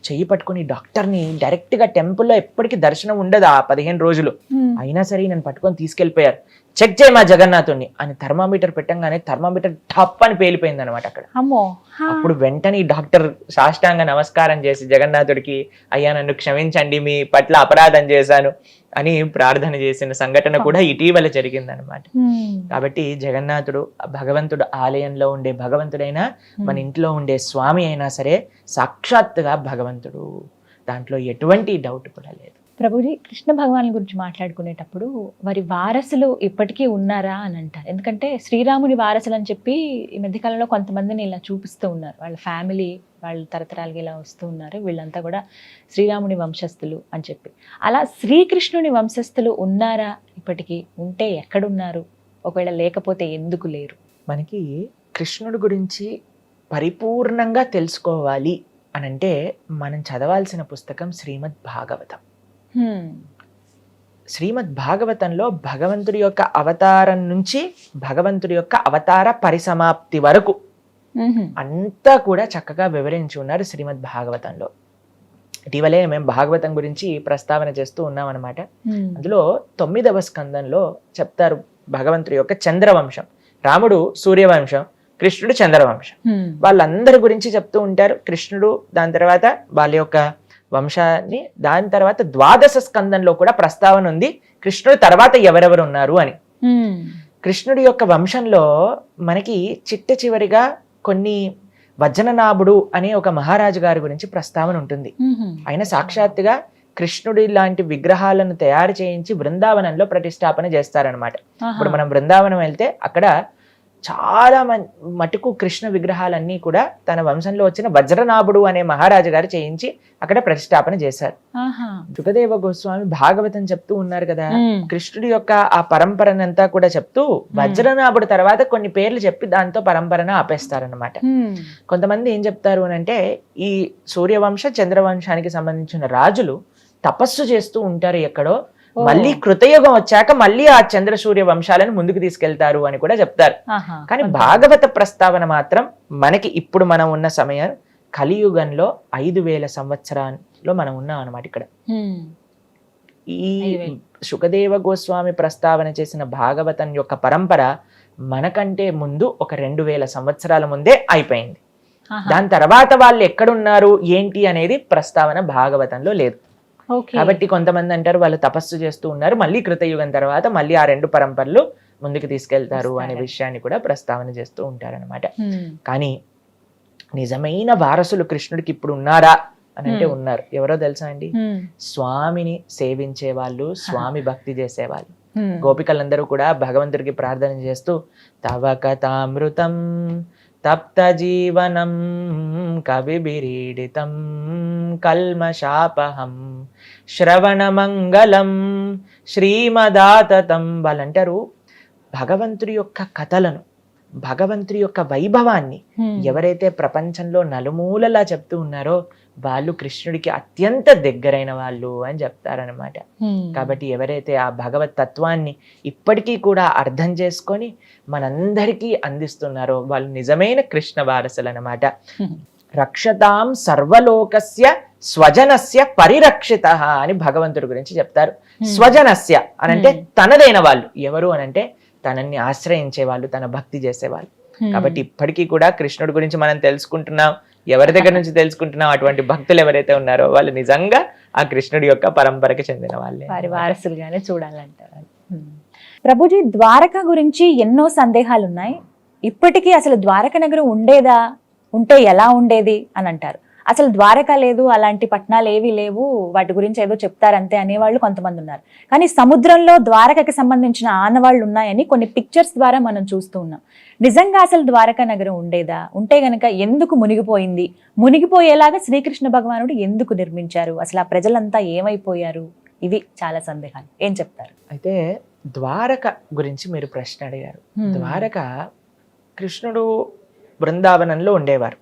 చెయ్యి పట్టుకుని డాక్టర్ని డైరెక్ట్గా టెంపుల్లో ఎప్పటికీ దర్శనం ఉండదు ఆ 15 రోజులు, హ్మ్. అయినా సరే నన్ను పట్టుకొని తీసుకెళ్ళిపోయారు. చెక్ చేయి మా జగన్నాథుడిని అని థర్మామీటర్ పెట్టంగానే థర్మామీటర్ టప్ అని పేలిపోయింది అనమాట అక్కడ. అమ్మో. హా. అప్పుడు వెంటనే ఈ డాక్టర్ సాష్టాంగ నమస్కారం చేసి జగన్నాథుడికి, అయ్యా నన్ను క్షమించండి, మీ పట్ల అపరాధం చేశాను అని ప్రార్థన చేసిన సంఘటన కూడా ఇటీవల జరిగిందనమాట. హ్మ్. కాబట్టి జగన్నాథుడు భగవంతుడు ఆలయంలో ఉండే భగవంతుడైనా మన ఇంట్లో ఉండే స్వామి అయినా సరే సాక్షాత్తుగా భగవంతుడు, దాంట్లో ఎటువంటి డౌట్ కూడా లేదు. ప్రభుజీ, కృష్ణ భగవాన్ గురించి మాట్లాడుకునేటప్పుడు వారి వారసులు ఇప్పటికీ ఉన్నారా అని అంటారు. ఎందుకంటే శ్రీరాముని వారసులు అని చెప్పి ఈ మధ్యకాలంలో కొంతమందిని ఇలా చూపిస్తూ ఉన్నారు. వాళ్ళ ఫ్యామిలీ వాళ్ళు తరతరాలుగా ఇలా వస్తూ ఉన్నారు, వీళ్ళంతా కూడా శ్రీరాముని వంశస్థులు అని చెప్పి. అలా శ్రీకృష్ణుని వంశస్థులు ఉన్నారా ఇప్పటికీ? ఉంటే ఎక్కడున్నారు? ఒకవేళ లేకపోతే ఎందుకు లేరు? మనకి కృష్ణుడి గురించి పరిపూర్ణంగా తెలుసుకోవాలి అని అంటే మనం చదవాల్సిన పుస్తకం శ్రీమద్ భాగవతం. హ్మ్. శ్రీమద్ భాగవతంలో భగవంతుడి యొక్క అవతారం నుంచి భగవంతుడి యొక్క అవతార పరిసమాప్తి వరకు మ్హూ. అంతా కూడా చక్కగా వివరించి ఉన్నారు శ్రీమద్ భాగవతంలో. ఇటీవలే మేము భాగవతం గురించి ప్రస్తావన చేస్తూ ఉన్నాం అనమాట. హ్మ్. అందులో 9వ స్కందంలో చెప్తారు భగవంతుడి యొక్క చంద్రవంశం. రాముడు సూర్యవంశం, కృష్ణుడు చంద్రవంశం. హ్మ్. వాళ్ళందరి గురించి చెప్తూ ఉంటారు. కృష్ణుడు, దాని తర్వాత వాళ్ళ యొక్క వంశాన్ని, దాని తర్వాత 12వ స్కందంలో కూడా ప్రస్తావన ఉంది కృష్ణుడు తర్వాత ఎవరెవరు ఉన్నారు అని. హ్మ్. కృష్ణుడి యొక్క వంశంలో మనకి చిట్ట చివరిగా కొన్ని వజ్రనాభుడు అనే ఒక మహారాజు గారి గురించి ప్రస్తావన ఉంటుంది. మ్హూ. ఆయన సాక్షాత్తుగా కృష్ణుడి లాంటి విగ్రహాలను తయారు చేయించి బృందావనంలో ప్రతిష్టాపన చేస్తారనమాట. ఆహా. ఇప్పుడు మనం బృందావనం వెళ్తే అక్కడ చాలా మటుకు కృష్ణ విగ్రహాలన్నీ కూడా తన వంశంలో వచ్చిన వజ్రనాభుడు అనే మహారాజు గారు చేయించి అక్కడ ప్రతిష్టాపన చేశారు. ఆహా. సుఖదేవ గోస్వామి భాగవతం చెప్తూ ఉన్నారు కదా, మ్. కృష్ణుడి యొక్క ఆ పరంపరనంతా కూడా చెప్తూ వజ్రనాభుడు తర్వాత కొన్ని పేర్లు చెప్పి దాంతో పరంపరను ఆపేస్తారనమాట. హ్మ్. కొంతమంది ఏం చెప్తారు అని అంటే, ఈ సూర్యవంశ చంద్రవంశానికి సంబంధించిన రాజులు తపస్సు చేస్తూ ఉంటారు ఎక్కడో, మళ్ళీ కృతయుగం వచ్చాక మళ్ళీ ఆ చంద్ర సూర్య వంశాలను ముందుకు తీసుకెళ్తారు అని కూడా చెప్తారు. ఆహా. కానీ భాగవత ప్రస్తావన మాత్రం మనకి ఇప్పుడు మనం ఉన్న సమయం కలియుగంలో 5000 సంవత్సరాల్లో మనం ఉన్నాం అనమాట. ఇక్కడ హ్మ్. ఈ సుఖదేవ గోస్వామి ప్రస్తావన చేసిన భాగవతం యొక్క పరంపర మనకంటే ముందు ఒక 2000 సంవత్సరాల ముందే అయిపోయింది. ఆహా. దాని తర్వాత వాళ్ళు ఎక్కడున్నారు ఏంటి అనేది ప్రస్తావన భాగవతంలో లేదు. ఓకే. కాబట్టి కొంతమంది అంటారు వాళ్ళు తపస్సు చేస్తూ ఉన్నారు, మళ్ళీ కృతయుగం తర్వాత మళ్ళీ ఆ 2 పరంపరలు ముందుకు తీసుకెళ్తారు అనే విషయాన్ని కూడా ప్రస్తావన చేస్తూ ఉంటారనమాట. హ్మ్. కానీ నిజమైన వారసులు కృష్ణుడికి ఇప్పుడు ఉన్నారా అని అంటే ఉన్నారు. ఎవరో తెలుసా అండి? హ్మ్. స్వామిని సేవించే వాళ్ళు, స్వామి భక్తి చేసేవాళ్ళు. హ్మ్. గోపికలందరూ కూడా భగవంతుడికి ప్రార్థన చేస్తూ తవ కథామృతం తప్త జీవనం కవిభిరీడితం కల్మషాపహం శ్రవణమంగళం శ్రీమదాతతం. వాళ్ళంటారు భగవంతుడి యొక్క కథలను, భగవంతుడి యొక్క వైభవాన్ని హ్మ్. ఎవరైతే ప్రపంచంలో నలుమూలలా చెప్తూ ఉన్నారో వాళ్ళు కృష్ణుడికి అత్యంత దగ్గరైన వాళ్ళు అని చెప్తారనమాట. హ్మ్. కాబట్టి ఎవరైతే ఆ భగవత్ తత్వాన్ని ఇప్పటికీ కూడా అర్థం చేసుకొని మనందరికీ అందిస్తున్నారో వాళ్ళు నిజమైన కృష్ణ వారసులు అనమాట. హ్మ్. రక్షతాం సర్వలోకస్య స్వజనస్య పరిరక్షిత అని భగవంతుడి గురించి చెప్తారు. స్వజనస్య అనంటే తనదైన వాళ్ళు. ఎవరు అనంటే తనని ఆశ్రయించే వాళ్ళు, తన భక్తి చేసేవాళ్ళు. కాబట్టి ఇప్పటికీ కూడా కృష్ణుడి గురించి మనం తెలుసుకుంటున్నాం. ఎవరి దగ్గర నుంచి తెలుసుకుంటున్నాం? అటువంటి భక్తులు ఎవరైతే ఉన్నారో వాళ్ళు నిజంగా ఆ కృష్ణుడి యొక్క పరంపరకి చెందిన వాళ్ళే, వారి వారసులుగానే చూడాలంటారు. ప్రభుజీ, ద్వారక గురించి ఎన్నో సందేహాలు ఉన్నాయి. ఇప్పటికీ అసలు ద్వారక నగరం ఉండేదా, ఉంటే ఎలా ఉండేది అని అంటారు. అసలు ద్వారక లేదు, అలాంటి పట్టణాలు ఏవి లేవు, వాటి గురించి ఏదో చెప్తారంతే అనేవాళ్ళు కొంతమంది ఉన్నారు. కానీ సముద్రంలో ద్వారకకి సంబంధించిన ఆనవాళ్ళు ఉన్నాయని కొన్ని పిక్చర్స్ ద్వారా మనం చూస్తూ ఉన్నాం. నిజంగా అసలు ద్వారకా నగరం ఉండేదా? ఉంటే గనక ఎందుకు మునిగిపోయింది? మునిగిపోయేలాగా శ్రీకృష్ణ భగవానుడు ఎందుకు నిర్మించారు? అసలు ఆ ప్రజలంతా ఏమైపోయారు? ఇవి చాలా సందేహాలు. ఏం చెప్తారు? అయితే ద్వారక గురించి మీరు ప్రశ్న అడిగారు. ద్వారక కృష్ణుడు బృందావనంలో ఉండేవారు.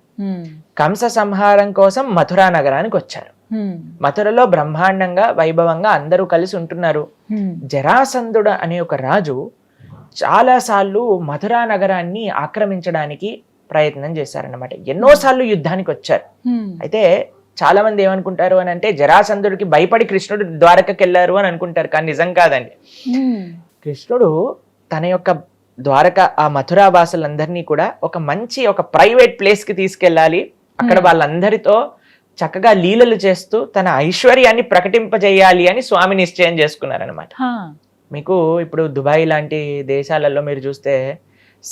కంస సంహారం కోసం మథురా నగరానికి వచ్చారు. మథురలో బ్రహ్మాండంగా వైభవంగా అందరూ కలిసి ఉంటున్నారు. జరాసంధుడు అనే ఒక రాజు చాలా సార్లు మథురా నగరాన్ని ఆక్రమించడానికి ప్రయత్నం చేశారన్నమాట. ఎన్నోసార్లు యుద్ధానికి వచ్చారు. అయితే చాలా మంది ఏమనుకుంటారు అని అంటే జరాసంధుడికి భయపడి కృష్ణుడు ద్వారకకి వెళ్ళారు అని అనుకుంటారు, కానీ నిజం కాదండి. కృష్ణుడు తన యొక్క ద్వారక ఆ మథురా వాసులందరినీ కూడా ఒక ప్రైవేట్ ప్లేస్ కి తీసుకెళ్ళాలి, అక్కడ వాళ్ళందరితో చక్కగా లీలలు చేస్తూ తన ఐశ్వర్యాన్ని ప్రకటింపజేయాలి అని స్వామి నిశ్చయం చేసుకున్నారనమాట. మీకు ఇప్పుడు దుబాయ్ లాంటి దేశాలలో మీరు చూస్తే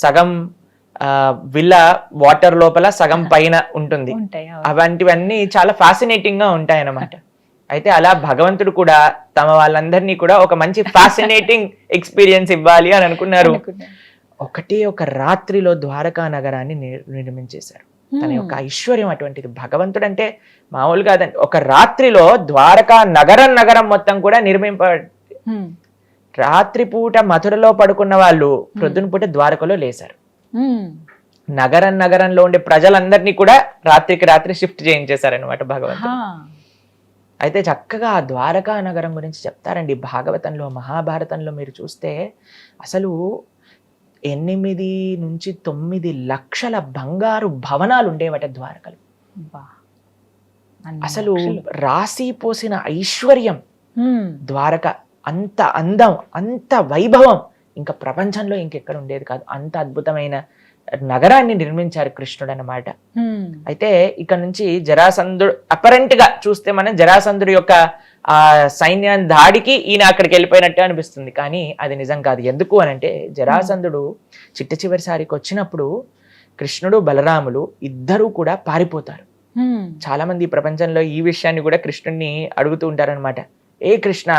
సగం విల్లా వాటర్ లోపల సగం పైన ఉంటుంది. అలాంటివన్నీ చాలా ఫ్యాసినేటింగ్ గా ఉంటాయి అన్నమాట. అయితే అలా భగవంతుడు కూడా తమ వాళ్ళందరినీ కూడా ఒక మంచి ఫ్యాసినేటింగ్ ఎక్స్పీరియన్స్ ఇవ్వాలి అని అనుకున్నారు. ఒక రాత్రిలో ద్వారకా నగరాన్ని నిర్మించేశారు. తన యొక్క ఐశ్వర్యం అటువంటిది. భగవంతుడు అంటే మామూలు కాదండి. ఒక రాత్రిలో ద్వారకా నగరం మొత్తం కూడా రాత్రిపూట మథురలో పడుకున్న వాళ్ళు ప్రొద్దున పూట ద్వారకలో లేశారు. నగరంలో ఉండే ప్రజలందరినీ కూడా రాత్రికి రాత్రి షిఫ్ట్ చేయించేశారనమాట భగవంతుడు. అయితే చక్కగా ఆ ద్వారకా నగరం గురించి చెప్తారండి భాగవతంలో, మహాభారతంలో. మీరు చూస్తే అసలు 8 నుంచి 9 లక్షల బంగారు భవనాలు ఉండేవట ద్వారకలు. అసలు రాసి పోసిన ఐశ్వర్యం ద్వారక. అంత అందం, అంత వైభవం ఇంకా ప్రపంచంలో ఇంకెక్కడ ఉండేది కాదు. అంత అద్భుతమైన నగరాన్ని నిర్మించారు కృష్ణుడు అన్నమాట. అయితే ఇక్కడ నుంచి జరాసంధుడు అపరెంట్ గా చూస్తే మనం జరాసంధుడు యొక్క ఆ సైన్యాన్ని దాడికి ఈయన అక్కడికి వెళ్ళిపోయినట్టే అనిపిస్తుంది, కానీ అది నిజం కాదు. ఎందుకు అనంటే జరాసంధుడు చివరిసారికి వచ్చినప్పుడు కృష్ణుడు బలరాములు ఇద్దరూ కూడా పారిపోతారు. చాలా మంది ప్రపంచంలో ఈ విషయాన్ని కూడా కృష్ణుడిని అడుగుతూ ఉంటారనమాట. ఏ కృష్ణ,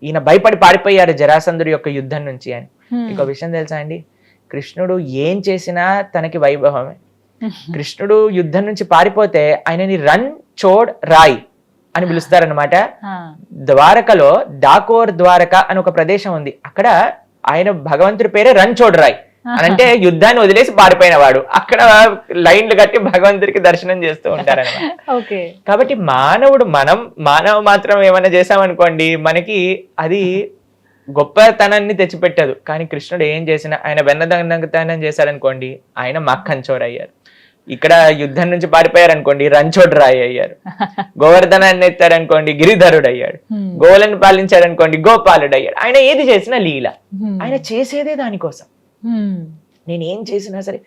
ఈయన భయపడి పారిపోయారు జరాసంధుడి యొక్క యుద్ధం నుంచి అని. ఇంకో విషయం తెలుసా అండి, కృష్ణుడు ఏం చేసినా తనకి వైభవమే. కృష్ణుడు యుద్ధం నుంచి పారిపోతే ఆయనని రన్ చోడ్ రాయ్ అని పిలుస్తారనమాట. ద్వారకలో డాకోర్ ద్వారక అని ఒక ప్రదేశం ఉంది. అక్కడ ఆయన భగవంతుడి పేరే రన్ చోడ్ రాయ్ అంటే యుద్ధాన్ని వదిలేసి పారిపోయిన వాడు. అక్కడ లైన్లు కట్టి భగవంతుడికి దర్శనం చేస్తూ ఉంటారనమాట. కాబట్టి మానవ మాత్రం ఏమైనా చేసామనుకోండి మనకి అది గొప్పతనాన్ని తెచ్చిపెట్టదు. కానీ కృష్ణుడు ఏం చేసినా, ఆయన వెన్నదనం చేశారనుకోండి ఆయన మక్కన్చోర్ అయ్యారు. ఇక్కడ యుద్ధం నుంచి పారిపోయారు అనుకోండి రంచోడ్ రాయ్ అయ్యారు. గోవర్ధనాన్ని ఎత్తారనుకోండి గిరిధరుడు అయ్యాడు. గోవులను పాలించారనుకోండి గోపాలుడు అయ్యాడు. ఆయన ఏది చేసినా లీల. ఆయన చేసేదే దానికోసం. నేను ఏం చేసినా సరే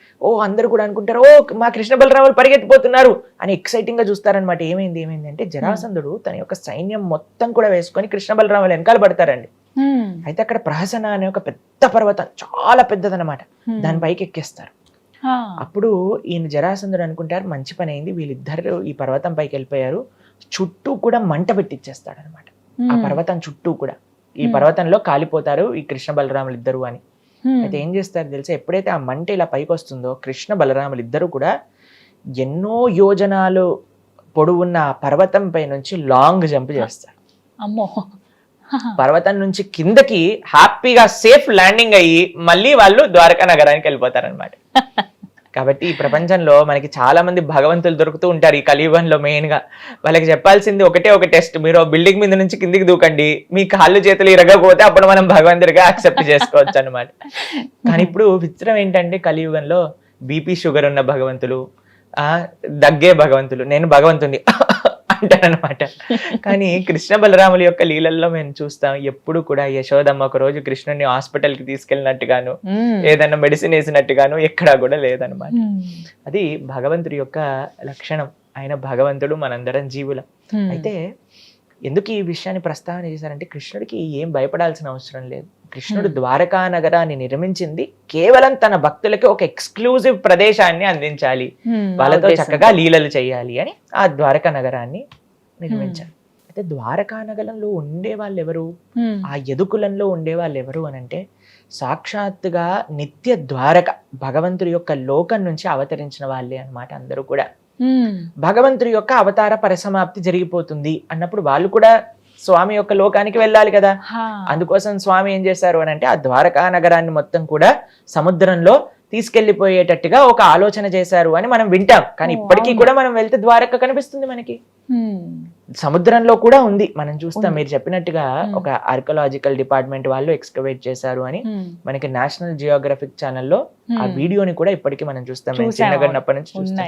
అందరూ కూడా అనుకుంటారు మా కృష్ణ బలరాములు పరిగెత్తిపోతున్నారు అని ఎక్సైటింగ్ గా చూస్తారనమాట. ఏమైంది అంటే జరాసంధుడు తన యొక్క సైన్యం మొత్తం కూడా వేసుకొని కృష్ణ బలరాములు వెనకాల పడతారండి. అయితే అక్కడ ప్రహసన అనే ఒక పెద్ద పర్వతం, చాలా పెద్దదనమాట, దాని పైకి ఎక్కేస్తారు. అప్పుడు ఈయన జరాసంధుడు అనుకుంటారు మంచి పని అయింది, వీళ్ళిద్దరు ఈ పర్వతం పైకి వెళ్ళిపోయారు, చుట్టూ కూడా మంట పెట్టిచ్చేస్తాడు అనమాట. ఆ పర్వతం చుట్టూ కూడా ఈ పర్వతంలో కాలిపోతారు ఈ కృష్ణ బలరాములు ఇద్దరు అని. అయితే ఏం చేస్తారు తెలుసా, ఎప్పుడైతే ఆ మంట ఇలా పైకి వస్తుందో కృష్ణ బలరాములు ఇద్దరు కూడా ఎన్నో యోజనాలు పొడవున్న ఆ పర్వతం పై నుంచి లాంగ్ జంప్ చేస్తారు. అమ్మో, పర్వతం నుంచి కిందకి హ్యాపీగా సేఫ్ ల్యాండింగ్ అయ్యి మళ్ళీ వాళ్ళు ద్వారకా నగరానికి వెళ్ళిపోతారనమాట. కాబట్టి ఈ ప్రపంచంలో మనకి చాలా మంది భగవంతులు దొరుకుతూ ఉంటారు ఈ కలియుగంలో. మెయిన్ గా వాళ్ళకి చెప్పాల్సింది ఒక టెస్ట్, మీరు బిల్డింగ్ మీద నుంచి కిందికి దూకండి, మీ కాళ్ళు చేతులు ఇరగకపోతే అప్పుడు మనం భగవంతుడిగా యాక్సెప్ట్ చేసుకోవచ్చు అనమాట. కానీ ఇప్పుడు విచిత్రం ఏంటంటే కలియుగంలో బీపీ షుగర్ ఉన్న భగవంతులు, దగ్గే భగవంతులు, నేను భగవంతుని అంటారనమాట. కానీ కృష్ణ బలరాముల యొక్క లీలల్లో మేము చూస్తాం ఎప్పుడు కూడా యశోదమ్మ ఒక రోజు కృష్ణుని హాస్పిటల్ కి తీసుకెళ్ళినట్టుగాను ఏదైనా మెడిసిన్ వేసినట్టుగాను ఎక్కడా కూడా లేదనమాట. అది భగవంతుడి యొక్క లక్షణం. ఆయన భగవంతుడు, మనందరం జీవులం. అయితే ఎందుకు ఈ విషయాన్ని ప్రస్తావన చేశారంటే కృష్ణుడికి ఏం భయపడాల్సిన అవసరం లేదు. కృష్ణుడు ద్వారకా నగరాన్ని నిర్మించింది కేవలం తన భక్తులకి ఒక ఎక్స్క్లూజివ్ ప్రదేశాన్ని అందించాలి, వాళ్ళతో చక్కగా లీలలు చేయాలి అని ఆ ద్వారకా నగరాన్ని నిర్మించారు. అయితే ద్వారకా నగరంలో ఉండే వాళ్ళు ఎవరు, ఆ యదుకులంలో ఉండే వాళ్ళు ఎవరు అని అంటే సాక్షాత్తుగా నిత్య ద్వారక భగవంతుడి యొక్క లోకం నుంచి అవతరించిన వాళ్ళే అన్నమాట. అందరూ కూడా భగవంతుడి యొక్క అవతార పరిసమాప్తి జరిగిపోతుంది అన్నప్పుడు వాళ్ళు కూడా స్వామి యొక్క లోకానికి వెళ్ళాలి కదా. అందుకోసం స్వామి ఏం చేశారు అని అంటే ఆ ద్వారకా నగరాన్ని మొత్తం కూడా సముద్రంలో తీసుకెళ్లిపోయేటట్టుగా ఒక ఆలోచన చేశారు అని మనం వింటాం. కానీ ఇప్పటికీ కూడా మనం వెళ్తే ద్వారక కనిపిస్తుంది మనకి, సముద్రంలో కూడా ఉంది, మనం చూస్తాం. మీరు చెప్పినట్టుగా ఒక ఆర్కియలాజికల్ డిపార్ట్మెంట్ వాళ్ళు ఎక్స్కవేట్ చేశారు అని మనకి నేషనల్ జియోగ్రఫిక్ ఛానల్లో ఆ వీడియోని కూడా ఇప్పటికీ మనం చూస్తాం. చిన్నగన్నప్పటి నుంచి చూస్తాం.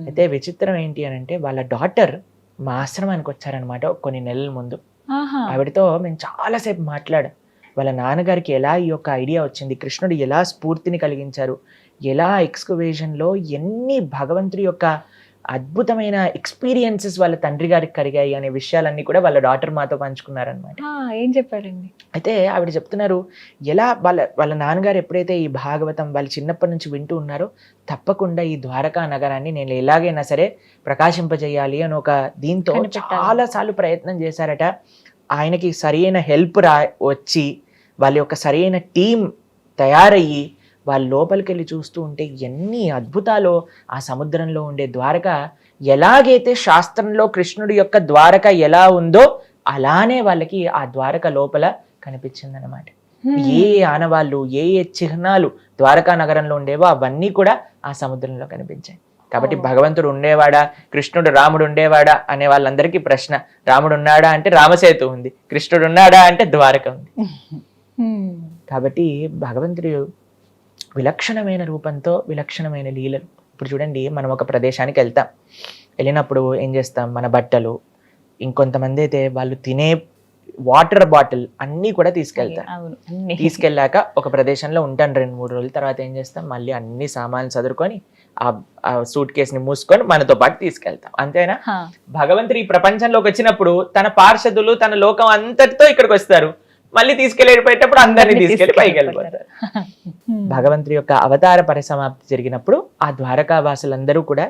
అయితే విచిత్రం ఏంటి అని అంటే వాళ్ళ డాటర్ మా ఆశ్రమానికి వచ్చారనమాట కొన్ని నెలల ముందు. ఆవిడతో మేము చాలాసేపు మాట్లాడాం. వాళ్ళ నాన్నగారికి ఎలా ఈ యొక్క ఐడియా వచ్చింది, కృష్ణుడు ఎలా స్ఫూర్తిని కలిగించారు, ఎలా ఎక్స్కవేషన్లో ఎన్ని భగవంతుడి యొక్క అద్భుతమైన ఎక్స్పీరియన్సెస్ వాళ్ళ తండ్రి గారికి కలిగాయి అనే విషయాలన్నీ కూడా వాళ్ళ డాటర్ మాతో పంచుకున్నారనమాట. ఏం చెప్పారండి? అయితే ఆవిడ చెప్తున్నారు ఎలా వాళ్ళ నాన్నగారు ఎప్పుడైతే ఈ భాగవతం వాళ్ళు చిన్నప్పటి నుంచి వింటూ ఉన్నారో తప్పకుండా ఈ ద్వారకా నగరాన్ని నేను ఎలాగైనా సరే ప్రకాశింపజేయాలి అని ఒక దీంతో చాలా సార్లు ప్రయత్నం చేశారట. ఆయనకి సరైన హెల్ప్ వచ్చి వాళ్ళ యొక్క సరైన టీం తయారయ్యి వాళ్ళ లోపలికి వెళ్ళి చూస్తూ ఉంటే ఎన్ని అద్భుతాలు. ఆ సముద్రంలో ఉండే ద్వారక ఎలాగైతే శాస్త్రంలో కృష్ణుడి యొక్క ద్వారక ఎలా ఉందో అలానే వాళ్ళకి ఆ ద్వారక లోపల కనిపించింది అనమాట. ఏ ఆనవాళ్ళు ఏ చిహ్నాలు ద్వారకా నగరంలో ఉండేవో అవన్నీ కూడా ఆ సముద్రంలో కనిపించాయి. కాబట్టి భగవంతుడు ఉండేవాడా, కృష్ణుడు రాముడు ఉండేవాడా అనే వాళ్ళందరికీ ప్రశ్న. రాముడు ఉన్నాడా అంటే రామసేతు ఉంది, కృష్ణుడు ఉన్నాడా అంటే ద్వారక ఉంది. కాబట్టి భగవంతుడు విలక్షణమైన రూపంతో విలక్షణమైన లీలలు. ఇప్పుడు చూడండి, మనం ఒక ప్రదేశానికి వెళ్తాం, వెళ్ళినప్పుడు ఏం చేస్తాం, మన బట్టలు, ఇంకొంతమంది అయితే వాళ్ళు తినే వాటర్ బాటిల్ అన్నీ కూడా తీసుకెళ్తారు. తీసుకెళ్ళాక ఒక ప్రదేశంలో ఉంటాను 2-3 రోజుల తర్వాత ఏం చేస్తాం, మళ్ళీ అన్ని సామాన్లు చదువుకొని ఆ సూట్ కేసుని మూసుకొని మనతో పాటు తీసుకెళ్తాం. అంతేనా? భగవంతుడు ఈ ప్రపంచంలోకి వచ్చినప్పుడు తన పార్షదులు తన లోకం అంతటితో ఇక్కడికి వస్తారు, మళ్ళీ తీసుకెళ్ళిపోయేటప్పుడు అందరినీ తీసుకెళ్లి పైకి వెళ్ళిపోతారు. భగవంతుడి యొక్క అవతార పరిసమాప్తి జరిగినప్పుడు ఆ ద్వారకా వాసులందరూ కూడా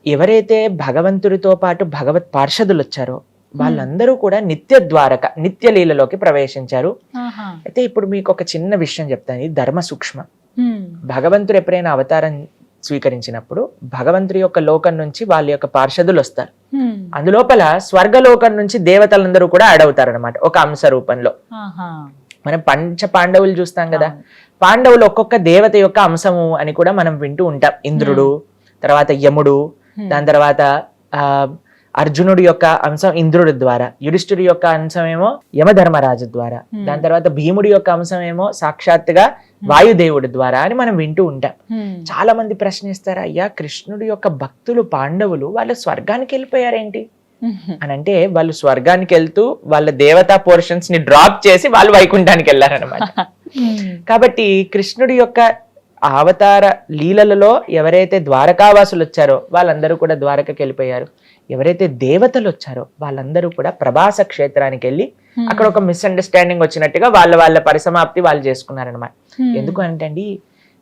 ఎవరైతే భగవంతుడితో పాటు భగవత్ పార్షదులు వచ్చారో వాళ్ళందరూ కూడా నిత్య ద్వారక నిత్య లీలలోకి ప్రవేశించారు. అయితే ఇప్పుడు మీకు ఒక చిన్న విషయం చెప్తాను, ఇది ధర్మ సూక్ష్మ. భగవంతుడు ఎప్పుడైనా అవతారం స్వీకరించినప్పుడు భగవంతుడి యొక్క లోకం నుంచి వాళ్ళ యొక్క పార్షదులు వస్తారు. అందులోపల స్వర్గలోకం నుంచి దేవతలందరూ కూడా అడవుతారు అనమాట ఒక అంశ రూపంలో. మనం పంచ పాండవులు చూస్తాం కదా, పాండవులు ఒక్కొక్క దేవత యొక్క అంశము అని కూడా మనం వింటూ ఉంటాం. ఇంద్రుడు, తర్వాత యముడు, దాని తర్వాత అర్జునుడి యొక్క అంశం ఇంద్రుడి ద్వారా, యుధిష్ఠుడి యొక్క అంశం ఏమో యమధర్మరాజు ద్వారా, దాని తర్వాత భీముడి యొక్క అంశం ఏమో సాక్షాత్తుగా వాయుదేవుడి ద్వారా అని మనం వింటూ ఉంటాం. చాలా మంది ప్రశ్నిస్తారు, అయ్యా కృష్ణుడి యొక్క భక్తులు పాండవులు వాళ్ళు స్వర్గానికి వెళ్ళిపోయారేంటి అని అంటే, వాళ్ళు స్వర్గానికి వెళ్తూ వాళ్ళ దేవతా పోర్షన్స్ ని డ్రాప్ చేసి వాళ్ళు వైకుంఠానికి వెళ్ళారనమాట. కాబట్టి కృష్ణుడి యొక్క అవతార లీలలలో ఎవరైతే ద్వారకావాసులు వచ్చారో వాళ్ళందరూ కూడా ద్వారకకి వెళ్ళిపోయారు. ఎవరైతే దేవతలు వచ్చారో వాళ్ళందరూ కూడా ప్రభాస క్షేత్రానికి వెళ్ళి అక్కడ ఒక మిస్అండర్స్టాండింగ్ వచ్చినట్టుగా వాళ్ళ పరిసమాప్తి వాళ్ళు చేసుకున్నారనమాట. ఎందుకు అంటే అండి,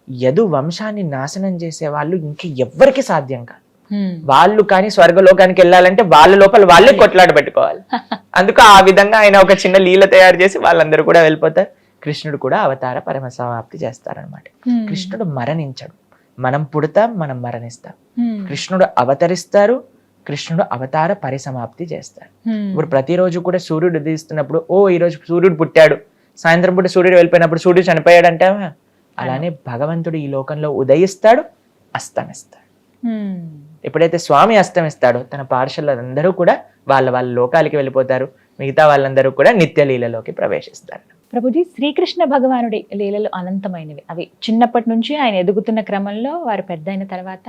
యదు వంశాన్ని నాశనం చేసే వాళ్ళు ఇంక ఎవ్వరికి సాధ్యం కాదు. వాళ్ళు కానీ స్వర్గలోకానికి వెళ్ళాలంటే వాళ్ళ లోపల వాళ్ళే కొట్లాట పెట్టుకోవాలి. అందుకు ఆ విధంగా ఆయన ఒక చిన్న లీల తయారు చేసి వాళ్ళందరూ కూడా వెళ్ళిపోతారు. కృష్ణుడు కూడా అవతార పరమసమాప్తి చేస్తారనమాట. కృష్ణుడు మరణించడు, మనం పుడతాం, మనం మరణిస్తాం. కృష్ణుడు అవతరిస్తారు, కృష్ణుడు అవతార పరిసమాప్తి చేస్తారు. ఇప్పుడు ప్రతిరోజు కూడా సూర్యుడు ఉదయిస్తున్నప్పుడు ఈ రోజు సూర్యుడు పుట్టాడు, సాయంత్రం పూట సూర్యుడు వెళ్ళిపోయినప్పుడు సూర్యుడు చనిపోయాడు అంటావా? అలానే భగవంతుడు ఈ లోకంలో ఉదయిస్తాడు, అస్తమిస్తాడు. ఎప్పుడైతే స్వామి అస్తమిస్తాడో తన పార్షదులందరూ కూడా వాళ్ళ లోకాలకి వెళ్ళిపోతారు, మిగతా వాళ్ళందరూ కూడా నిత్య లీలలోకి ప్రవేశిస్తారు. ప్రభుజీ, శ్రీకృష్ణ భగవానుడి లీలలు అనంతమైనవి. అవి చిన్నప్పటి నుంచి ఆయన ఎదుగుతున్న క్రమంలో వారు పెద్ద అయిన తర్వాత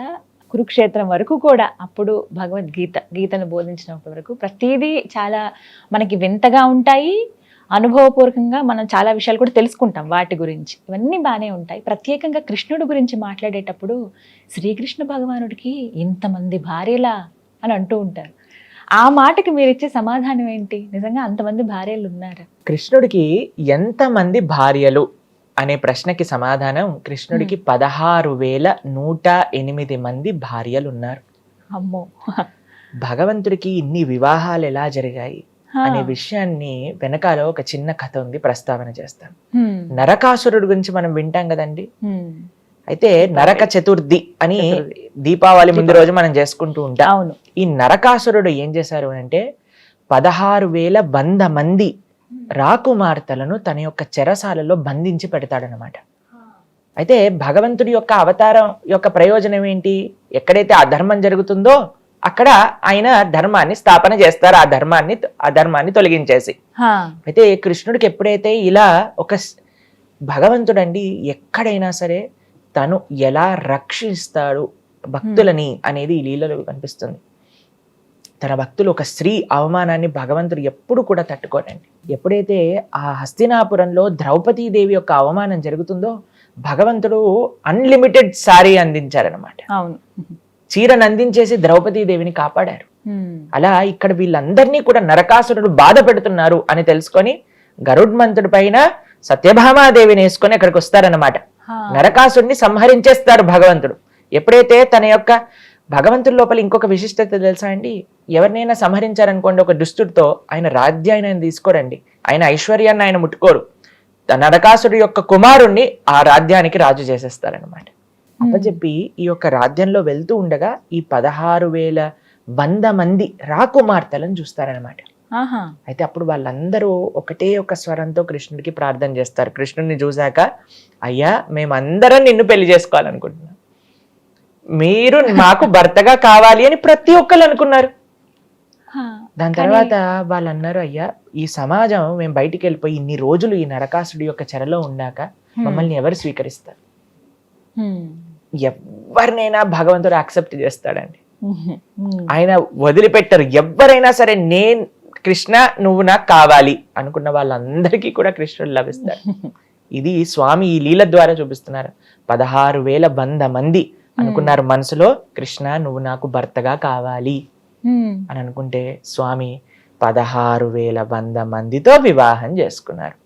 కురుక్షేత్రం వరకు కూడా, అప్పుడు గీతను బోధించినప్పటి వరకు ప్రతిదీ చాలా మనకి వింతగా ఉంటాయి. అనుభవపూర్వకంగా మనం చాలా విషయాలు కూడా తెలుసుకుంటాం వాటి గురించి. ఇవన్నీ బాగానే ఉంటాయి. ప్రత్యేకంగా కృష్ణుడి గురించి మాట్లాడేటప్పుడు శ్రీకృష్ణ భగవానుడికి ఇంతమంది భార్యలా అని అంటూ ఉంటారు. ఆ మాటకి మీరు ఇచ్చే సమాధానం ఏంటి? నిజంగా అంతమంది భార్యలు ఉన్నారా? కృష్ణుడికి ఎంతమంది భార్యలు అనే ప్రశ్నకి సమాధానం, కృష్ణుడికి 16,108 మంది భార్యలు ఉన్నారు. అమ్మో. భగవంతుడికి ఇన్ని వివాహాలు ఎలా జరిగాయి అనే విషయాన్ని వెనకాల ఒక చిన్న కథ ఉంది, ప్రస్తావన చేస్తాను. నరకాసురుడు గురించి మనం వింటాం కదండి. అయితే నరక చతుర్థి అని దీపావళి ముందు రోజు మనం చేసుకుంటూ ఉంటాం. అవును. ఈ నరకాసురుడు ఏం చేశారు అంటే 16,100 మంది రాకుమార్తెలను తన యొక్క చెరసాలలో బంధించి పెడతాడనమాట. అయితే భగవంతుడి యొక్క అవతారం యొక్క ప్రయోజనం ఏంటి? ఎక్కడైతే అధర్మం జరుగుతుందో అక్కడ ఆయన ధర్మాన్ని స్థాపన చేస్తారు, ఆ ధర్మాన్ని తొలగించేసి. అయితే కృష్ణుడికి ఎప్పుడైతే ఇలా ఒక భగవంతుడండి ఎక్కడైనా సరే తను ఎలా రక్షిస్తాడు భక్తులని అనేది ఈ లీలలో కనిపిస్తుంది. తన భక్తులు ఒక స్త్రీ అవమానాన్ని భగవంతుడు ఎప్పుడు కూడా తట్టుకోడండి. ఎప్పుడైతే ఆ హస్తినాపురంలో ద్రౌపదీదేవి యొక్క అవమానం జరుగుతుందో భగవంతుడు అన్లిమిటెడ్ సారీ అందించారనమాట. అవును. చీరను అందించేసి ద్రౌపదీదేవిని కాపాడారు. అలా ఇక్కడ వీళ్ళందరినీ కూడా నరకాసురుడు బాధ పెడుతున్నారు అని తెలుసుకొని గరుడ్మంతుడి పైన సత్యభామాదేవిని వేసుకొని అక్కడికి వస్తారనమాట. నరకాసుడిని సంహరించేస్తారు భగవంతుడు. ఎప్పుడైతే తన యొక్క భగవంతుడి లోపల ఇంకొక విశిష్టత తెలుసా అండి? ఎవరినైనా సంహరించారనుకోండి ఒక దుష్టుడితో, ఆయన రాజ్యాన్ని ఆయన తీసుకోరండి, ఆయన ఐశ్వర్యాన్ని ఆయన ముట్టుకోరు. నరకాసుడి యొక్క కుమారుణ్ణి ఆ రాజ్యానికి రాజు చేసేస్తారనమాట. అప్పచెప్పి ఈ యొక్క రాజ్యంలో వెళ్తూ ఉండగా ఈ 16,100 మంది రాకుమార్తెలను చూస్తారనమాట. అయితే అప్పుడు వాళ్ళందరూ ఒకటే ఒక స్వరంతో కృష్ణుడికి ప్రార్థన చేస్తారు. కృష్ణుడిని చూశాక, అయ్యా మేమందరం నిన్ను పెళ్లి చేసుకోవాలనుకుంటున్నాం, మీరు మాకు భర్తగా కావాలి అని ప్రతి ఒక్కరు అనుకున్నారు. దాని తర్వాత వాళ్ళు అన్నారు, అయ్యా ఈ సమాజం మేము బయటికి వెళ్ళిపోయి ఇన్ని రోజులు ఈ నరకాసుడి యొక్క చెరలో ఉన్నాక మమ్మల్ని ఎవరు స్వీకరిస్తారు? ఎవరినైనా భగవంతుడు యాక్సెప్ట్ చేస్తాడండి, ఆయన వదిలిపెట్టరు. ఎవరైనా సరే నేను కృష్ణ నువ్వు నాకు కావాలి అనుకున్న వాళ్ళందరికీ కూడా కృష్ణుడు లభిస్తాడు. ఇది స్వామి ఈ లీల ద్వారా చూపిస్తున్నారు. 16,100 మంది అనుకున్నారు మనసులో, కృష్ణ నువ్వు నాకు భర్తగా కావాలి అని అనుకుంటే స్వామి 16,100 మందితో వివాహం చేసుకున్నారు.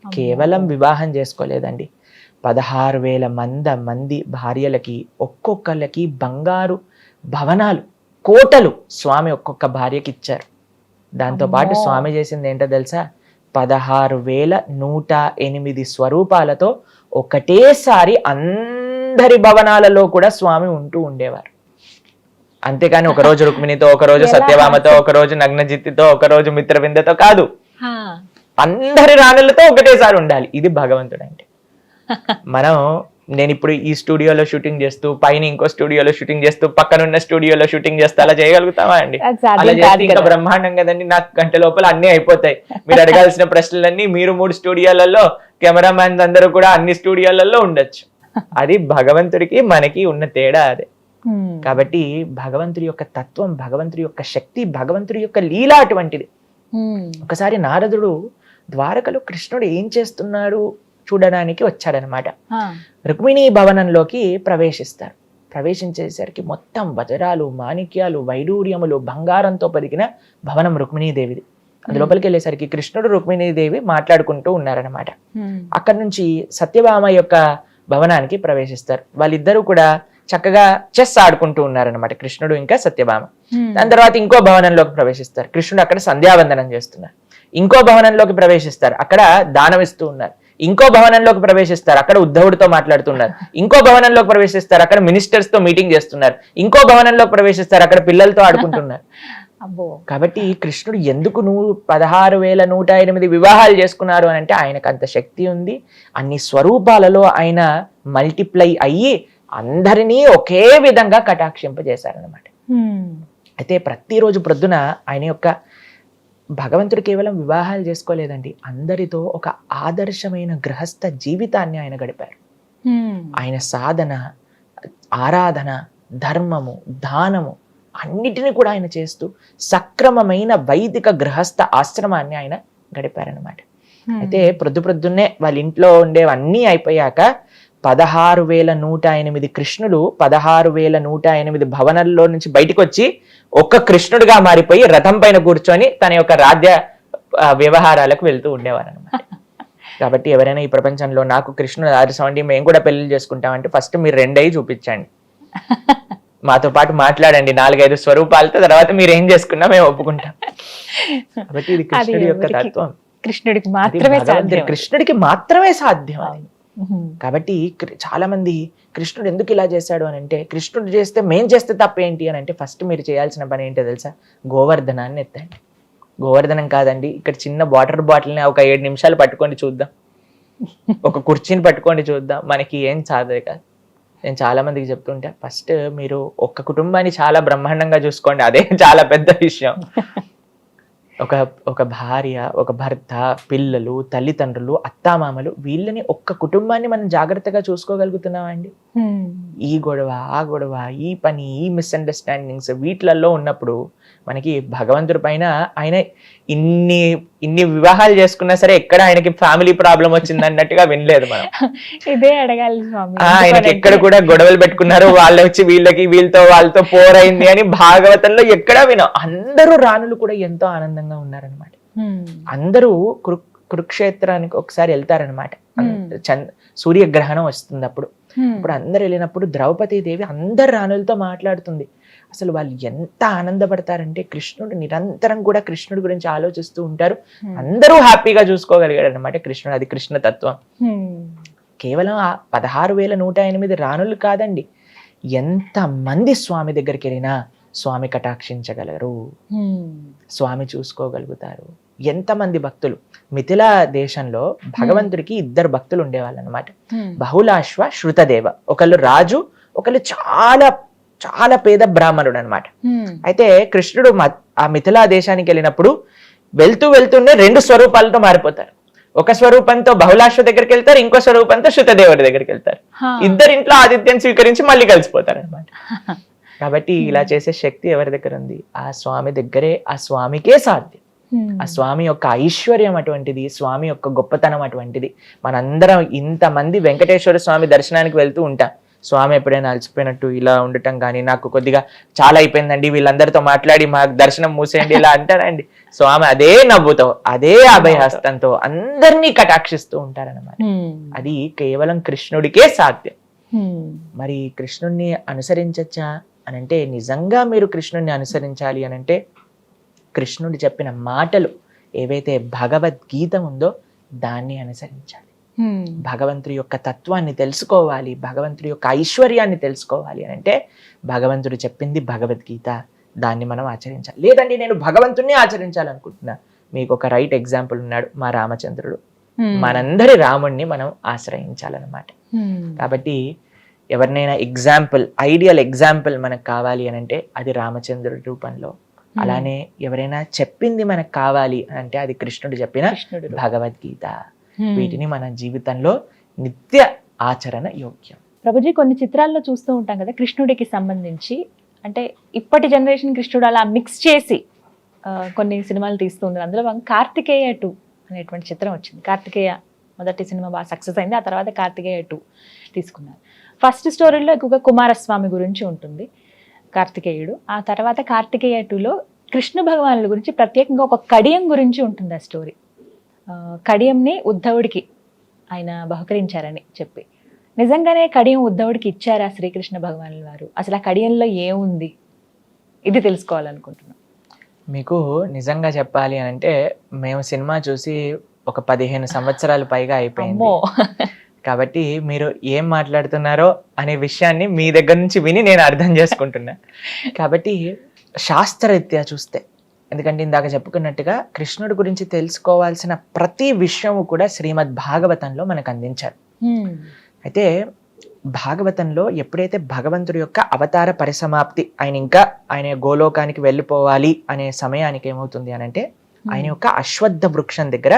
కేవలం వివాహం చేసుకోలేదండి, 16,100 మంది భార్యలకి ఒక్కొక్కళ్ళకి బంగారు భవనాలు, కోటలు స్వామి ఒక్కొక్క భార్యకి ఇచ్చారు. దాంతో పాటు స్వామి చేసింది ఏంటో తెలుసా? 16,108 స్వరూపాలతో ఒకటేసారి అందరి భవనాలలో కూడా స్వామి ఉంటూ ఉండేవారు. అంతేకాని ఒకరోజు రుక్మిణితో, ఒకరోజు సత్యభామతో, ఒకరోజు నగ్నజిత్తితో, ఒకరోజు మిత్రవిందతో కాదు, అందరి రాణులతో ఒకటేసారి ఉండాలి. ఇది భగవంతుడు అంటే. నేను ఇప్పుడు ఈ స్టూడియోలో షూటింగ్ చేస్తూ, పైన ఇంకో స్టూడియోలో షూటింగ్ చేస్తూ, పక్కనున్న స్టూడియోలో షూటింగ్ చేస్తూ అలా చేయగలుగుతామా అండి? అలా చేస్తే ఇంకా బ్రహ్మాండం కదండి. నాకు గంట లోపల అన్ని అయిపోతాయి. మీరు అడగాల్సిన ప్రశ్నలన్నీ మీరు 3 స్టూడియోలలో, కెమెరామ్యాన్ అందరూ కూడా అన్ని స్టూడియోలలో ఉండొచ్చు. అది భగవంతుడికి మనకి ఉన్న తేడా అదే. కాబట్టి భగవంతుడి యొక్క తత్వం, భగవంతుడి యొక్క శక్తి, భగవంతుడి యొక్క లీల అటువంటిది. ఒకసారి నారదుడు ద్వారకలో కృష్ణుడు ఏం చేస్తున్నాడు చూడడానికి వచ్చాడనమాట. రుక్మిణీ భవనంలోకి ప్రవేశిస్తారు. ప్రవేశించేసరికి మొత్తం వజ్రాలు, మాణిక్యాలు, వైడూర్యములు, బంగారంతో పరిగిన భవనం రుక్మిణీదేవిది. అందులోపలికి వెళ్ళేసరికి కృష్ణుడు, రుక్మిణీదేవి మాట్లాడుకుంటూ ఉన్నారనమాట. అక్కడి నుంచి సత్యభామ యొక్క భవనానికి ప్రవేశిస్తారు. వాళ్ళిద్దరూ కూడా చక్కగా చెస్ ఆడుకుంటూ ఉన్నారనమాట, కృష్ణుడు ఇంకా సత్యభామ. దాని తర్వాత ఇంకో భవనంలోకి ప్రవేశిస్తారు. కృష్ణుడు అక్కడ సంధ్యావందనం చేస్తున్నారు. ఇంకో భవనంలోకి ప్రవేశిస్తారు, అక్కడ దానం ఇస్తూ ఉన్నారు. ఇంకో భవనంలోకి ప్రవేశిస్తారు, అక్కడ ఉద్ధవుడితో మాట్లాడుతున్నారు. ఇంకో భవనంలోకి ప్రవేశిస్తారు, అక్కడ మినిస్టర్స్ తో మీటింగ్ చేస్తున్నారు. ఇంకో భవనంలోకి ప్రవేశిస్తారు, అక్కడ పిల్లలతో ఆడుకుంటున్నారు. కాబట్టి కృష్ణుడు ఎందుకు 16,108 వివాహాలు చేసుకున్నారు అని అంటే ఆయనకు అంత శక్తి ఉంది. అన్ని స్వరూపాలలో ఆయన మల్టిప్లై అయ్యి అందరినీ ఒకే విధంగా కటాక్షింపజేశారనమాట. అయితే ప్రతిరోజు ప్రొద్దున ఆయన యొక్క భగవంతుడు కేవలం వివాహాలు చేసుకోలేదండి, అందరితో ఒక ఆదర్శమైన గృహస్థ జీవితాన్ని ఆయన గడిపారు. ఆయన సాధన, ఆరాధన, ధర్మము, దానము అన్నిటినీ కూడా ఆయన చేస్తూ సక్రమమైన వైదిక గృహస్థ ఆశ్రమాన్ని ఆయన గడిపారనమాట. అయితే ప్రొద్దున్నే వాళ్ళ ఇంట్లో ఉండేవన్నీ అయిపోయాక 16,108 కృష్ణుడు 16,108 భవనాల్లో నుంచి బయటకు వచ్చి ఒక్క కృష్ణుడిగా మారిపోయి రథం పైన కూర్చొని తన యొక్క రాజ్య వ్యవహారాలకు వెళ్తూ ఉండేవారు అనమాట. కాబట్టి ఎవరైనా ఈ ప్రపంచంలో నాకు కృష్ణుడు ఆరిసండి మేము కూడా పెళ్లి చేసుకుంటామంటే ఫస్ట్ మీరు 2 చూపించండి, మాతో పాటు మాట్లాడండి 4-5 స్వరూపాలతో, తర్వాత మీరు ఏం చేసుకున్నా మేము ఒప్పుకుంటాం. కాబట్టి ఇది కృష్ణుడి యొక్క తత్వం, కృష్ణుడికి మాత్రమే సాధ్యం. కృష్ణుడికి మాత్రమే సాధ్యం అది. కాబట్టి చాలా మంది కృష్ణుడు ఎందుకు ఇలా చేశాడు అని అంటే, కృష్ణుడు చేస్తే మేం చేస్తే తప్పేంటి అని అంటే, ఫస్ట్ మీరు చేయాల్సిన పని ఏంటో తెలుసా? గోవర్ధనాన్ని ఎత్తండి. గోవర్ధనం కాదండి, ఇక్కడ చిన్న వాటర్ బాటిల్ని ఒక 7 నిమిషాలు పట్టుకోండి చూద్దాం, ఒక కుర్చీని పట్టుకోండి చూద్దాం, మనకి ఏం సాధే కాదు. నేను చాలా మందికి చెప్తుంటా, ఫస్ట్ మీరు ఒక్క కుటుంబాన్ని చాలా బ్రహ్మాండంగా చూసుకోండి, అదే చాలా పెద్ద విషయం. ఒక భార్య, ఒక భర్త, పిల్లలు, తల్లిదండ్రులు, అత్తామామలు, వీళ్ళని ఒక్క కుటుంబాన్ని మనం జాగ్రత్తగా చూసుకోగలుగుతున్నామండి. ఈ గొడవ, ఆ గొడవ, ఈ పని, ఈ మిస్అండర్స్టాండింగ్స్ వీటిలలో ఉన్నప్పుడు మనకి భగవంతుడి పైన ఆయన ఇన్ని వివాహాలు చేసుకున్నా సరే ఎక్కడ ఆయనకి ఫ్యామిలీ ప్రాబ్లం వచ్చింది అన్నట్టుగా వినలేదు మనం. ఇదే అడగాలి స్వామి, ఆయనకి ఎక్కడ కూడా గొడవలు పెట్టుకున్నారు, వాళ్ళు వచ్చి వీళ్ళతో వాళ్ళతో పోరైంది అని భాగవతంలో ఎక్కడా వినం. అందరూ రాణులు కూడా ఎంతో ఆనందంగా ఉన్నారనమాట. అందరూ కురుక్షేత్రానికి ఒకసారి వెళ్తారనమాట. సూర్యగ్రహణం వస్తుంది అప్పుడు అందరు వెళ్ళినప్పుడు ద్రౌపది దేవి అందరు రాణులతో మాట్లాడుతుంది. అసలు వాళ్ళు ఎంత ఆనందపడతారంటే, కృష్ణుడు నిరంతరం కూడా కృష్ణుడి గురించి ఆలోచిస్తూ ఉంటారు. అందరూ హ్యాపీగా చూసుకోగలిగాడు అనమాట కృష్ణుడు. అది కృష్ణ తత్వం. కేవలం 16,108 రాణులు కాదండి, ఎంత మంది స్వామి దగ్గరికి వెళ్ళినా స్వామి కటాక్షించగలరు, స్వామి చూసుకోగలుగుతారు. ఎంతమంది భక్తులు. మిథిలా దేశంలో భగవంతుడికి 2 భక్తులు ఉండేవాళ్ళు అనమాట. బహుళాశ్వ, శృతదేవ. ఒకళ్ళు రాజు, ఒకళ్ళు చాలా చాలా పేద బ్రాహ్మణుడు అనమాట. అయితే కృష్ణుడు ఆ మిథిలా దేశానికి వెళ్ళినప్పుడు వెళ్తూనే 2 స్వరూపాలతో మారిపోతారు. ఒక స్వరూపంతో బహుళాశ్వ దగ్గరికి వెళ్తారు, ఇంకో స్వరూపంతో శృతదేవుడి దగ్గరికి వెళ్తారు. ఇద్దరింట్లో ఆతిథ్యం స్వీకరించి మళ్ళీ కలిసిపోతారు అనమాట. కాబట్టి ఇలా చేసే శక్తి ఎవరి దగ్గర ఉంది? ఆ స్వామి దగ్గరే. ఆ స్వామికే సాధ్యం. ఆ స్వామి యొక్క ఐశ్వర్యం అటువంటిది, స్వామి యొక్క గొప్పతనం అటువంటిది. మనందరం ఇంతమంది వెంకటేశ్వర స్వామి దర్శనానికి వెళ్తూ ఉంటాం. స్వామి ఎప్పుడైనా అలసిపోయినట్టు ఇలా ఉండటం కానీ, నాకు కొద్దిగా చాలా అయిపోయిందండి, వీళ్ళందరితో మాట్లాడి మా దర్శనం మూసేయండి ఇలా అంటారండి. స్వామి అదే నవ్వుతో, అదే అభయహస్తంతో అందరినీ కటాక్షిస్తూ ఉంటారన్నమాట. అది కేవలం కృష్ణుడికే సాధ్యం. మరి కృష్ణుడిని అనుసరించచ్చా అని అంటే, నిజంగా మీరు కృష్ణుడిని అనుసరించాలి అని అంటే, కృష్ణుడు చెప్పిన మాటలు ఏవైతే భగవద్గీత ఉందో దాన్ని అనుసరించాలి. భగవంతుడి యొక్క తత్వాన్ని తెలుసుకోవాలి, భగవంతుడి యొక్క ఐశ్వర్యాన్ని తెలుసుకోవాలి అని అంటే భగవంతుడు చెప్పింది భగవద్గీత, దాన్ని మనం ఆచరించాలి. లేదండి నేను భగవంతుడిని ఆచరించాలనుకుంటున్నా, మీకు ఒక రైట్ ఎగ్జాంపుల్ ఉన్నాడు, మా రామచంద్రుడు. మనందరి రాముడిని మనం ఆశ్రయించాలన్నమాట. కాబట్టి ఎవరినైనా ఎగ్జాంపుల్, ఐడియల్ ఎగ్జాంపుల్ మనకు కావాలి అని అంటే అది రామచంద్రుడి రూపంలో. అలానే ఎవరైనా చెప్పింది మనకు కావాలి అంటే అది కృష్ణుడు చెప్పిన భగవద్గీత. వీటిని మన జీవితంలో నిత్య ఆచరణ యోగ్యం. ప్రభుజీ, కొన్ని చిత్రాల్లో చూస్తూ ఉంటాం కదా కృష్ణుడికి సంబంధించి, అంటే ఇప్పటి జనరేషన్ కృష్ణుడు అలా మిక్స్ చేసి కొన్ని సినిమాలు తీస్తూ ఉన్నారు. అందులో కార్తికేయ 2 అనేటువంటి చిత్రం వచ్చింది. కార్తికేయ మొదటి సినిమా బాగా సక్సెస్ అయింది, ఆ తర్వాత కార్తికేయ 2 తీసుకున్నారు. ఫస్ట్ స్టోరీలో ఎక్కువగా కుమారస్వామి గురించి ఉంటుంది కార్తికేయుడు. ఆ తర్వాత కార్తికేయ 2లో కృష్ణ భగవానుల గురించి ప్రత్యేకంగా ఒక కడియం గురించి ఉంటుంది ఆ స్టోరీ. కడియంని ఉద్ధవుడికి ఆయన బహుకరించారని చెప్పి, నిజంగానే కడియం ఉద్ధవుడికి ఇచ్చారా శ్రీకృష్ణ భగవానుల వారు? అసలు ఆ కడియంలో ఏముంది? ఇది తెలుసుకోవాలనుకుంటున్నాం. మీకు నిజంగా చెప్పాలి అని అంటే, మేము సినిమా చూసి ఒక 15 సంవత్సరాలు పైగా అయిపోయింది. కాబట్టి మీరు ఏం మాట్లాడుతున్నారో అనే విషయాన్ని మీ దగ్గర నుంచి విని నేను అర్థం చేసుకుంటున్నా. కాబట్టి శాస్త్రరీత్యా చూస్తే, ఎందుకంటే ఇందాక చెప్పుకున్నట్టుగా కృష్ణుడి గురించి తెలుసుకోవాల్సిన ప్రతి విషయము కూడా శ్రీమద్ భాగవతంలో మనకు అందించారు. అయితే భాగవతంలో ఎప్పుడైతే భగవంతుడి యొక్క అవతార పరిసమాప్తి, ఆయన గోలోకానికి వెళ్ళిపోవాలి అనే సమయానికి ఏమవుతుంది అని అంటే, ఆయన యొక్క అశ్వత్థ వృక్షం దగ్గర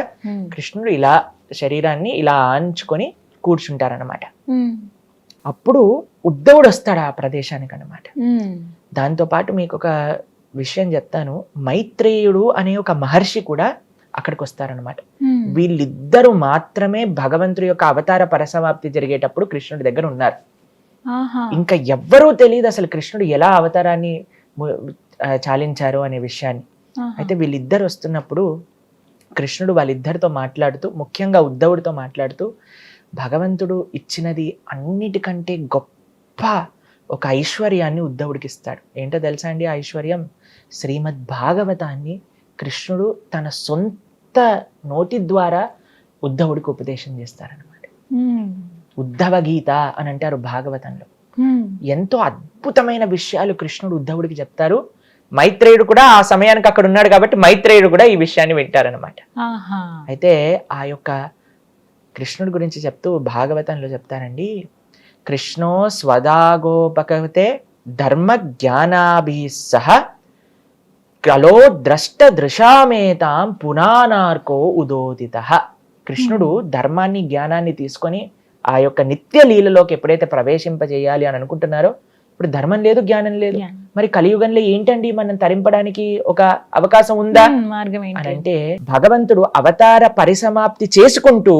కృష్ణుడు ఇలా శరీరాన్ని ఇలా ఆంచుకొని కూర్చుంటారనమాట. అప్పుడు ఉద్ధవుడు వస్తాడు ఆ ప్రదేశానికి అనమాట. దాంతో పాటు మీకు ఒక విషయం చెప్తాను, మైత్రేయుడు అనే ఒక మహర్షి కూడా అక్కడికి వస్తారనమాట. వీళ్ళిద్దరూ మాత్రమే భగవంతుడి యొక్క అవతార పరిసమాప్తి జరిగేటప్పుడు కృష్ణుడి దగ్గర ఉన్నారు. ఇంకా ఎవ్వరూ తెలియదు అసలు కృష్ణుడు ఎలా అవతారాన్ని చాలించారు అనే విషయాన్ని. అయితే వీళ్ళిద్దరు వస్తున్నప్పుడు కృష్ణుడు వాళ్ళిద్దరితో మాట్లాడుతూ, ముఖ్యంగా ఉద్ధవుడితో మాట్లాడుతూ, భగవంతుడు ఇచ్చినది అన్నిటికంటే గొప్ప ఒక ఐశ్వర్యాన్ని ఉద్ధవుడికి ఇస్తాడు. ఏంటో తెలుసా అండి ఆ ఐశ్వర్యం? శ్రీమద్ భాగవతాన్ని కృష్ణుడు తన సొంత నోటి ద్వారా ఉద్ధవుడికి ఉపదేశం చేస్తారనమాట. ఉద్ధవ గీత అని అంటారు భాగవతంలో. ఎంతో అద్భుతమైన విషయాలు కృష్ణుడు ఉద్ధవుడికి చెప్తారు. మైత్రేయుడు కూడా ఆ సమయానికి అక్కడ ఉన్నాడు కాబట్టి మైత్రేయుడు కూడా ఈ విషయాన్ని వింటారనమాట. అయితే ఆ యొక్క కృష్ణుడి గురించి చెప్తూ భాగవతంలో చెప్తారండి, కృష్ణో స్వదాగోపకతే ధర్మ జ్ఞానాభి సహ కలో ద్రష్ట దృశామేతాం పునానార్కో ఉదోదిత. కృష్ణుడు ధర్మాన్ని జ్ఞానాన్ని తీసుకొని ఆ యొక్క నిత్య లీలలోకి ఎప్పుడైతే ప్రవేశింపజేయాలి అని అనుకుంటున్నారో, ఇప్పుడు ధర్మం లేదు, జ్ఞానం లేదు, మరి కలియుగంలో ఏంటండి మనం తరింపడానికి ఒక అవకాశం ఉందా అని అంటే, భగవంతుడు అవతార పరిసమాప్తి చేసుకుంటూ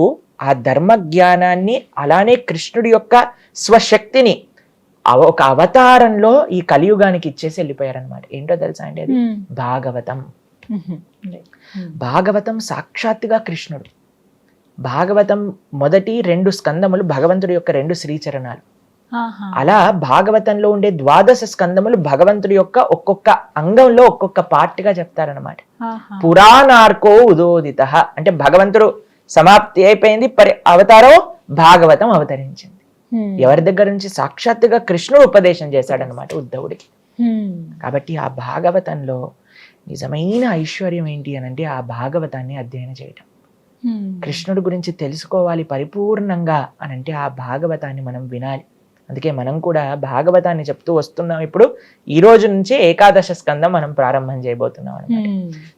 ఆ ధర్మ జ్ఞానాన్ని అలానే కృష్ణుడి యొక్క స్వశక్తిని ఒక అవతారంలో ఈ కలియుగానికి ఇచ్చేసి వెళ్ళిపోయారనమాట. ఏంటో తెలుసా అండి అది? భాగవతం. భాగవతం సాక్షాత్తుగా కృష్ణుడు. భాగవతం మొదటి 2 స్కందములు భగవంతుడి యొక్క 2 శ్రీచరణాలు. అలా భాగవతంలో ఉండే 12 స్కందములు భగవంతుడి యొక్క ఒక్కొక్క అంగంలో ఒక్కొక్క పార్ట్గా చెప్తారనమాట. పురాణార్కో ఉదోదిత అంటే భగవంతుడు సమాప్తి అయిపోయింది, అవతారం భాగవతం అవతరించింది. ఎవరి దగ్గర నుంచి? సాక్షాత్తుగా కృష్ణుడు ఉపదేశం చేశాడనమాట ఉద్ధవుడికి. కాబట్టి ఆ భాగవతంలో నిజమైన ఐశ్వర్యం ఏంటి అని అంటే ఆ భాగవతాన్ని అధ్యయనం చేయటం. కృష్ణుడి గురించి తెలుసుకోవాలి పరిపూర్ణంగా అని అంటే ఆ భాగవతాన్ని మనం వినాలి. అందుకే మనం కూడా భాగవతాన్ని చెప్తూ వస్తున్నాం. ఇప్పుడు ఈ రోజు నుంచి 11వ స్కందం మనం ప్రారంభం చేయబోతున్నాం అనమాట.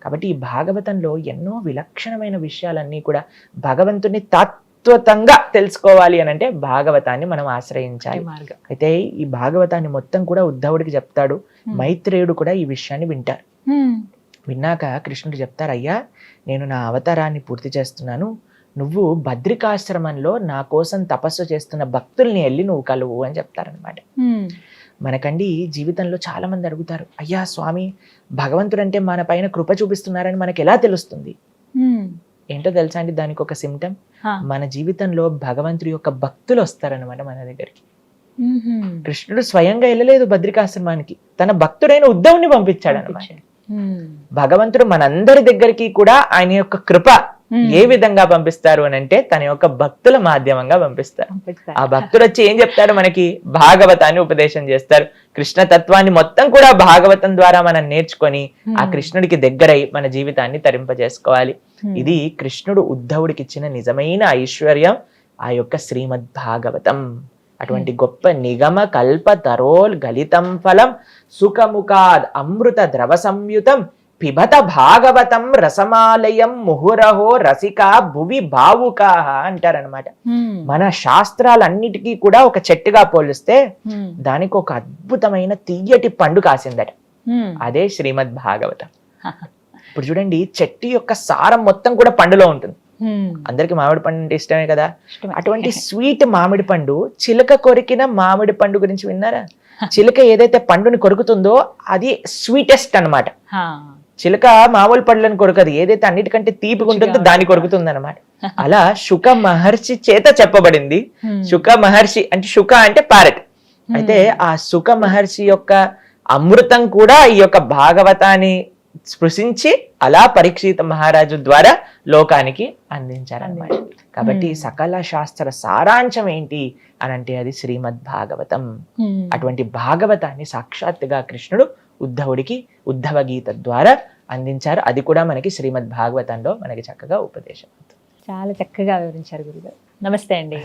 కాబట్టి ఈ భాగవతంలో ఎన్నో విలక్షణమైన విషయాలన్నీ కూడా భగవంతుని తత్వతంగా తెలుసుకోవాలి అని అంటే భాగవతాన్ని మనం ఆశ్రయించాలి. అయితే ఈ భాగవతాన్ని మొత్తం కూడా ఉద్ధవుడికి చెప్తాడు. మైత్రేయుడు కూడా ఈ విషయాన్ని వింటారు. విన్నాక కృష్ణుడు చెప్తారు, అయ్యా నేను నా అవతారాన్ని పూర్తి చేస్తున్నాను, నువ్వు బద్రికాశ్రమంలో నా కోసం తపస్సు చేస్తున్న భక్తుల్ని వెళ్ళి నువ్వు కలువు అని చెప్తారనమాట. మనకండి జీవితంలో చాలా మంది అడుగుతారు, అయ్యా స్వామి భగవంతుడు అంటే మన పైన కృప చూపిస్తున్నారని మనకి ఎలా తెలుస్తుంది? ఏంటో తెలుసా అండి దానికి ఒక సిమ్టమ్? మన జీవితంలో భగవంతుడి యొక్క భక్తులు వస్తారనమాట మన దగ్గరికి. కృష్ణుడు స్వయంగా వెళ్ళలేదు బద్రికాశ్రమానికి, తన భక్తుడైన ఉద్ధవుని పంపించాడు అనమాట. భగవంతుడు మనందరి దగ్గరికి కూడా ఆయన యొక్క కృప ఏ విధంగా పంపిస్తారు అని అంటే తన యొక్క భక్తుల మాధ్యమంగా పంపిస్తారు. ఆ భక్తులు వచ్చి ఏం చెప్తారు? మనకి భాగవతాన్ని ఉపదేశం చేస్తారు. కృష్ణ తత్వాన్ని మొత్తం కూడా భాగవతం ద్వారా మనం నేర్చుకొని ఆ కృష్ణుడికి దగ్గరై మన జీవితాన్ని తరింపజేసుకోవాలి. ఇది కృష్ణుడు ఉద్ధవుడికి ఇచ్చిన నిజమైన ఐశ్వర్యం ఆ యొక్క శ్రీమద్ భాగవతం. అటువంటి గొప్ప నిగమ కల్ప తరోల్ గలితం ఫలం సుఖముఖాద్ అమృత ద్రవ సంయుతం పిబత భాగవతం రసమాలయం ముహురహో రసికా భువి భావుకా అంటారనమాట. మన శాస్త్రాలన్నిటికీ కూడా ఒక చెట్టుగా పోలిస్తే దానికి ఒక అద్భుతమైన తీయటి పండు కాసిందట. అదే శ్రీమద్ భాగవతం. ఇప్పుడు చూడండి, చెట్టు యొక్క సారం మొత్తం కూడా పండులో ఉంటుంది. అందరికి మామిడి పండు అంటే ఇష్టమే కదా. అటువంటి స్వీట్ మామిడి పండు, చిలక కొరికిన మామిడి పండు గురించి విన్నారా? చిలక ఏదైతే పండుని కొరుకుతుందో అది స్వీటెస్ట్ అన్నమాట. చిలక మామూలు పండ్లను కొరకదు, ఏదైతే అన్నిటికంటే తీపిగా ఉంటుందో దాన్ని కొరుకుతుంది అనమాట. అలా శుక మహర్షి చేత చెప్పబడింది. శుక మహర్షి అంటే శుక అంటే ప్యారెట్. అయితే ఆ శుక మహర్షి యొక్క అమృతం కూడా ఈ యొక్క భాగవతాన్ని స్పృశించి అలా పరీక్షిత మహారాజు ద్వారా లోకానికి అందించారన్నమాట. కాబట్టి సకల శాస్త్ర సారాంశం ఏంటి అనంటే అది శ్రీమద్ భాగవతం. అటువంటి భాగవతాన్ని సాక్షాత్తుగా కృష్ణుడు ఉద్ధవుడికి ఉద్ధవ గీత ద్వారా అందించారు. అది కూడా మనకి శ్రీమద్ భాగవతంలో మనకి చక్కగా ఉపదేశం. చాలా చక్కగా వివరించారు గురుగారు. నమస్తే అండి.